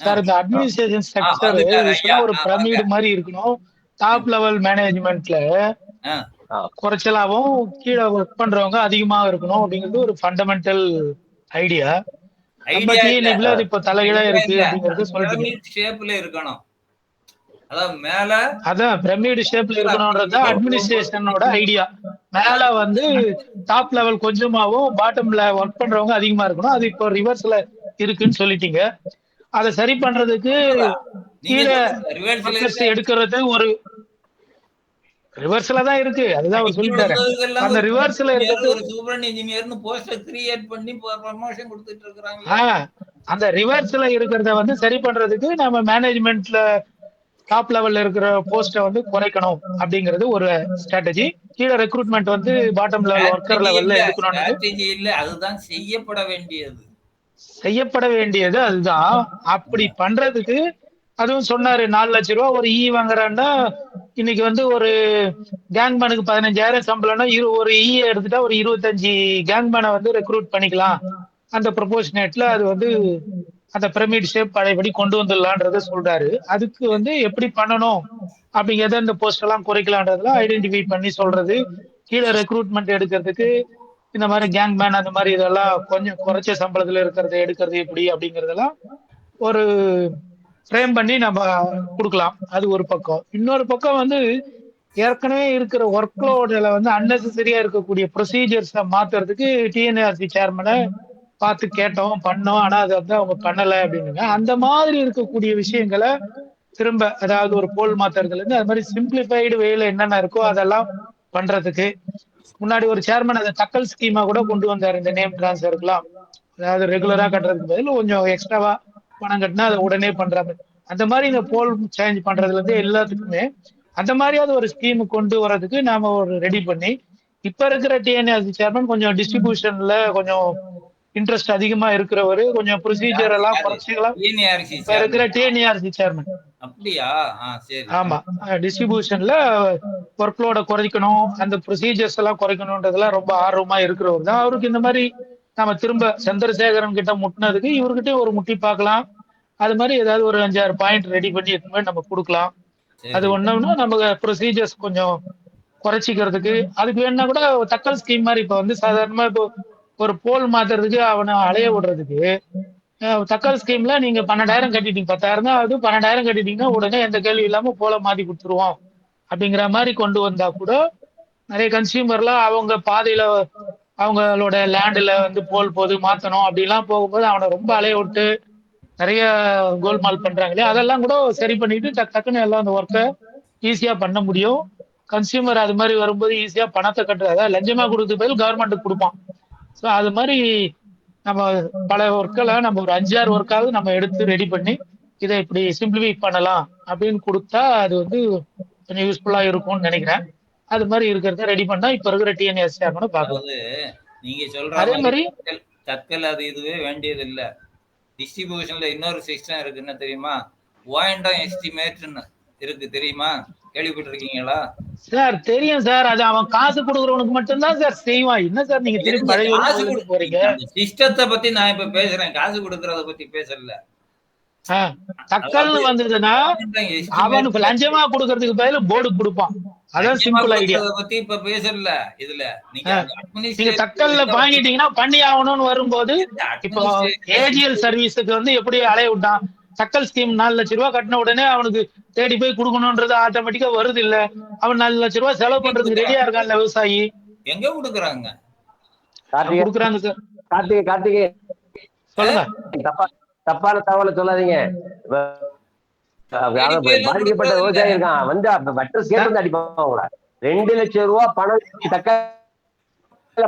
S8: சார் இந்த அட்மினிஸ்ட்ரேஷன் ஸ்ட்ரக்சர் ஒரு பிரமிடு மாதிரி இருக்கணும். டாப் லெவல் மேனேஜ்மெண்ட்ல குறைச்சலாவும் கீழே ஒர்க் பண்றவங்க அதிகமா இருக்கணும் அப்படிங்கிறது ஒரு ஃபண்டமெண்டல் ஐடியா. இப்ப தலைகீழா இருக்கு அப்படிங்கறது
S7: சொல்லிட்டு இருக்கணும். அதான் மேல
S8: அதான் பிரமிடு ஷேப்ல இருக்கணும்ன்றது அட்மினிஸ்ட்ரேஷனோட ஐடியா. மேல வந்து டாப் லெவல் கொஞ்சமாவும் பாட்டம்ல ஒர்க் பண்றவங்க அதிகமா இருக்கணும். அது இப்போ ரிவர்ஸ்ல இருக்குன்னு சொல்லிட்டீங்க. அதை சரி பண்றதுக்கு கீழே எடுக்கிறது ஒரு ரிவர்ஸ்ல தான் இருக்கு. அதுதான் அவர் சொல்லிட்டாரு. அந்த ரிவர்ஸ்ல இருக்கிறது
S7: ஒரு சூப்பர் இன்ஜினியர்னு போஸ்டர் கிரியேட் பண்ணி ப்ரமோஷன் கொடுத்துட்டு இருக்காங்க.
S8: அந்த ரிவர்ஸ்ல இருக்கிறத வந்து சரி பண்றதுக்கு நம்ம மேனேஜ்மெண்ட்ல டாப் லெவல்ல இருக்கிற போஸ்ட வந்து குறைக்கணும் அப்படிங்கிறது ஒரு ஸ்ட்ராட்டஜி. கீழே ரெக்ரூட்மெண்ட் வந்து பாட்டம் லெவல் ஒர்க்கர் லெவல்ல
S7: எடுக்கணும். அதுதான் செய்யப்பட
S8: வேண்டியது அதுதான். அப்படி பண்றதுக்கு அதுவும் சொன்னாரு 4 லட்சம் ரூபாய் ஒரு வாங்குறான்னா இன்னைக்கு வந்து ஒரு கேங்மேனுக்கு 15,000 சம்பளம்னா ஒரு எடுத்துட்டா ஒரு 25 கேங்மேனை வந்து ரெக்ரூட் பண்ணிக்கலாம். அந்த ப்ரொபோஷனேட்ல அது வந்து அந்த பிரமிட் ஷேப் பழையபடி கொண்டு வந்துடலான்றத சொல்றாரு. அதுக்கு வந்து எப்படி பண்ணணும் அப்படிங்கிறத இந்த போஸ்ட் எல்லாம் குறைக்கலான்றதுல ஐடென்டிஃபை பண்ணி சொல்றது. கீழே ரெக்ரூட்மெண்ட் எடுக்கிறதுக்கு இந்த மாதிரி கேங்மேன் அந்த மாதிரி இதெல்லாம் கொஞ்சம் குறைச்ச சம்பளத்துல இருக்கிறத எடுக்கிறது எப்படி அப்படிங்கறதெல்லாம் ஒரு ஃப்ரேம் பண்ணி நம்ம கொடுக்கலாம். அது ஒரு பக்கம். இன்னொரு பக்கம் வந்து ஏற்கனவே இருக்கிற ஒர்க் லோட்ல வந்து அன்னெசரியா இருக்கக்கூடிய ப்ரொசீஜர்ஸை மாத்துறதுக்கு டிஎன்ஆர்சி சேர்மனை பார்த்து கேட்டோம், பண்ணோம். ஆனா அதை வந்து அவங்க பண்ணல அப்படின்னுங்க. அந்த மாதிரி இருக்கக்கூடிய விஷயங்களை திரும்ப, அதாவது ஒரு போல் மாத்துறதுல இருந்து அது மாதிரி சிம்பிளிஃபைடு வேல என்னென்ன இருக்கோ அதெல்லாம் பண்றதுக்கு முன்னாடி ஒரு சேர்மன் அதை தக்கல் ஸ்கீமா கூட கொண்டு வந்தாரு. இந்த நேம் டிரான்ஸ்ஃபருக்குலாம், அதாவது ரெகுலரா கட்டுறதுக்கு பதில் கொஞ்சம் எக்ஸ்ட்ராவா பணம் கட்டினா அதை உடனே பண்றாங்க. அந்த மாதிரி இந்த போல் சேஞ்ச் பண்றதுல இருந்து எல்லாத்துக்குமே அந்த மாதிரியாவது ஒரு ஸ்கீம் கொண்டு வர்றதுக்கு நாம ஒரு ரெடி பண்ணி, இப்ப இருக்கிற டிஎன்ஆர்சி சேர்மன் கொஞ்சம் டிஸ்ட்ரிபியூஷன்ல கொஞ்சம் இன்ட்ரெஸ்ட் அதிகமா இருக்கிறவரு, கொஞ்சம் ப்ரொசீஜர் எல்லாம் குறைச்சிக்கலாம். இப்ப இருக்கிற டிஎன்ஆர்சி சேர்மன்
S7: அப்படியா? சரி.
S8: ஆமா, டிஸ்ட்ரிபியூஷன்ல ஒர்க் லோட குறைக்கணும், அந்த ப்ரொசீஜர்ஸ் எல்லாம் குறைக்கணும்ன்றதுலாம் ரொம்ப ஆர்வமா இருக்கிறவர் தான். அவருக்கு இந்த மாதிரி நம்ம திரும்ப சந்திரசேகரன் கிட்ட முட்டினதுக்கு இவர்கிட்ட ஒரு முட்டி பார்க்கலாம். அது மாதிரி ஏதாவது ஒரு 5-6 பாயிண்ட் ரெடி பண்ணி எடுத்து போய் நம்ம கொடுக்கலாம். அது
S7: சரி.
S8: ஒண்ணு நமக்கு ப்ரொசீஜர்ஸ் கொஞ்சம் குறைச்சிக்கிறதுக்கு. அதுக்கு வேணா கூட தக்கல் ஸ்கீம் மாதிரி இப்ப வந்து சாதாரணமா இப்போ ஒரு போல் மாத்துறதுக்கு அவனை அலைய விடுறதுக்கு தக்கல் ஸ்கீம்ல நீங்க 12,000 கட்டிட்டீங்க, 10,000 தான் அது, 12,000 கட்டிட்டீங்கன்னா உடனே எந்த கேள்வி இல்லாம போல மாத்தி கொடுத்துருவோம் அப்படிங்கிற மாதிரி கொண்டு வந்தா கூட நிறைய கன்சியூமர்லாம் அவங்க பாதையில அவங்களோட லேண்ட்ல வந்து போல் போது மாத்தணும் அப்படிலாம் போகும்போது அவனை ரொம்ப அலைய விட்டு நிறைய கோல்மால் பண்றாங்களே, அதெல்லாம் கூட சரி பண்ணிட்டு டக்குன்னு எல்லாம் அந்த ஒர்க்கை ஈஸியா பண்ண முடியும். கன்சியூமர் அது மாதிரி வரும்போது ஈஸியா பணத்தை கட்டுறது, அதாவது லஞ்சமா கொடுத்து பதில் கவர்மெண்ட்டுக்கு கொடுப்பான். ஸோ அது மாதிரி நம்ம பல ஒர்க்களை நம்ம ஒரு 5-6 ஒர்க்காவது நம்ம எடுத்து ரெடி பண்ணி இதை இப்படி சிம்பிளிஃபை பண்ணலாம் அப்படின்னு கொடுத்தா அது வந்து கொஞ்சம் யூஸ்ஃபுல்லா இருக்கும்னு நினைக்கிறேன். அது மாதிரி இருக்கிறத ரெடி பண்ணா இப்ப இருக்கிற டிஎன்எஸ்ஆர் கூட பார்க்கலாம்.
S7: அதாவது நீங்க சொல்ற
S8: அதே மாதிரி
S7: தக்கல் அது இதுவே வேண்டியது இல்ல. டிஸ்ட்ரிபியூஷன்ல இன்னொரு சிஸ்டம் இருக்கு, என்ன தெரியுமா? வாயிண்டம் எஸ்டிமேட்னு இருக்கு, தெரியுமா? கேள்விப்பட்டிருக்கீங்களா?
S8: சார் தெரியும் சார், அது அவன் காசு கொடுக்குறவனுக்கு மட்டும்தான் சார் செய்வான். என்ன சார் நீங்க திருப்பி பழைய
S7: காசு
S8: போறீங்க?
S7: சிஸ்டத்தை பத்தி நான் இப்ப பேசுறேன், காசு கொடுக்கறத பத்தி பேசல.
S8: தக்கல்னு வந்ததுன்னா அவனுக்கு லஞ்சமா கொடுக்கறதுக்கு பதில் போர்டு கொடுப்பான். அதான் சிம்பிள் ஐடியா.
S7: பத்தி இப்ப பேசல. இதுல
S8: நீங்க தக்கல்ல வாங்கிட்டீங்கன்னா பண்ணி ஆகணும்னு வரும்போது இப்போ ஏஜிஎல் சர்வீஸுக்கு வந்து எப்படி அலைய விட்டான், தக்கல் ஸ்கீம் 4 லட்சம் ரூபாய் கட்டின உடனே அவனுக்கு தேடி போய் கொடுக்கணும்ன்றது ஆட்டோமேட்டிக்கா வருது இல்ல. அவன் 4 லட்சம் ரூபாய் செலவு பண்றதுக்கு ரெடியா இருக்கான்ல விவசாயி.
S7: எங்க கொடுக்குறாங்க?
S8: கொடுக்குறாங்க சார்.
S1: கார்த்திகை
S8: சொல்லுங்க.
S1: தப்பான தகவலை சொல்லாதீங்க. பாதிக்கப்பட்ட விவசாயி இருக்கான் வந்து வட்ட சேர்த்து அடிப்பாங்க. 2 லட்சம் ரூபாய் பணம்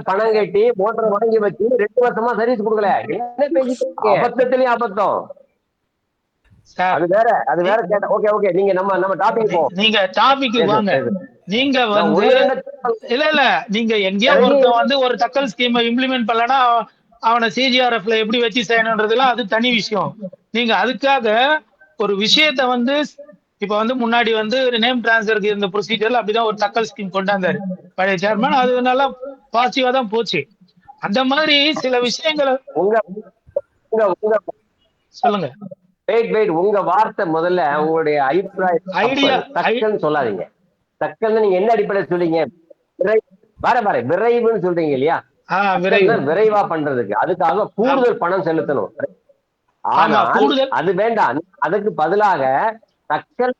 S1: பணம் கட்டி மோட்டர் வாங்கி வச்சு 2 வருஷமா சர்வீஸ் கொடுக்கல. என்ன பேசிட்டு அபத்தத்திலயும் அபத்தம். அது வேற கேட்ட. ஓகே நீங்க நம்ம டாபிக் போ.
S8: நீங்க டாபிக் வாங்க. நீங்க வந்து இல்ல நீங்க எங்கேயோ ஒருத்தன் வந்து ஒரு தக்கல் ஸ்கீம் இம்ப்ளிமெண்ட் பண்ணலன்னா அவனை சிஜிஆர்எஃப்ல எப்படி வச்சு செய்யணும்ன்றதுலாம் அது தனி விஷயம். நீங்க அதுக்காக ஒரு விஷயத்த வந்து இப்ப வந்து முன்னாடி வந்து நேம் டிரான்ஸ்ஃபருக்கு இந்த ப்ரொசீஜர்ல அப்படிதான் ஒரு தக்கல் ஸ்கீம் கொண்டாந்தாரு பழைய சேர்மன். அது நல்லா பாசிட்டிவா தான் போச்சு. அந்த மாதிரி சில விஷயங்களை சொல்லுங்க.
S1: உங்க வார்த்தை முதல்ல உங்களுடைய அபிப்பிராயம் சொல்லாதீங்க. தக்கல்னு நீங்க என்ன அடிப்படையில் சொல்றீங்க? விரைவுன்னு சொல்றீங்க இல்லையா? விரைவா பண்றதுக்கு அதுக்காக கூடுதல் பணம் செலுத்தணும். ஆனா அது வேண்டாம். அதுக்கு பதிலாக தக்கல்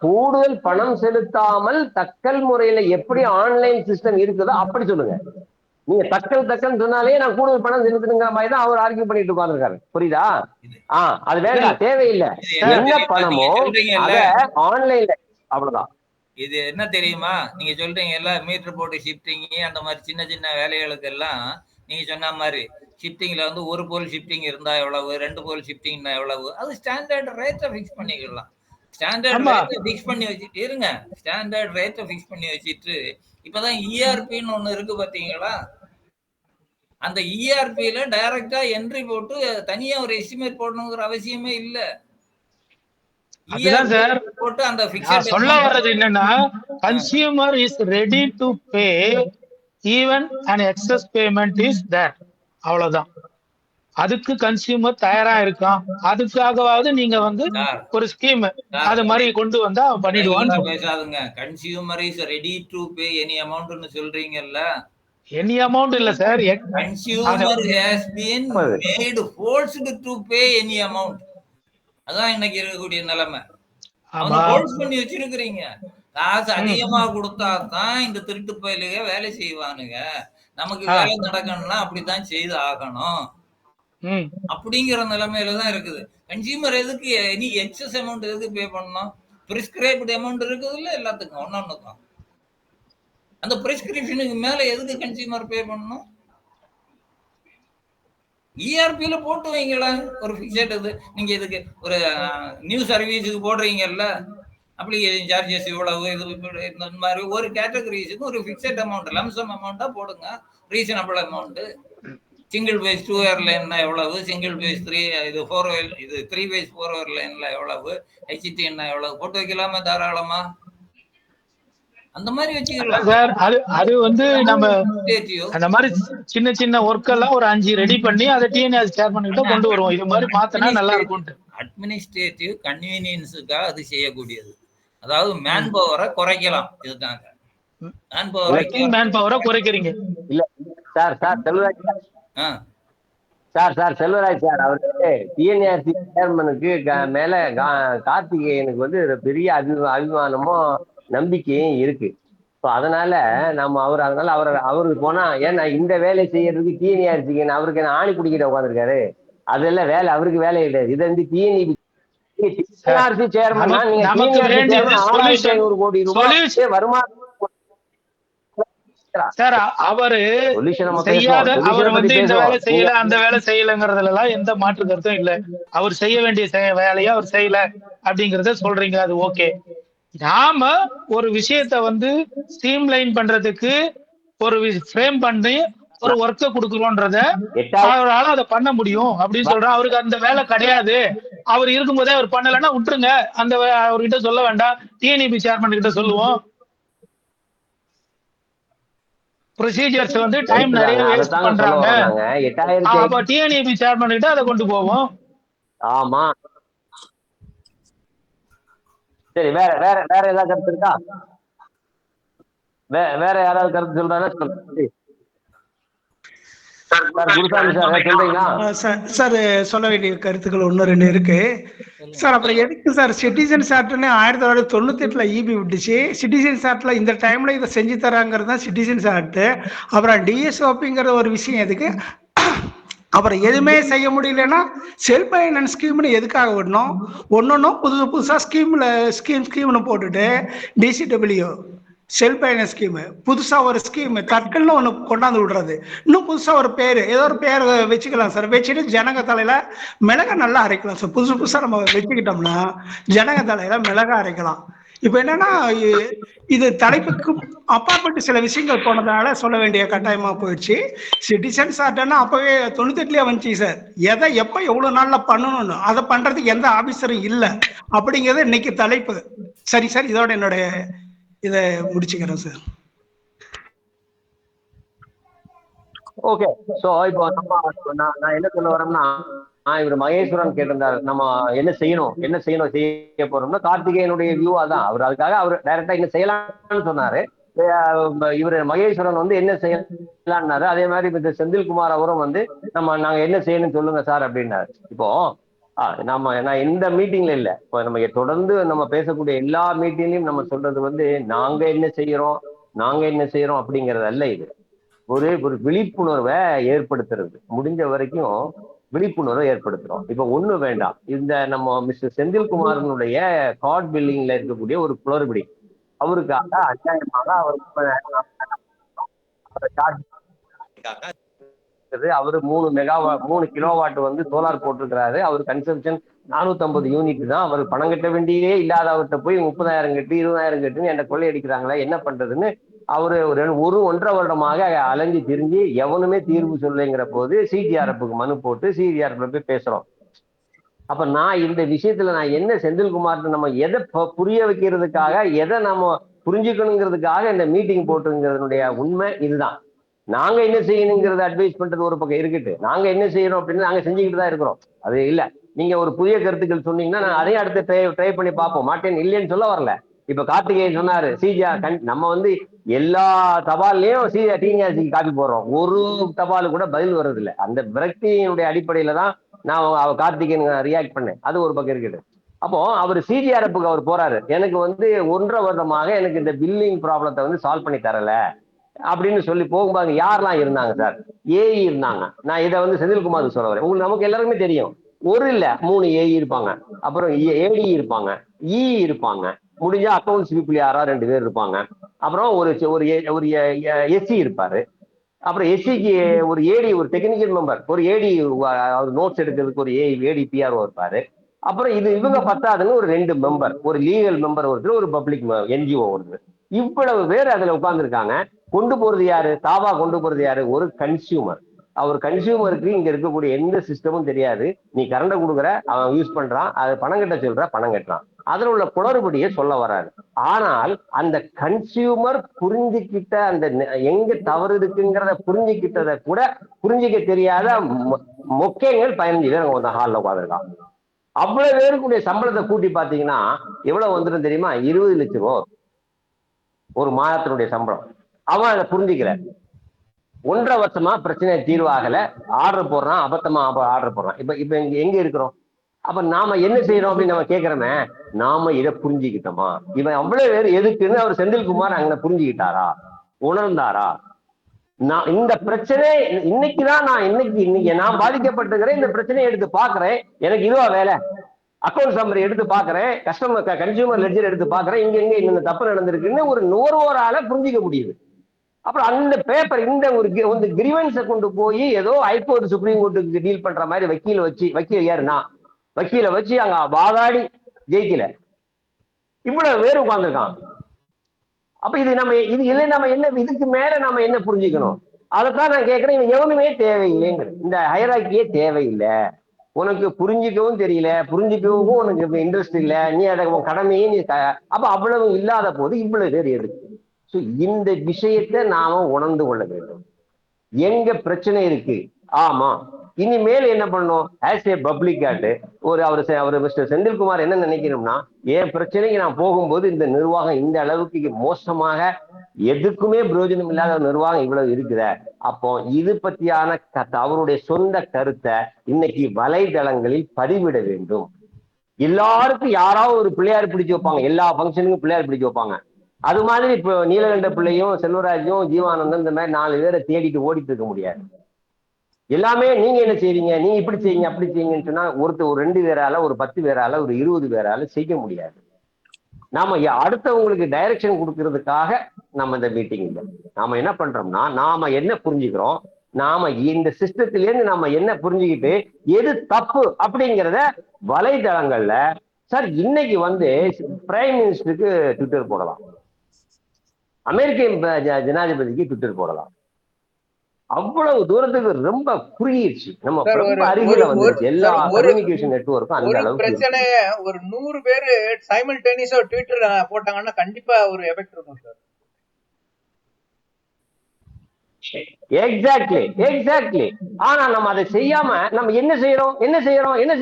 S1: கூடுதல் பணம் செலுத்தாமல் தக்கல் முறையில எப்படி ஆன்லைன் சிஸ்டம் இருக்குதோ அப்படி சொல்லுங்க. நீங்க தக்கல் சொன்னாலே நான் கூடுதல் பணம் செலுத்தணுங்கிற மாதிரி தான் அவர் ஆர்கியூ பண்ணிட்டு உட்கார்ந்துருக்காரு. புரியுதா? அது வேண்டாம், தேவையில்லை. என்ன பணமோ அத ஆன்லைன்ல, அவ்வளவுதான்.
S7: இது என்ன தெரியுமா, நீங்க சொல்றீங்கல்ல மீட்டர் போட்டு ஷிஃப்டிங் அந்த மாதிரி சின்ன சின்ன வேலைகளுக்கு எல்லாம் நீங்க சொன்ன மாதிரி ஷிஃப்டிங்ல வந்து 1 போல் ஷிஃப்டிங் இருந்தா எவ்வளவு, 2 போல் ஷிஃப்டிங்னா எவ்வளவு, அது ஸ்டாண்டர்ட் ரேட்டை ஃபிக்ஸ் பண்ணிக்கலாம். ஸ்டாண்டர்ட் ரேட்டை ஃபிக்ஸ் பண்ணி வச்சுட்டு இருங்க. ஸ்டாண்டர்ட் ரேட்டை ஃபிக்ஸ் பண்ணி வச்சுட்டு இப்பதான் இஆர்பின்னு ஒண்ணு இருக்கு பாத்தீங்களா? அந்த இஆர்பியில டைரக்டா என்ட்ரி போட்டு தனியா ஒரு எஸ்டிமேட் போடணுங்கிற அவசியமே இல்ல.
S8: அதுதான் சார் போட்டு அந்த ஃபிக்ஸட் சொல்ல வர்றது என்னன்னா, consumer is ready to pay even an excess payment is there. அவ்வளவுதான். அதுக்கு கன்சியூமர் தயாரா இருக்கான். அதுக்காகவாவது நீங்க வந்து ஒரு ஸ்கீம் அது மாதிரி கொண்டு வந்தா பண்ணிடுவான்னு
S7: பேசாதுங்க. Consumer is ready to pay any அமௌண்ட்னு சொல்றீங்கல்ல.
S8: எனி அமௌண்ட் இல்ல sir.
S7: Consumer has been made forced to pay any amount. அதான் இன்னைக்கு இருக்கக்கூடிய நிலைமை. அவங்க ஹோல்ட் பண்ணி வச்சிருக்கிறீங்க. காசு அதிகமா கொடுத்தா தான் இந்த திருட்டு பயிலுக வேலை செய்வானுங்க. நமக்கு வேலை நடக்கணும்னா அப்படித்தான் செய்து ஆகணும் அப்படிங்கிற நிலைமையில தான் இருக்குது. கன்சியூமர் எதுக்கு நீ எக்ஸஸ் அமௌண்ட் எதுக்கு பே பண்ணணும்? பிரிஸ்கிரைப்டு அமௌண்ட் இருக்குது இல்ல எல்லாத்துக்கும் ஒன்னொன்னுக்கும். அந்த பிரிஸ்கிரிப்ஷனுக்கு மேல எதுக்கு கன்சியூமர் பே பண்ணணும்? இஆர்பியில போட்டு வைங்களேன் ஒரு ஃபிக்ஸட். இது நீங்க இதுக்கு ஒரு நியூ சர்வீஸுக்கு போடுறீங்கல்ல, அப்ளிகேஷன் சார்ஜஸ் இவ்வளவு, இது இந்த மாதிரி ஒரு கேட்டகரிஸுக்கு ஒரு ஃபிக்ஸட் அமௌண்ட் லம்சம் அமௌண்டா போடுங்க, reasonable amount. Single phase 2 wire லைன்னா எவ்வளவு, சிங்கிள் பேஸ் 3 இது 4 ஒயர், இது 3 பேஸ் 4 ஒயர் லைன்ல எவ்வளவு, ஹெச்டின்னா எவ்வளவு போட்டு வைக்கலாமா தாராளமா? அந்த மாதிரி வச்சுக்கலாம்
S8: சார். அது வந்து நம்ம அந்த மாதிரி சின்ன சின்ன ஒர்க் எல்லாம் ஒரு 5 ரெடி பண்ணி அதை டிஎன்ஏஎஸ் சேர்மன் கிட்ட கொண்டு வருவோம். இது மாதிரி மாத்தினா நல்லா இருக்கும்.
S7: அட்மினிஸ்ட்ரேட்டிவ் கன்வீனியன்ஸுக்காக அது செய்யக்கூடியது. அதாவது மேன் பவரை குறைக்கலாம். இதுதாங்க
S8: மேன் பவரை குறைக்கிறீங்க.
S1: இல்ல சார் செல்வராஜ் செல்வராஜ் சார், அவருக்கு டிஎன்ஏஆர்சி சேர்மனுக்கு மேல கார்த்திகேயனுக்கு வந்து பெரிய அபிமானமும் நம்பிக்கையும் இருக்கு. அதனால நம்ம அவருக்கு போனா, ஏன்னா இந்த வேலை செய்யறதுக்கு டிஎன்ஏஆர்சிக்கு அவருக்கு என்ன ஆணி குடிக்கிட்ட உட்காந்துருக்காரு, அதெல்லாம் வேலை அவருக்கு வேலை கிடையாது. இது வந்து டிஎன்இபி சேர்மன் கோடி ரூபாய் வருமானம்
S8: சார். அவரு செய்யாத, அவர் வந்து இந்த வேலை செய்யல அந்த வேலை செய்யலங்கிறதுல எல்லாம் எந்த மாற்று கருத்தும் இல்ல. அவர் செய்ய வேண்டிய வேலையை அவர் செய்யல அப்படிங்கறத சொல்றீங்க, அது ஓகே. நாம ஒரு விஷயத்த வந்து ஸ்ட்ரீம் லைன் பண்றதுக்கு ஒரு ஃப்ரேம் பண்ணி ஒரு ஒர்க்க கொடுக்கறோன்றத அவரால் அதை பண்ண முடியும் அப்படின்னு சொல்றேன். அவருக்கு அந்த வேலை கிடையாது, அவர் இருக்கும்போதே அவர் பண்ணலன்னா விட்டுருங்க, அந்த அவர்கிட்ட சொல்ல வேண்டாம், டிஎன்இபி சேர்மன் கிட்ட சொல்லுவோம். ப்ரொசீஜர்ஸ் வந்து டைம் நிறைய வேஸ்ட் பண்றாங்க. அப்ப டிஎன்இபி சேர்மன் கிட்ட அதை கொண்டு போவோம்.
S1: ஆமா சரி. வேற வேற வேற ஏதாவது கருத்து இருக்கா? வேற யாராவது கருத்து சொல்றாங்க?
S9: சார் சொல்ல வேண்டிய கருத்துக்கள் 1-2 இருக்கு சார். அப்புறம் எதுக்கு சார் சிட்டிசன்ஸ் ஆக்ட்னு 1998 இபி விட்டுச்சு? சிட்டிசன்ஸ் ஆக்ட்ல இந்த டைம்ல இதை செஞ்சு தராங்கிறது தான் சிட்டிசன்ஸ் ஆக்ட். அப்புறம் டிஎஸ்ஓபிங்கிற ஒரு விஷயம் எதுக்கு? அப்புறம் எதுவுமே செய்ய முடியலன்னா செல்ஃப் ஃபைனான்ஸ் ஸ்கீம்னு எதுக்காக விடணும்? ஒன்னொன்னும் புதுசா ஸ்கீம்னு போட்டுட்டு டிசிடபிள்யூ செல்ஃப் ஃபைனான்ஸ் ஸ்கீம் புதுசா ஒரு ஸ்கீம் தட்கல்னு ஒண்ணு கொண்டாந்து விடுறது, இன்னும் புதுசா ஒரு பேரு, ஏதோ ஒரு பேர் வச்சுக்கலாம் சார். வச்சுட்டு ஜனங்க தலையில மிளகா நல்லா அரைக்கலாம் சார். புதுசா நம்ம வச்சுக்கிட்டோம்னா ஜனங்க தலையில மிளகா அரைக்கலாம். இப்ப என்னன்னா, இது தலைப்புக்கு அப்பாற்பட்டு சில விஷயங்கள் போனதுனால சொல்ல வேண்டிய கட்டாயமா போயிடுச்சு. சிட்டிசன்ஸ் ஆக்ட்னா அப்பவே 98 வந்துச்சு சார். எதை எப்ப எவ்வளவு நாள்ல பண்ணணும்னு அதை பண்றதுக்கு எந்த ஆபீசரும் இல்லை அப்படிங்கிறது இன்னைக்கு தலைப்பு. சரி சார், இதோட என்னுடைய இதை முடிச்சுக்கிறேன் சார்.
S1: ஓகே. சோ இப்போ நான் என்ன சொல்ல வரேன்னா, இவர் மகேஸ்வரன் கேட்டிருந்தாரு நம்ம என்ன செய்ய போறோம்னா, கார்த்திகேயனுடைய வியூ அதான். அவர் அதுக்காக அவர் டைரக்டா என்ன செய்யலாம்னு சொன்னாரு. இவர் மகேஸ்வரன் வந்து என்ன செய்யலாம்னாரு. அதே மாதிரி இந்த செந்தில்குமார் அவரும் வந்து நாங்க என்ன செய்யணும்னு சொல்லுங்க சார் அப்படின்னாரு. இப்போ நான் இந்த மீட்டிங்ல இல்ல, இப்போ நம்ம தொடர்ந்து நம்ம பேசக்கூடிய எல்லா மீட்டிங்லயும் நம்ம சொல்றது வந்து நாங்க என்ன செய்யறோம் அப்படிங்கறது அல்ல. இது ஒரு விழிப்புணர்வை ஏற்படுத்துறது. முடிஞ்ச வரைக்கும் விழிப்புணர்வை ஏற்படுத்துறோம். இப்ப ஒண்ணு வேண்டாம், இந்த நம்ம மிஸ்டர் செந்தில்குமாரனுடைய கார்ட் பில்லிங்ல இருக்கக்கூடிய ஒரு குளறுபடி, அவருக்காக அநியாயமாக அவரு 3 கிலோவாட் வந்து சோலார் போட்டிருக்கிறாரு. அவர் கன்சம்ஷன் 450 யூனிட் தான். அவர் பணம் கட்ட வேண்டியதே இல்லாதவர்கிட்ட போய் 30,000 கட்டு 20,000 கட்டுன்னு என்ன கொள்ளை அடிக்கிறாங்களா, என்ன பண்றதுன்னு அவரு 1.5 வருடமாக அலைஞ்சு திரிஞ்சு எவனுமே தீர்வு சொல்லுங்கிற போது சிடிஆர்எஃப்க்கு மனு போட்டு சிடிஆர்எஃப்ல போய் பேசுறோம். அப்ப நான் இந்த விஷயத்துல நான் என்ன செந்தில்குமார் நம்ம எதை புரிய வைக்கிறதுக்காக, எதை நம்ம புரிஞ்சுக்கணுங்கிறதுக்காக இந்த மீட்டிங் போட்டுங்கிறதுனுடைய உண்மை இதுதான். நாங்க என்ன செய்யணுங்கிறத அட்வைஸ் பண்றது ஒரு பக்கம் இருக்கட்டு, நாங்க என்ன செய்யறோம் அப்படின்னு நாங்க செஞ்சுக்கிட்டு தான் இருக்கிறோம். அது இல்ல, நீங்க ஒரு புதிய கருத்துக்கள் சொன்னீங்கன்னா நான் அதையும் அடுத்து ட்ரை பண்ணி பார்ப்போம். மாட்டேன் இல்லைன்னு சொல்ல வரல. இப்ப கார்த்திகேயன் சொன்னாரு சிஜிஆர், நம்ம வந்து எல்லா தபால்லையும் டிஎன்ஆர்சிக்கு காப்பி போடுறோம், ஒரு தபாலு கூட பதில் வர்றது இல்லை. அந்த விரக்தியினுடைய அடிப்படையில தான் நான் கார்த்திகேயன் ரியாக்ட் பண்ணேன். அது ஒரு பக்கம் இருக்குது. அப்போ அவர் சிஜிஆர்எஃப்க்கு அவர் போறாரு, எனக்கு வந்து 1.5 வருடமாக எனக்கு இந்த பில்லிங் ப்ராப்ளத்தை வந்து சால்வ் பண்ணி தரல அப்படின்னு சொல்லி போகும்போது யாரெல்லாம் இருந்தாங்க சார்? ஏஇ இருந்தாங்க. நான் இதை வந்து செந்தில்குமார் சொல்ல வரேன். உங்களுக்கு நமக்கு எல்லாருக்குமே தெரியும், ஒரு இல்ல 3 ஏஇ இருப்பாங்க, அப்புறம் ஏடி இருப்பாங்க, இ இருப்பாங்க, முடிஞ்சா அக்கௌண்ட்ஸ் பீப்புள் யாரா 2 பேர் இருப்பாங்க, அப்புறம் ஒரு எஸ்சி இருப்பாரு, அப்புறம் எஸ்சிக்கு ஒரு ஏடி, ஒரு டெக்னிக்கல் மெம்பர், ஒரு ஏடி அவர் நோட்ஸ் எடுக்கிறதுக்கு ஒரு ஏடி பிஆர்ஓ இருப்பாரு. அப்புறம் இவங்க பத்தாதுன்னு ஒரு 2 மெம்பர், ஒரு லீகல் மெம்பர் ஒருத்தர், ஒரு பப்ளிக் என்ஜிஓ ஒருத்தர். இவ்வளவு பேர் அதுல உட்கார்ந்துருக்காங்க. கொண்டு போறது யாரு? தாவா கொண்டு போறது யாரு? ஒரு கன்சியூமர். அவர் கன்சியூமருக்கு இங்க இருக்கக்கூடிய எந்த சிஸ்டமும் தெரியாது. நீ கரண்ட கொடுக்குற, அவன் யூஸ் பண்றான், அது பணம் கட்ட சொல்ற, பணம் கட்டுறான். அதுல உள்ள குளறுபடியை சொல்ல வராரு. ஆனால் அந்த கன்சியூமர் புரிஞ்சுக்கிட்ட அந்த எங்க தவறு இருக்குங்கிறத புரிஞ்சுக்கிட்டத கூட புரிஞ்சுக்க தெரியாத மொக்கைகள் 15 பேர் அங்க ஹாலில் உட்காந்துருக்கான். அவ்வளவு பேருக்குடைய சம்பளத்தை கூட்டி பாத்தீங்கன்னா எவ்வளவு வந்துடும் தெரியுமா? 20 லட்சம் ரூபா ஒரு மாதத்தினுடைய சம்பளம். அவன் அதை புரிஞ்சுக்கல. 1.5 வருஷமா பிரச்சனை தீர்வாகல, ஆர்டர் போடுறான், அபத்தமா ஆர்டர் போடுறான். இப்ப எங்க இருக்கிறோம்? அப்ப நாம என்ன செய்யறோம் அப்படின்னு நம்ம கேட்கிறோமே, நாம இதை புரிஞ்சுக்கிட்டோமா? இவன் அவ்வளவு பேர் எதுக்குன்னு அவர் செந்தில்குமார் அங்க புரிஞ்சுக்கிட்டாரா, உணர்ந்தாரா? நான் இந்த பிரச்சனை இன்னைக்குதான் இன்னைக்கு நான் பாதிக்கப்பட்டிருக்கிறேன். இந்த பிரச்சனையை எடுத்து பாக்குறேன். எனக்கு இதுவா வேலை? அக்கௌண்ட் சம்மரி எடுத்து பாக்குறேன், கன்சியூமர் லெட்ஜர் எடுத்து பாக்குறேன், இங்க இந்த தப்பு நடந்திருக்குன்னு ஒரு நுகர்வோரால புரிஞ்சுக்க முடியுது. அப்புறம் அந்த பேப்பர் இந்த ஒரு கிரிவன்ஸை கொண்டு போய் ஏதோ ஹைகோர்ட் சுப்ரீம் கோர்ட்டுக்கு டீல் பண்ற மாதிரி வக்கீல் யாருன்னா வக்கீல வச்சு அங்க வாதாடி ஜெயிக்கல, இவ்வளவு பேர் உட்கார்ந்துருக்கான். அப்ப இது இல்லை, நம்ம என்ன இதுக்கு மேல நம்ம என்ன புரிஞ்சுக்கணும்? அதைத்தான் நான் கேட்கிறேன். இவன் எவனுமே தேவையில்லைங்கிற, இந்த ஹைரார்க்கியே தேவையில்லை. உனக்கு புரிஞ்சிக்கவும் தெரியல, புரிஞ்சிக்கவும் உனக்கு இன்ட்ரெஸ்ட் இல்லை, நீ அதை கடமையே நீ அப்ப அவ்வளவு இல்லாத போது இவ்வளவு பேர் எதுக்கு? ஸோ இந்த விஷயத்தை நாம உணர்ந்து கொள்ள வேண்டும். எங்க பிரச்சனை இருக்கு? ஆமா, இனிமேல் என்ன பண்ணணும்? ஆஸ் ஏ பப்ளிக் ஆட்டு அவர் மிஸ்டர் செந்தில்குமார் என்ன நினைக்கணும்னா, என் பிரச்சனைக்கு நான் போகும்போது இந்த நிர்வாகம் இந்த அளவுக்கு மோசமாக எதுக்குமே பிரயோஜனம் இல்லாத நிர்வாகம் இவ்வளவு இருக்குத, அப்போ இது பத்தியான அவருடைய சொந்த கருத்தை இன்னைக்கு வலைதளங்களில் பதிவிட வேண்டும். எல்லாருக்கும் யாராவது ஒரு பிள்ளையார் பிடிச்சு வைப்பாங்க, எல்லா ஃபங்க்ஷனுக்கும் பிள்ளையார் பிடிச்சு வைப்பாங்க. அது மாதிரி இப்போ நீலகண்ட பிள்ளையும் செல்வராஜும் ஜீவானந்தம் இந்த மாதிரி 4 பேரை தேடிட்டு ஓடிட்டு இருக்க முடியாது. எல்லாமே நீங்க என்ன செய்றீங்க, நீங்க இப்படி செய்யுங்க அப்படி செய்யுங்கன்னு சொன்னா ஒரு 2 பேரால, ஒரு 10 பேரால, ஒரு 20 பேரால செய்ய முடியாது. நாம அடுத்தவங்களுக்கு டைரக்ஷன் கொடுக்கறதுக்காக நம்ம இந்த மீட்டிங் இல்லை. நாம என்ன பண்றோம்னா, நாம என்ன புரிஞ்சுக்கிறோம், நாம இந்த சிஸ்டத்திலேருந்து நாம என்ன புரிஞ்சுக்கிட்டு எது தப்பு அப்படிங்கிறத வலைதளங்கள்ல சார் இன்னைக்கு பிரைம் மினிஸ்டருக்கு ட்விட்டர் போடலாம், அமெரிக்க ஜனாதிபதிக்கு ட்விட்டர் போடலாம். அவ்வளவு தூரத்துக்கு ரொம்ப குறுகிடுச்சு, நம்ம ரொம்ப அருகில வந்துருச்சு. எல்லா கம்யூனிகேஷன் நெட்வொர்க்கும் அந்த அளவுக்கு
S4: பிரச்சனைய ஒரு 100 பேரு சைமல்டேனியஸா ட்விட்டர் போட்டாங்கன்னா கண்டிப்பா ஒரு எஃபெக்ட் இருக்கும் சார்.
S1: எக்ஸாக்ட்லி. ஆனா நம்ம அதை செய்யாம நம்ம என்ன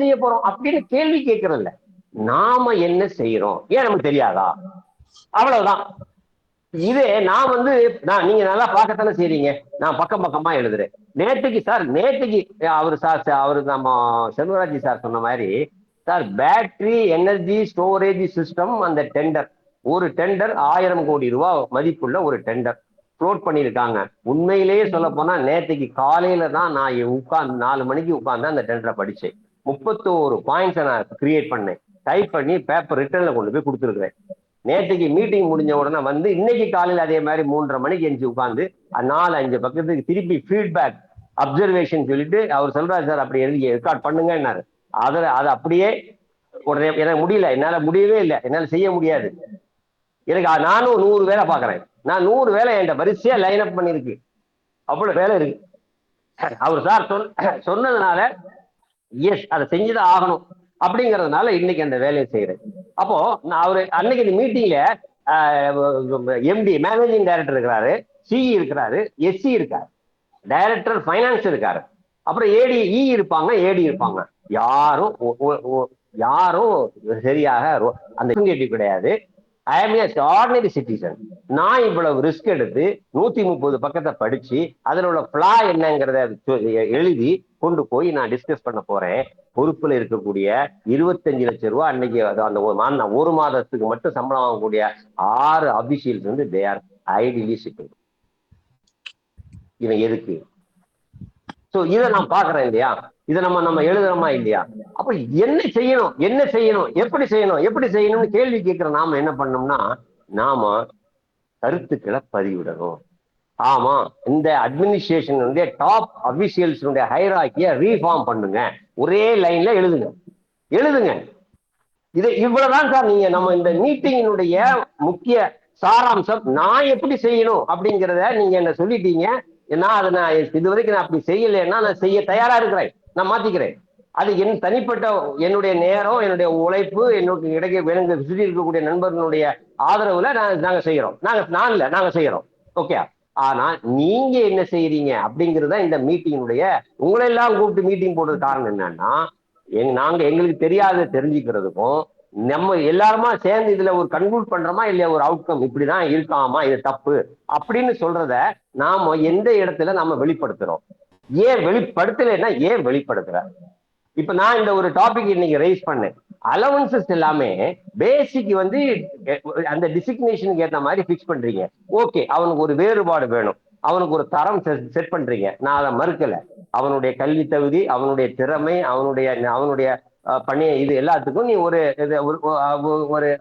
S1: செய்ய போறோம் அப்படின்னு கேள்வி கேட்கறதில்ல. நாம என்ன செய்யறோம், ஏன் நமக்கு தெரியாதா? அவ்வளவுதான். இதே நான் நீங்க நல்லா பார்க்கத்தானே செய்றீங்க, நான் பக்கமா எழுதுறேன். நேற்றுக்கு அவரு நம்ம செல்வராஜ் சார் சொன்ன மாதிரி sir, battery energy storage system அந்த டெண்டர், ஒரு டெண்டர் 1000 கோடி ரூபாய் மதிப்புள்ள ஒரு டெண்டர் ஃப்ளோட் பண்ணியிருக்காங்க. உண்மையிலேயே சொல்ல போனா நேற்றுக்கு காலையில தான் நான் உட்கார்ந்து 4 மணிக்கு உட்கார்ந்து அந்த டெண்டரை படிச்சேன். 31 பாயிண்ட்ஸை நான் கிரியேட் பண்ணேன், டைப் பண்ணி பேப்பர் ரிட்டர்ன்ல கொண்டு போய் கொடுத்துருக்கிறேன். நேற்றுக்கு மீட்டிங் முடிஞ்ச உடனே இன்னைக்கு காலையில் அதே மாதிரி 3:30 மணிக்கு எஞ்சி உட்காந்து 4-5 பக்கத்துக்கு திருப்பி ஃபீட்பேக் அப்சர்வேஷன் சொல்லிட்டு அவர் சொல்றாரு, சார் அப்படி எழுதி ரெக்கார்ட் பண்ணுங்கன்னாரு. அதை அப்படியே உடனே எனக்கு முடியல, என்னால முடியவே இல்லை, என்னால செய்ய முடியாது. எனக்கு நானும் 100 வேலை பாக்குறேன், நான் 100 வேலை என்கிட்ட வரிசையா லைன் அப் பண்ணிருக்கு, அவ்வளவு வேலை இருக்கு. அவர் சார் சொன்னதுனால எஸ் அதை செஞ்சுதான் ஆகணும் அப்படிங்கிறதுனால இன்னைக்கு அந்த வேலையை செய்யறேன். அப்போ நான் அவரு அன்னைக்கு இந்த மீட்டிங்ல எம்டி மேனேஜிங் டைரக்டர் இருக்கிறாரு, சிஇ இருக்கிறாரு, எஸ்சி இருக்காரு, டைரக்டர் ஃபைனான்ஸ் இருக்காரு, அப்புறம் ஏடி இருப்பாங்க, ஏடி இருப்பாங்க. யாரும் சரியாக அந்த கிடையாது. ஐ ஆம் எ ஆர்டினரி சிட்டிசன். நான் இவ்வளவு ரிஸ்க் எடுத்து 130 பக்கத்தை படிச்சு அதில் உள்ள ஃபிளா என்னங்கிறத எழுதி கொண்டு போய் நான் டிஸ்கஸ் பண்ண போறேன். பொறுப்புல இருக்கக்கூடிய 25 லட்சம் ரூபாய் அன்னைக்கு அந்த ஒரு மாதத்துக்கு மட்டும் சம்பளம் வாங்கக்கூடிய 6 officials they are ideally sitting. இவன் எதுக்கு? சோ இதை நான் பாக்குறேன் இல்லையா, இதை நம்ம எழுதுறோமா இல்லையா? அப்ப என்ன செய்யணும், எப்படி செய்யணும்னு கேள்வி கேட்கிற நாம என்ன பண்ணோம்னா, நாம கருத்துக்களை பதிவிடணும். ஆமா, இந்த அட்மினிஸ்ட்ரேஷன் டாப் அபிஷியல்ஸ் ஹைரார்க்கியை ரீஃபார்ம் பண்ணுங்க, ஒரே லைன்ல எழுதுங்க. இது இவ்வளவுதான் சார். நீங்க நம்ம இந்த மீட்டிங்கினுடைய முக்கிய சாராம்சம், நான் எப்படி செய்யணும் அப்படிங்கிறத நீங்க என்ன சொல்லிட்டீங்க. நான் இது வரைக்கும் நான் அப்படி செய்யலைன்னா நான் செய்ய தயாரா இருக்கிறேன், நான் மாத்திக்கிறேன். அது என் தனிப்பட்ட என்னுடைய நேரம், என்னுடைய உழைப்பு, என்னுடைய இடையே சுற்றி இருக்கக்கூடிய நண்பர்களுடைய ஆதரவுல நாங்க செய்யறோம். நாங்க செய்யறோம். ஓகே. ஆனா நீங்க என்ன செய்யறீங்க அப்படிங்கறத இந்த மீட்டிங்குடைய உங்களை எல்லாம் கூப்பிட்டு மீட்டிங் போடுறது காரணம் என்னன்னா, நாங்க எங்களுக்கு தெரியாத தெரிஞ்சுக்கிறதுக்கும் நம்ம எல்லாருமா சேர்ந்து இதுல ஒரு கன்க்ளூட் பண்றோமா இல்லையா, ஒரு அவுட்கம் இப்படிதான் இருக்காமா, இது தப்பு அப்படின்னு சொல்றத நாம எந்த இடத்துல நம்ம வெளிப்படுத்துறோம். ஏன் வெளிப்படுத்தலைன்னா ஏன் வெளிப்படுத்துற? இப்ப நான் இந்த ஒரு டாபிக் இன்னைக்கு ரைஸ் பண்ணேன். அலவன்சஸ் எல்லாமே பேசிக் வந்து அந்த டிசிக்னேஷனுக்கு ஏற்ற மாதிரி பிக்ஸ் பண்றீங்க. ஓகே, அவனுக்கு ஒரு வேறுபாடு வேணும், அவனுக்கு ஒரு தரம் செட் பண்றீங்க, நான் அதை மறுக்கல. அவனுடைய கல்வி தகுதி, அவனுடைய திறமை, அவனுடைய பணி, இது எல்லாத்துக்கும் நீ ஒரு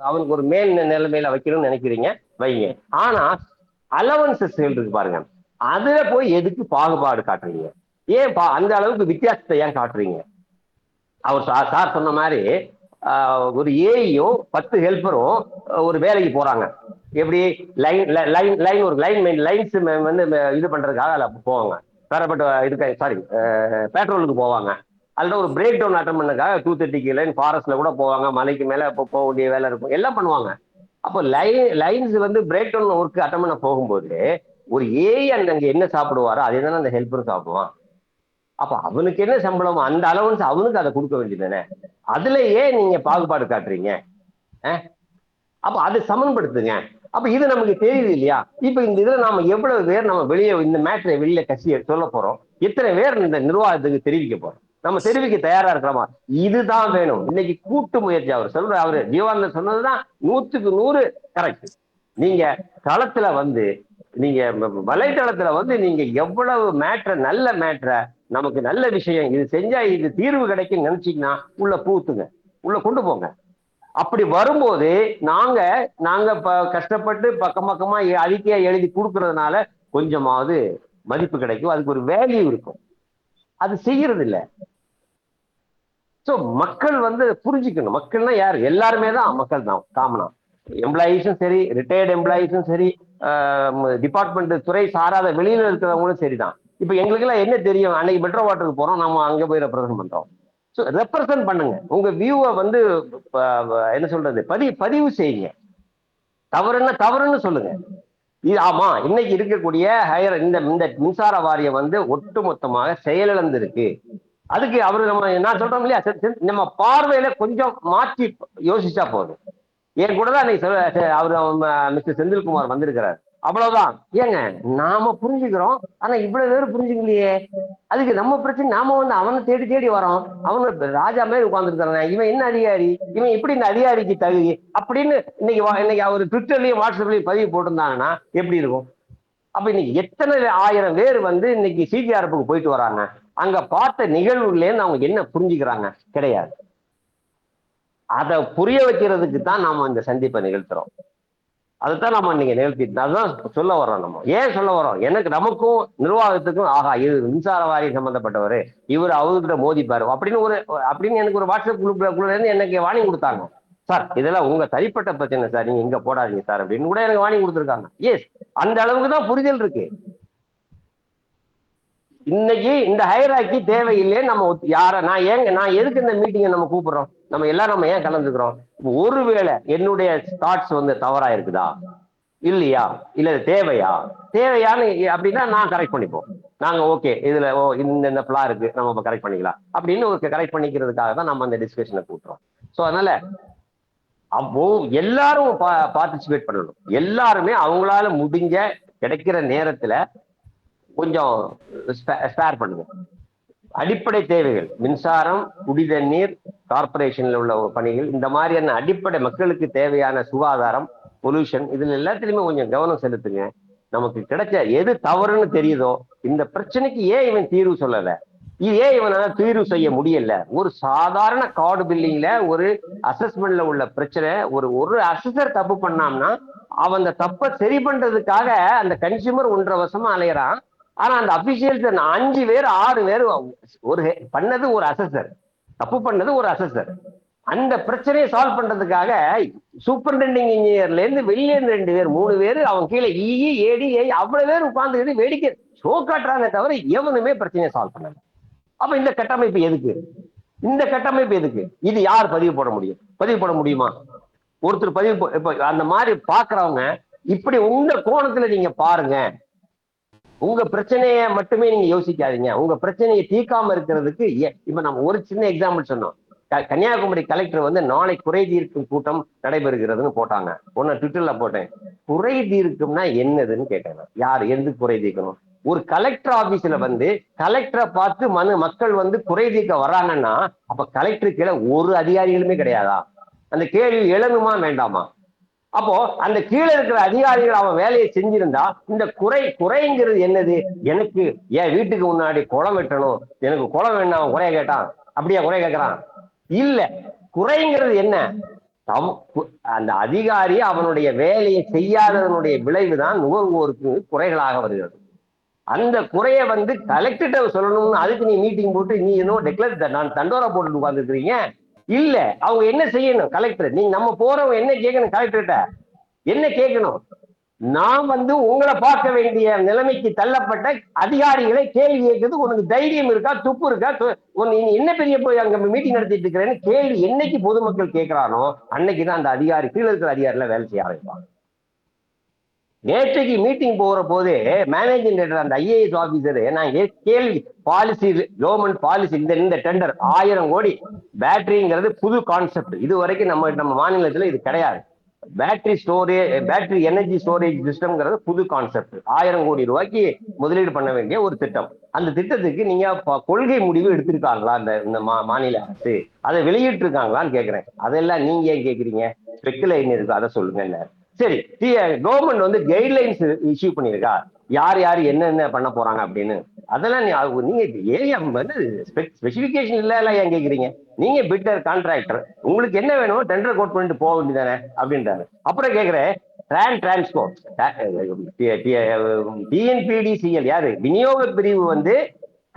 S1: அவனுக்கு ஒரு மேல் நிலைமையில வைக்கணும்னு நினைக்கிறீங்க, வைங்க. ஆனா அலவன்சஸ் இருக்கு பாருங்க, அதுல போய் எதுக்கு பாகுபாடு காட்டுறீங்க? ஏன் அந்த அளவுக்கு வித்தியாசத்தை ஏன் காட்டுறீங்க? அவர் சார் சொன்ன மாதிரி ஒரு ஏஐயும் 10 ஹெல்ப்பரும் ஒரு வேலைக்கு போறாங்க. எப்படி லைன்ஸ் வந்து இது பண்றதுக்காக போவாங்க, பெட்ரோலுக்கு போவாங்க. அதில் ஒரு பிரேக் டவுன் அட்டன் பண்ணதுக்காக 230 லைன் ஃபாரஸ்ட்ல கூட போவாங்க, மலைக்கு மேல போக வேண்டிய வேலை இருக்கும், எல்லாம் பண்ணுவாங்க. அப்போ லைன்ஸ் வந்து பிரேக் டவுன் ஒர்க் அட்டன் பண்ண போகும்போது ஒரு ஏஐ அங்க என்ன சாப்பிடுவாரோ அதே தானே அந்த ஹெல்ப்பரும் சாப்பிடுவான். அப்ப அவனுக்கு என்ன சம்பளம், அந்த அலவன்ஸ் அவனுக்கு அதை கொடுக்க வேண்டியதானே. அதுலயே நீங்க பாகுபாடு காட்டுறீங்க. அப்ப அதை சமன்படுத்துங்க. அப்ப இது நமக்கு தெரியுது இல்லையா? இப்ப இந்த இதுல நாம எவ்வளவு பேர் நம்ம வெளியே இந்த மேட்டரை வெளியில கட்சியை சொல்ல போறோம், எத்தனை பேர் இந்த நிர்வாகத்துக்கு தெரிவிக்க போறோம், நம்ம தெரிவிக்க தயாரா இருக்கிறோமா? இதுதான் வேணும். இன்னைக்கு கூட்டு முயற்சி. அவரு ஜீவானந்தர் சொன்னதுதான் 100க்கு 100 கரெக்ட். நீங்க களத்துல வந்து, நீங்க வலைத்தளத்துல வந்து நீங்க எவ்வளவு மேட்ரை, நல்ல மேட்ரை, நமக்கு நல்ல விஷயம், இது செஞ்சா இது தீர்வு கிடைக்கும் நினைச்சீங்கன்னா உள்ள பூத்துங்க, உள்ள கொண்டு போங்க. அப்படி வரும்போது நாங்க கஷ்டப்பட்டு பக்கமா அறிக்கையா எழுதி கொடுக்கறதுனால கொஞ்சமாவது மதிப்பு கிடைக்கும், அதுக்கு ஒரு வேல்யூ இருக்கும். அது செய்யறது இல்லை. சோ மக்கள் வந்து புரிஞ்சுக்கணும். மக்கள்னா யாரு? எல்லாருமே தான் மக்கள் தான். காமனா எம்ப்ளாயீஸும் சரி, ரிட்டையர்டு எம்ப்ளாயீஸும் சரி, டிபார்ட்மெண்ட் துறை சாராத வெளியில இருக்கிறவங்களும் சரிதான். இப்ப எங்களுக்கு எல்லாம் என்ன தெரியும், அன்னைக்கு மெட்ரோ வாட்டருக்கு போறோம், நம்ம அங்க போய் ரெப்ரசென்ட் பண்றோம். ஸோ ரெப்ரசென்ட் பண்ணுங்க, உங்க வியூவை வந்து என்ன சொல்றது, பதிவு செய்யுங்க. தவறுன்னு சொல்லுங்க. இது ஆமா, இன்னைக்கு இருக்கக்கூடிய இந்த மின்சார வாரியம் வந்து ஒட்டுமொத்தமாக செயலிழந்து இருக்கு. அதுக்கு நான் சொல்றோம் இல்லையா, நம்ம பார்வையில கொஞ்சம் மாற்றி யோசிச்சா போதும். என் கூட தான் அவரு மிஸ்டர் செந்தில்குமார் வந்திருக்கிறார், அவ்வளவுதான். ஏங்க நாம புரிஞ்சுக்கிறோம், ஆனா இவ்வளவு பேரும் புரிஞ்சுக்கலையே. அதுக்கு நம்ம பிரச்சனை, நாம வந்து அவனை தேடி வரோம். அவனு ராஜா மாதிரி உட்கார்ந்துருக்காங்க, இவன் என்ன அதிகாரி, இவன் எப்படி இந்த அதிகாரிக்கு தகுதி அப்படின்னு இன்னைக்கு அவர் ட்விட்டர்லயும் வாட்ஸ்அப்லயும் பதிவு போட்டிருந்தாங்கன்னா எப்படி இருக்கும்? அப்ப இன்னைக்கு எத்தனை 1000 பேர் வந்து இன்னைக்கு சிடிஆர்எஃப்க்கு போயிட்டு வராங்க, அங்க பார்த்த நிகழ்வுலேருந்து அவங்க என்ன புரிஞ்சுக்கிறாங்க? கிடையாது. அதை புரிய வைக்கிறதுக்கு தான் நாம இந்த சந்திப்பை நிகழ்த்துறோம். அதுதான் நம்ம இன்னைக்கு நிகழ்த்திட்டு அதுதான் சொல்ல வரோம். நம்ம ஏன் சொல்ல வரோம், நமக்கும் நிர்வாகத்துக்கும் ஆகா இது மின்சார வாரியம் சம்பந்தப்பட்டவர், இவர் அவர்கிட்ட மோதிப்பாரு அப்படின்னு எனக்கு ஒரு வாட்ஸ்அப் குரூப்ல இருந்து எனக்கு வார்னிங் கொடுத்தாங்க. சார் இதெல்லாம் உங்க தனிப்பட்ட பிரச்சனை சார், நீங்க இங்க போடாதீங்க சார் அப்படின்னு கூட எனக்கு வார்னிங் கொடுத்துருக்காங்க. எஸ், அந்த அளவுக்கு தான் புரிதல் இருக்கு. இன்னைக்கு இந்த ஹைராக்கி தேவையில்லையே. நம்ம நான் எதுக்கு இந்த மீட்டிங்கை நம்ம கூப்பிடுறோம், நம்ம எல்லாரும் ஏன் கலந்துக்கிறோம்? ஒருவேளை என்னுடைய தாட்ஸ் வந்து தவறா இருக்குதா இல்லையா, இல்ல தேவையான்னு அப்படின்னா நான் கரெக்ட் பண்ணிப்போம். நாங்க ஓகே இதுல இந்த பிளா இருக்கு, நம்ம கரெக்ட் பண்ணிக்கலாம் அப்படின்னு ஒரு கரெக்ட் பண்ணிக்கிறதுக்காக தான் நம்ம அந்த டிஸ்கஷனை கூட்டுறோம். ஸோ அதனால அப்போ எல்லாரும் பார்ட்டிசிபேட் பண்ணணும். எல்லாருமே அவங்களால முடிஞ்ச கிடைக்கிற நேரத்துல கொஞ்சம் ஸ்பேர் பண்ணுங்க. அடிப்படை தேவைகள், மின்சாரம், குடிதண்ணீர், கார்பரேஷன்ல உள்ள பணிகள், இந்த மாதிரியான அடிப்படை மக்களுக்கு தேவையான சுகாதாரம், பொல்யூஷன், இதுல எல்லாத்திலுமே கொஞ்சம் கவனம் செலுத்துங்க. நமக்கு கிடைச்ச எது தவறுன்னு தெரியுதோ, இந்த பிரச்சனைக்கு ஏன் இவன் தீர்வு சொல்லல, ஏன் இவனால தீர்வு செய்ய முடியல, ஒரு சாதாரண கார்டு பில்லிங்ல ஒரு அசஸ்மெண்ட்ல உள்ள பிரச்சனை, ஒரு அசஸர் தப்பு பண்ணாம்னா அவன் அந்த தப்பை சரி பண்றதுக்காக அந்த கன்சியூமர் 1.5 வருஷமா அலையறான். ஆனா அந்த அபிஷியல்ஸ் 5 பேர் 6 பேர் பண்ணது ஒரு அசஸர், தப்பு பண்ணது ஒரு அசஸர். அந்த பிரச்சனையை சால்வ் பண்றதுக்காக சூப்பரிண்டெண்டிங் இன்ஜினியர்ல இருந்து வெளியே 2 பேர் 3 பேர் அவன் கீழே இஇ ஏடி அவ்வளவு பேர் உட்கார்ந்துக்கிட்டு வேடிக்கை ஷோ காட்டுறாங்க தவிர எவனுமே பிரச்சனையை சால்வ் பண்ணல. அப்ப இந்த கட்டமைப்பு எதுக்கு? இந்த கட்டமைப்பு எதுக்கு? இது யார் பதிவு போட முடியும்? பதிவு போட முடியுமா? ஒருத்தர் பதிவு இப்ப அந்த மாதிரி பாக்குறவங்க இப்படி உங்க கோணத்துல நீங்க பாருங்க. உங்க பிரச்சனைய மட்டுமே நீங்க யோசிக்காதீங்க. உங்க பிரச்சனையை தீர்க்காம இருக்கிறதுக்கு இப்ப நம்ம ஒரு சின்ன எக்ஸாம்பிள் சொன்னோம். கன்னியாகுமரி கலெக்டர் வந்து நாளை குறை தீர்க்கும் கூட்டம் நடைபெறுகிறதுன்னு போட்டாங்க. ஒன்னு ட்விட்டர்ல போட்டேன். குறை தீர்க்கும்னா என்னதுன்னு கேட்டேன். யார் எந்த குறை தீர்க்கணும்? ஒரு கலெக்டர் ஆபீஸ்ல வந்து கலெக்டரை பார்த்து மக்கள் வந்து குறை தீர்க்க வர்றாங்கன்னா அப்ப கலெக்டர் கீழே ஒரு அதிகாரிகளுமே கிடையாதா? அந்த கேள்வி எழணுமா வேண்டாமா? அப்போ அந்த கீழே இருக்கிற அதிகாரிகள் அவன் வேலையை செஞ்சிருந்தா இந்த குறைங்கிறது என்னது? எனக்கு என் வீட்டுக்கு முன்னாடி குளம் வெட்டணும், எனக்கு குளம் வேணும், அவன் குறைய கேட்டான். அப்படியா குறை கேட்கறான்? இல்ல. குறைங்கிறது என்ன? அந்த அதிகாரி அவனுடைய வேலையை செய்யாததனுடைய விளைவுதான் நுகர்வோருக்கு குறைகளாக வருகிறது. அந்த குறைய வந்து கலெக்டர்கிட்ட சொல்லணும்னு அதுக்கு நீ மீட்டிங் போட்டு நீ இன்னும் டெக்ளேர் நான் தண்டோரா போட்டு உட்கார்ந்துருக்கீங்க. இல்ல, அவங்க என்ன செய்யணும்? கலெக்டர் நீங்க நம்ம போறவங்க என்ன கேட்கணும்? கலெக்டர்கிட்ட என்ன கேட்கணும்? நான் வந்து உங்களை பார்க்க வேண்டிய நிலைமைக்கு தள்ளப்பட்ட அதிகாரிகளை கேள்வி கேட்கறது உனக்கு தைரியம் இருக்கா? துப்பு இருக்கா? நீ என்ன பெரிய போய் அங்க மீட்டிங் நடத்திட்டு இருக்கிறேன்னு கேள்வி என்னைக்கு பொதுமக்கள் கேட்கிறானோ அன்னைக்குதான் அந்த அதிகாரி கீழே இருக்கிற அதிகாரில வேலை செய்ய ஆரம்பிப்பாங்க. நேற்றைக்கு மீட்டிங் போகிற போதே மேனேஜிங் டைரக்டர் அந்த ஐஏஎஸ் ஆபீசர் நான் கேள்வி பாலிசி கவர்மெண்ட் பாலிசி இந்த டெண்டர் 1000 கோடி பேட்டரிங்கிறது புது கான்செப்ட். இது வரைக்கும் நம்ம மாநிலத்துல இது கிடையாது. பேட்டரி எனர்ஜி ஸ்டோரேஜ் சிஸ்டம்ங்கிறது புது கான்செப்ட். 1000 கோடி ரூபாய்க்கு முதலீடு பண்ண வேண்டிய ஒரு திட்டம். அந்த திட்டத்துக்கு நீங்க கொள்கை முடிவு எடுத்திருக்காங்களா இந்த மாநில அரசு? அதை வெளியிட்டு இருக்காங்களான்னு கேட்கிறேன். அதெல்லாம் நீங்க ஏன் கேட்குறீங்க? ஸ்பெக்குலேஷன் இருக்கு, அதை சொல்லுங்க. சரி, கவர்மெண்ட் வந்து கைட்லைன்ஸ் இஷ்யூ பண்ணிருக்கா யார் யார் என்னென்ன பண்ண போறாங்க அப்படின்னு? அதெல்லாம் நீங்க ஸ்பெசிபிகேஷன் இல்ல ஏன் கேக்குறீங்க? நீங்க பிட்டர் கான்ட்ராக்டர், உங்களுக்கு என்ன வேணுமோ டெண்டர் கோட் பண்ணிட்டு போக வேண்டியதானே அப்படின்றாரு. அப்புறம் கேக்குறேன் டிரான்ஸ்போர்ட் டிஎன்பிடிசிஎல் யாரு விநியோக பிரிவு வந்து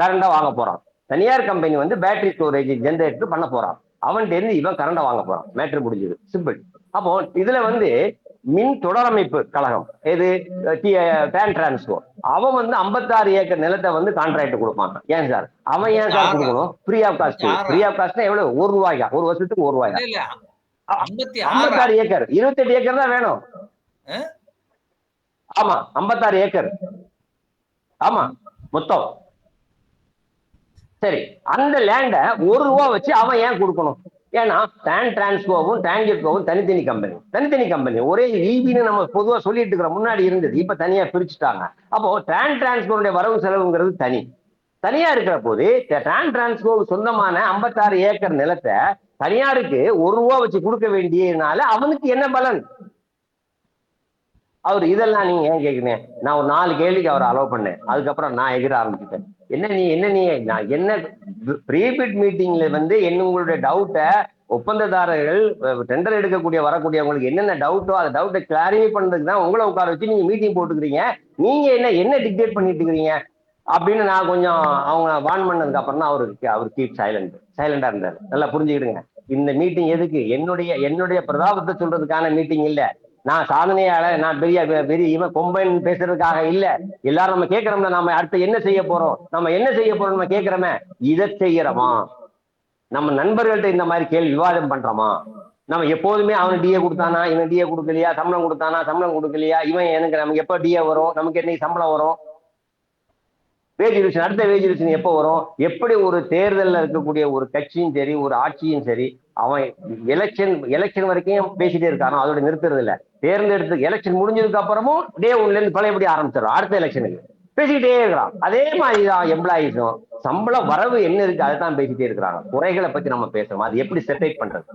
S1: கரண்டா வாங்க போறான். தனியார் கம்பெனி வந்து பேட்டரி ஸ்டோரேஜ் ஜெனரேட்டர் பண்ண போறான். அவன்கிட்ட இருந்து இவன் கரண்டா வாங்க போறான். மேட்ரு முடிஞ்சது, சிம்பிள். அப்போ இதுல வந்து மின் தொடரமைப்பு கழகம் எது டிரான்ஸ்போ அவன் வந்து 56 ஏக்கர் நிலத்தை வந்து கான்ட்ராக்ட் கொடுப்பாங்க. ஏன் சார் அவன் ஏன் சார் கொடுக்கணும்? Free of cost. Free of காஸ்ட்னா எவ்வளவு? ₹1 ஒரு வருஷத்துக்கு ₹1. 56 ஏக்கர் 28 ஏக்கர் தான் வேணும். ஆமா 56 ஏக்கர் ஆமா மொத்தம். சரி, அந்த லேண்ட ₹1 வச்சு அவன் ஏன் கொடுக்கணும்? ஏன்னா டிரான்ஸ்கோவும் டான்ஜெட்கோவும் தனித்தனி கம்பெனி ஒரே ஈபின்னு நம்ம பொதுவா சொல்லிட்டு இருக்கிற முன்னாடி இருந்தது, இப்ப தனியா பிரிச்சுட்டாங்க. அப்போ டிரான்ஸ்கோனுடைய வரவு செலவுங்கிறது தனியா இருக்கிற போது டிரான்ஸ்கோ சொந்தமான 56 ஏக்கர் நிலத்தை தனியாருக்கு ₹1 வச்சு கொடுக்க வேண்டியதுனால அவனுக்கு என்ன பலன்? அவர் இதெல்லாம் நீங்க ஏன் கேக்குறீங்க? நான் ஒரு 4 கேள்விக்கு அவரை அலோவ் பண்ணேன். அதுக்கப்புறம் நான் எகிர ஆரம்பிச்சிட்டேன். என்ன ப்ரீபிட் மீட்டிங்ல வந்து உங்களுடைய டவுட்டை ஒப்பந்ததாரர்கள் டெண்டர் எடுக்கக்கூடிய வரக்கூடியவங்களுக்கு என்னென்ன டவுட்டோ அந்த டவுட்டை கிளாரிஃபை பண்றதுக்கு தான் உங்களை உட்கார வச்சு நீங்க மீட்டிங் போட்டுக்கிறீங்க. நீங்க என்ன டிக்டேட் பண்ணிட்டு இருக்கிறீங்க அப்படின்னு நான் கொஞ்சம் அவங்க வான் பண்ணதுக்கு அப்புறம் தான் அவர் கீப் சைலண்டா இருந்தாரு. நல்லா புரிஞ்சுக்கிடுங்க. இந்த மீட்டிங் எதுக்கு? என்னுடைய பிரதாபத்தை சொல்றதுக்கான மீட்டிங் இல்ல. நான் சாதனையால நான் பெரிய இவன் கொம்பன் பேசுறதுக்காக இல்ல. எல்லாரும் நம்ம கேட்கிறோம்ல, நம்ம அடுத்து என்ன செய்ய போறோம் நம்ம கேட்கிறோமே, இதை செய்யறோமா? நம்ம நண்பர்கள்ட்ட இந்த மாதிரி கேள்வி விவாதம் பண்றோமா? நம்ம எப்போதுமே அவன் டிஏ கொடுத்தானா, இவன் டிஏ கொடுக்கலையா, சம்பளம் கொடுத்தானா, சம்பளம் கொடுக்கலையா, இவன் எனக்கு நமக்கு எப்ப டிஏ வரும், நமக்கு என்னைக்கு சம்பளம் வரும், அடுத்த வேஜ் ரிவிஷன் எப்போ வரும்? எப்படி ஒரு தேர்தலில் இருக்கக்கூடிய ஒரு கட்சியும் சரி ஒரு ஆட்சியும் சரி அவன் எலெக்ஷன் வரைக்கும் பேசிட்டே இருக்கானோ அதோட நிறுத்துறது இல்ல. தேர்ந்தெடுத்து எலெக்ஷன் முடிஞ்சதுக்கு அப்புறமும் டே 1ல இருந்து பழையபடி ஆரம்பிச்சிடும் அடுத்த எலெக்ஷனுக்கு பேசிக்கிட்டே இருக்கிறான். அதே மாதிரிதான் எம்ப்ளாயிஸும் சம்பளம் வரவு என்ன இருக்கு அதை தான் பேசிட்டே இருக்கிறாங்க. குறைகளை பத்தி நம்ம பேசுறோம், அது எப்படி செப்பரேட் பண்றது?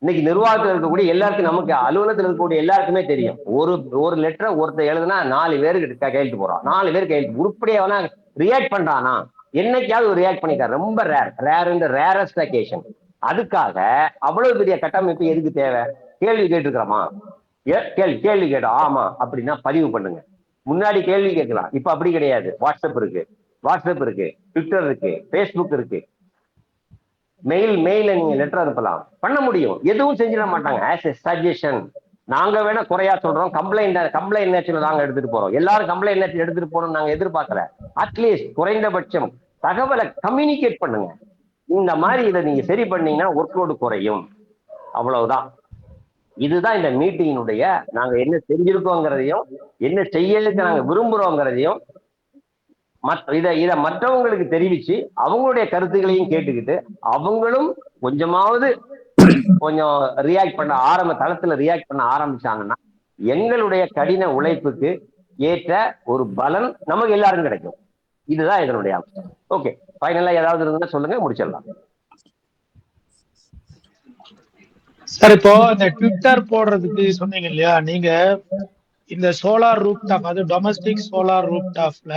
S1: இன்னைக்கு நிர்வாகத்தில் இருக்கக்கூடிய எல்லாருக்கும், நமக்கு அலுவலகத்தில் இருக்கக்கூடிய எல்லாருக்குமே தெரியும். ஒரு லெட்டரை ஒருத்தர் எழுதுனா 4 பேருக்கு கையெழுத்து போறான். 4 பேர் கையெழுத்து உருப்படியா ரியாக்ட் பண்றானா? என்னைக்காவது ஒரு ரியாக்ட் பண்ணிட்டார். ரொம்ப ரேரஸ்ட் அகேஷன். அதுக்காக அவ்வளவு பெரிய கட்டமைப்பு எதுக்கு தேவை? கேள்வி கேட்டுருக்கிறோமா? கேள்வி கேட்டோம் ஆமா அப்படின்னா பதிவு பண்ணுங்க. முன்னாடி கேள்வி கேட்கலாம், இப்ப அப்படி கிடையாது. வாட்ஸ்அப் இருக்கு, ட்விட்டர் இருக்கு, பேஸ்புக் இருக்கு, மெயில நீங்க லெட்டர் அனுப்பலாம், பண்ண முடியும். எதுவும் செஞ்சிட மாட்டாங்க. ஆஸ் எ சஜஷன் நாங்க வேணா குறையா சொல்றோம், கம்ப்ளைண்ட் நேச்சர் நாங்க எடுத்துட்டு போறோம். எல்லாரும் கம்ப்ளைண்ட் நேச்சர் எடுத்துட்டு போறோம் நாங்க எதிர்பார்க்கல. அட்லீஸ்ட் குறைந்தபட்சம் தகவலை கம்யூனிகேட் பண்ணுங்க. இந்த மாதிரி இதை நீங்க சரி பண்ணீங்கன்னா ஒர்க்லோடு குறையும், அவ்வளவுதான். இதுதான் இந்த மீட்டிங்கினுடைய நாங்க என்ன செஞ்சிருக்கோங்கிறதையும் என்ன செய்யறதுக்கு நாங்க விரும்புறோங்கிறதையும் இத மற்றவங்களுக்கு தெரிவிச்சு அவங்களுடைய கருத்துக்களையும் கேட்டுக்கிட்டு அவங்களும் கொஞ்சமாவது கொஞ்சம் தளத்துல ரியாக்ட் பண்ண ஆரம்பிச்சாங்கன்னா எங்களுடைய கடின உழைப்புக்கு ஏற்ற ஒரு பலன் நமக்கு எல்லாரும் கிடைக்கும். இதுதான் இதனுடைய அம்சம். ஓகே, ஃபைனலா ஏதாவது இருந்தா சொல்லுங்க, முடிச்சிடலாம்.
S8: சார் இப்போ இந்த ட்விட்டர் போடுறதுக்கு சொன்னீங்க இல்லையா, நீங்க இந்த சோலார் ரூப் டாப், அது டொமஸ்டிக் சோலார் ரூப் டாப்ல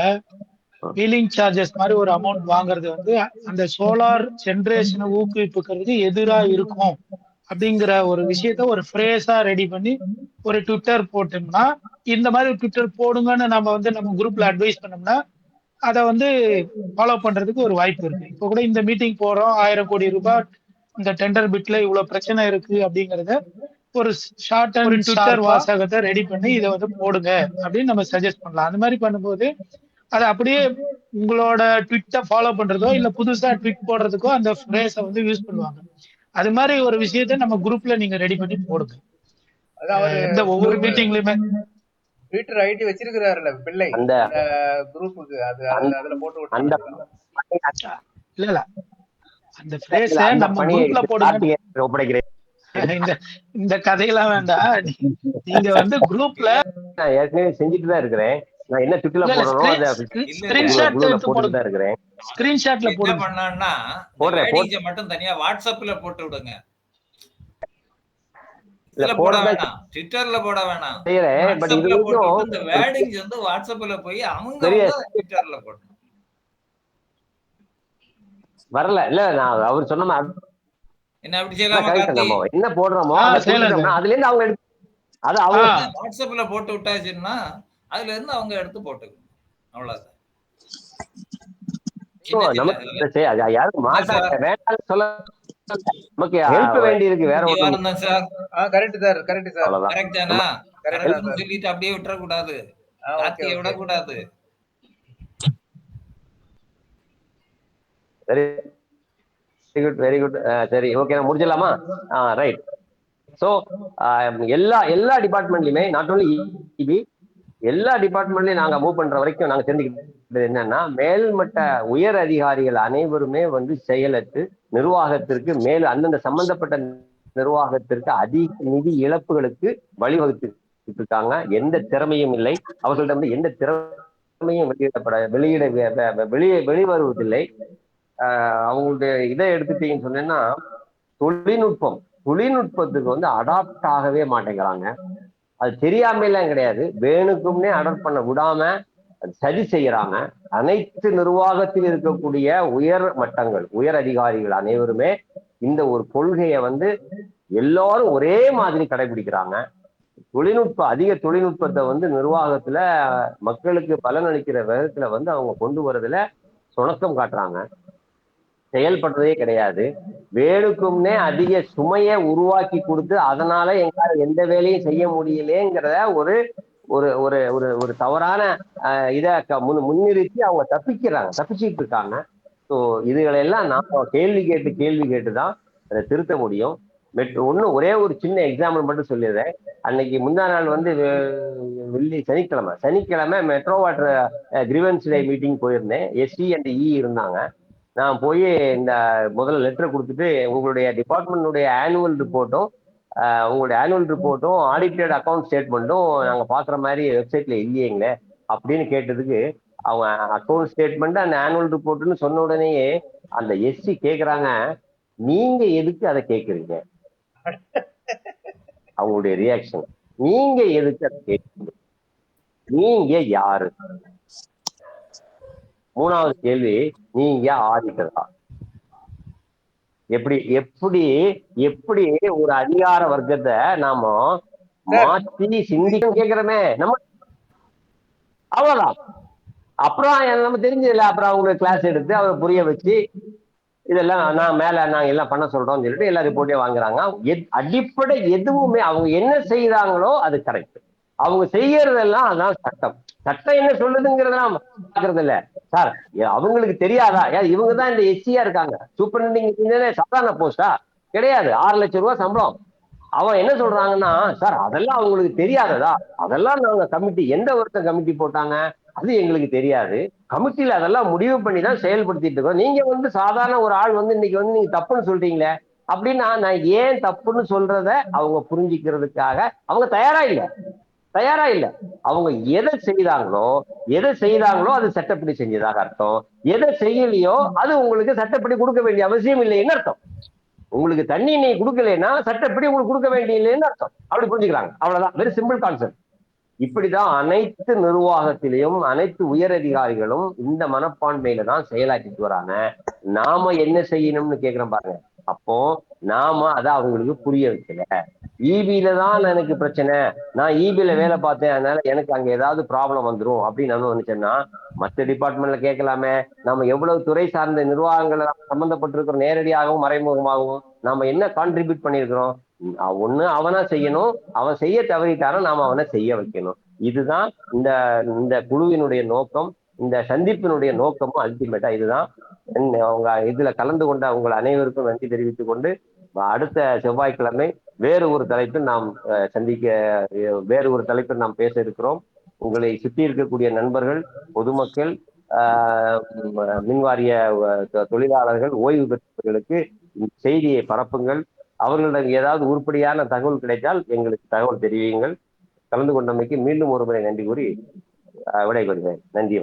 S8: வீலிங் சார்ஜஸ் மாதிரி ஒரு அமௌண்ட் வாங்குறது வந்து அந்த சோலார் ஜென்ரேஷனை ஊக்குவிப்புக்கிறதுக்கு எதிராக இருக்கும் அப்படிங்கிற ஒரு விஷயத்த ஒரு ஃப்ரேஸா ரெடி பண்ணி ஒரு ட்விட்டர் போட்டோம்னா, இந்த மாதிரி ட்விட்டர் போடுங்கன்னு நம்ம வந்து நம்ம குரூப்ல அட்வைஸ் பண்ணோம்னா அதை வந்து ஃபாலோ பண்றதுக்கு ஒரு வாய்ப்பு இருக்கு. இப்போ கூட இந்த மீட்டிங் போறோம், 1000 கோடி ரூபாய் இந்த டெண்டர் பிட்ல இவ்வளவு பிரச்சனை இருக்கு அப்படிங்கறத ஒரு ஷார்ட் அண்ட் ட்விட்டர் வாசகத்தை ரெடி பண்ணி இதை வந்து போடுங்க அப்படின்னு நம்ம சஜஸ்ட் பண்ணலாம். அந்த மாதிரி பண்ணும்போது அதை அப்படியே உங்களோட ட்விட்டை ஃபாலோ பண்றதோ இல்ல புதுசா ட்விட் போடுறதுக்கோ அந்த ஃப்ரேஸை வந்து யூஸ் பண்ணுவாங்க. அது மாதிரி ஒரு விஷயத்த நம்ம குரூப்ல நீங்க ரெடி பண்ணி போடுங்க. எந்த ஒவ்வொரு மீட்டிங்லயுமே
S4: ட்விட்டர் ஐடி வச்சிருக்கிறாருல பிள்ளை அந்த குரூப்புக்கு அது அதுல போட்டு
S8: இல்ல அந்த ஃப்ரேஸ நம்ம குரூப்ல போடுங்க. இந்த கதையெல்லாம் வேண்டாம், நீங்க வந்து குரூப்ல
S1: நான் ஏற்கனவே செஞ்சுட்டு தான் இருக்கிறேன். நான் என்ன ட்விட்டர்ல போடுறோம் அத
S8: ஸ்கிரீன்ஷாட் எடுத்து போட்டுட்டு தான் இருக்கிறேன். ஸ்கிரீன்ஷாட்ல
S7: போடுங்க. என்ன பண்ணான்னா போடுறேன் மட்டும் தனியா வாட்ஸ்அப்ல போட்டு விடுங்க. இதுல போட வேணாம், ட்விட்டர்ல போட வேணாம். பட் இது வரைக்கும் இந்த வேர்டிங்ஸ் வந்து வாட்ஸ்அப்ல போய் அவங்க ட்விட்டர்ல போடணும். வரல இல்ல, நான் அவர் சொன்ன என்ன அப்படி செய்யலாமா? என்ன போடுறோமோ அதுல இருந்து அவங்க அது அவங்க வாட்ஸ்அப்ல போட்டு விட்டாச்சுன்னா அதுல இருந்து அவங்க எடுத்து போட்டுக்கணும், அவ்வளவுதான். யாரும் மாட்டாங்க வேண்டாம் சொல்ல, நமக்கு ஹெல்ப் வேண்டி இருக்கு, வேற ஒண்ணும் sir.
S4: Correct sir, correct sir,
S7: correct தானா? கரெக்ட் சொல்லிட்டு அப்படியே விட்டுற கூடாது, கார்த்தியை விட கூடாது.
S1: Very good. சரி, ஓகே, நான் முடிச்சிடலாமா? ரைட். ஸோ எல்லா டிபார்ட்மெண்ட்லயுமே நாட் ஓன்லி இபி, எல்லா டிபார்ட்மெண்ட்லயும் நாங்க மூவ் பண்ற வரைக்கும் நாங்க தெரிஞ்சுக்கிட்டது என்னன்னா, மேல்மட்ட உயர் அதிகாரிகள் அனைவருமே வந்து செயலற்று நிர்வாகத்திற்கு அந்தந்த சம்பந்தப்பட்ட நிர்வாகத்திற்கு அதிக நிதி இழப்புகளுக்கு வழிவகுத்து இருக்காங்க. எந்த திறமையும் இல்லை அவர்களிடம், வந்து எந்த திறமையும் வெளிவருவதில்லை. அவங்களுடைய இதை எடுத்துட்டீங்கன்னு சொன்னேன்னா, தொழில்நுட்பத்துக்கு வந்து அடாப்ட் ஆகவே மாட்டேங்கிறாங்க. அது தெரியாமலாம் கிடையாது, வேணுக்கும்னே அடாப்ட் பண்ண விடாம சரி செய்யறாங்க. அனைத்து நிர்வாகத்தில் இருக்கக்கூடிய உயர் மட்டங்கள், உயர் அதிகாரிகள் அனைவருமே இந்த ஒரு கொள்கையை வந்து எல்லாரும் ஒரே மாதிரி கடைபிடிக்கிறாங்க. அதிக தொழில்நுட்பத்தை வந்து நிர்வாகத்துல மக்களுக்கு பலனளிக்கிற விதத்துல வந்து அவங்க கொண்டு வரதுல சுணக்கம் காட்டுறாங்க, செயல்படுறதே கிடையாது. வேணுக்கும்னே அதிக சுமையை உருவாக்கி கொடுத்து அதனால எங்களால எந்த வேலையும் செய்ய முடியலேங்கிறத ஒரு ஒரு ஒரு ஒரு ஒரு தவறான இதை முன்னிறுத்தி அவங்க தப்பிச்சிட்டு இருக்காங்க. ஸோ இதுகளெல்லாம் நான் கேள்வி கேட்டுதான் அதை திருத்த முடியும். ஒரே ஒரு சின்ன எக்ஸாம்பிள் மட்டும் சொல்லிடுறேன். அன்னைக்கு முந்தா நாள் வந்து சனிக்கிழமை மெட்ரோ வாட்டர் கிரீவன்ஸ் டே மீட்டிங் போயிருந்தேன். எஸ்டி அண்ட் இ இருந்தாங்க. நான் போய் இந்த முதல்ல லெட்டர் கொடுத்துட்டு, உங்களுடைய டிபார்ட்மெண்ட்டுடைய ஆனுவல் ரிப்போர்ட்டும் ஆடிட்டட் அக்கௌண்ட் ஸ்டேட்மெண்ட்டும் நாங்கள் பார்க்குற மாதிரி வெப்சைட்ல இல்லையேங்களே அப்படின்னு கேட்டதுக்கு, அவங்க அக்கௌண்ட் ஸ்டேட்மெண்ட் அந்த ஆனுவல் ரிப்போர்ட்னு சொன்ன உடனேயே அந்த எஸ்சி கேட்குறாங்க, நீங்க எதுக்கு அதை கேட்குறீங்க? அவங்களுடைய ரியாக்ஷன், நீங்க எதுக்கு அதை கேட்குறீங்க, நீங்க யாரு? மூணாவது கேள்வி, நீங்க ஆடிட்டரா? எப்படி எப்படி எப்படி ஒரு அதிகார வர்க்கத்தை நாம மாற்றி சிந்திக்க கேட்கிறோமே நம்ம, அவ்வளவுதான். அப்புறம் நம்ம தெரிஞ்சதில்ல, அப்புறம் அவங்களுக்கு கிளாஸ் எடுத்து அவரை புரிய வச்சு இதெல்லாம் நாங்க எல்லாம் பண்ண சொல்றோம்னு சொல்லிட்டு எல்லா ரிப்போர்ட்டையும் வாங்குறாங்க. அடிப்படை எதுவுமே அவங்க என்ன செய்யறாங்களோ அது கரெக்ட். அவங்க செய்யறதெல்லாம் அதான் சட்டம். சட்டம் என்ன சொல்லுதுங்கிறதெல்லாம் பாக்குறது இல்ல சார். அவங்களுக்கு தெரியாதா? இவங்க தான் இந்த எஸ்சியா இருக்காங்க. சூப்பரிண்டென்டென்ட் சாதாரண போஸ்டா கிடையாது. 6 லட்சம் ரூபாய் சம்பளம். அவன் என்ன சொல்றாங்கன்னா, சார் அதெல்லாம் அவங்களுக்கு தெரியாததா? அதெல்லாம் நாங்க கமிட்டி எந்த வருஷம் கமிட்டி போட்டாங்க அது எங்களுக்கு தெரியாது. கமிட்டியில அதெல்லாம் முடிவு பண்ணி தான் செயல்படுத்திட்டு இருக்கோம். நீங்க சாதாரண ஒரு ஆள் இன்னைக்கு நீங்க தப்புன்னு சொல்றீங்களே அப்படின்னா, நான் ஏன் தப்புன்னு சொல்றத அவங்க புரிஞ்சுக்கிறதுக்காக அவங்க தயாரா இல்ல. அவங்க எதை செய்தாங்களோ அது சட்டப்படி செஞ்சதாக அர்த்தம். எதை செய்யலையோ அது உங்களுக்கு சட்டப்படி கொடுக்க வேண்டிய அவசியம் இல்லைன்னு அர்த்தம். உங்களுக்கு தண்ணி நீ கொடுக்கலன்னா சட்டப்படி உங்களுக்கு கொடுக்க வேண்டிய இல்லைன்னு அர்த்தம். அப்படி புரிஞ்சுக்கிறாங்க. அவ்வளவுதான். Very simple concept. இப்படிதான் அனைத்து நிர்வாகத்திலையும் அனைத்து உயர் அதிகாரிகளும் இந்த மனப்பான்மையில தான் செயலாற்றிட்டு வராங்க. நாம என்ன செய்யணும்னு கேக்குறோம் பாருங்க. அப்போ நாம அதை அவங்களுக்கு புரிய வைக்கல. இபில தான் எனக்கு பிரச்சனை, நான் இபில வேலை பார்த்தேன், அதனால எனக்கு அங்க ஏதாவது ப்ராப்ளம் வந்துடும் அப்படின்னு நான் நினைச்சேன்னா மற்ற டிபார்ட்மெண்ட்ல கேட்கலாமே. நம்ம எவ்வளவு துறை சார்ந்த நிர்வாகங்களை சம்பந்தப்பட்டிருக்கிறோம், நேரடியாகவும் மறைமுகமாகவும் நாம என்ன கான்ட்ரிபியூட் பண்ணியிருக்கிறோம். ஒண்ணு அவனா செய்யணும், அவன் செய்ய தவறிட்டாலும் நாம அவனை செய்ய வைக்கணும். இதுதான் இந்த குழுவினுடைய நோக்கம். இந்த சந்திப்பினுடைய நோக்கமும் அல்டிமேட்டா இதுதான். அவங்க இதுல கலந்து கொண்ட உங்கள் அனைவருக்கும் நன்றி தெரிவித்துக் கொண்டு அடுத்த செவ்வாய்க்கிழமை வேறு ஒரு தலைப்பில் நாம் வேறு ஒரு தலைப்பில் நாம் பேச இருக்கிறோம். உங்களை சுற்றி இருக்கக்கூடிய நண்பர்கள், பொதுமக்கள், மின்வாரிய தொழிலாளர்கள், ஓய்வு பெற்றவர்களுக்கு செய்தியை பரப்புங்கள். அவர்களிடம் ஏதாவது உருப்படியான தகவல் கிடைத்தால் எங்களுக்கு தகவல் தெரிவியுங்கள். கலந்து கொண்டமைக்கு மீண்டும் ஒருமுறை நன்றி கூறி விடைபெறுகிறேன். நன்றி.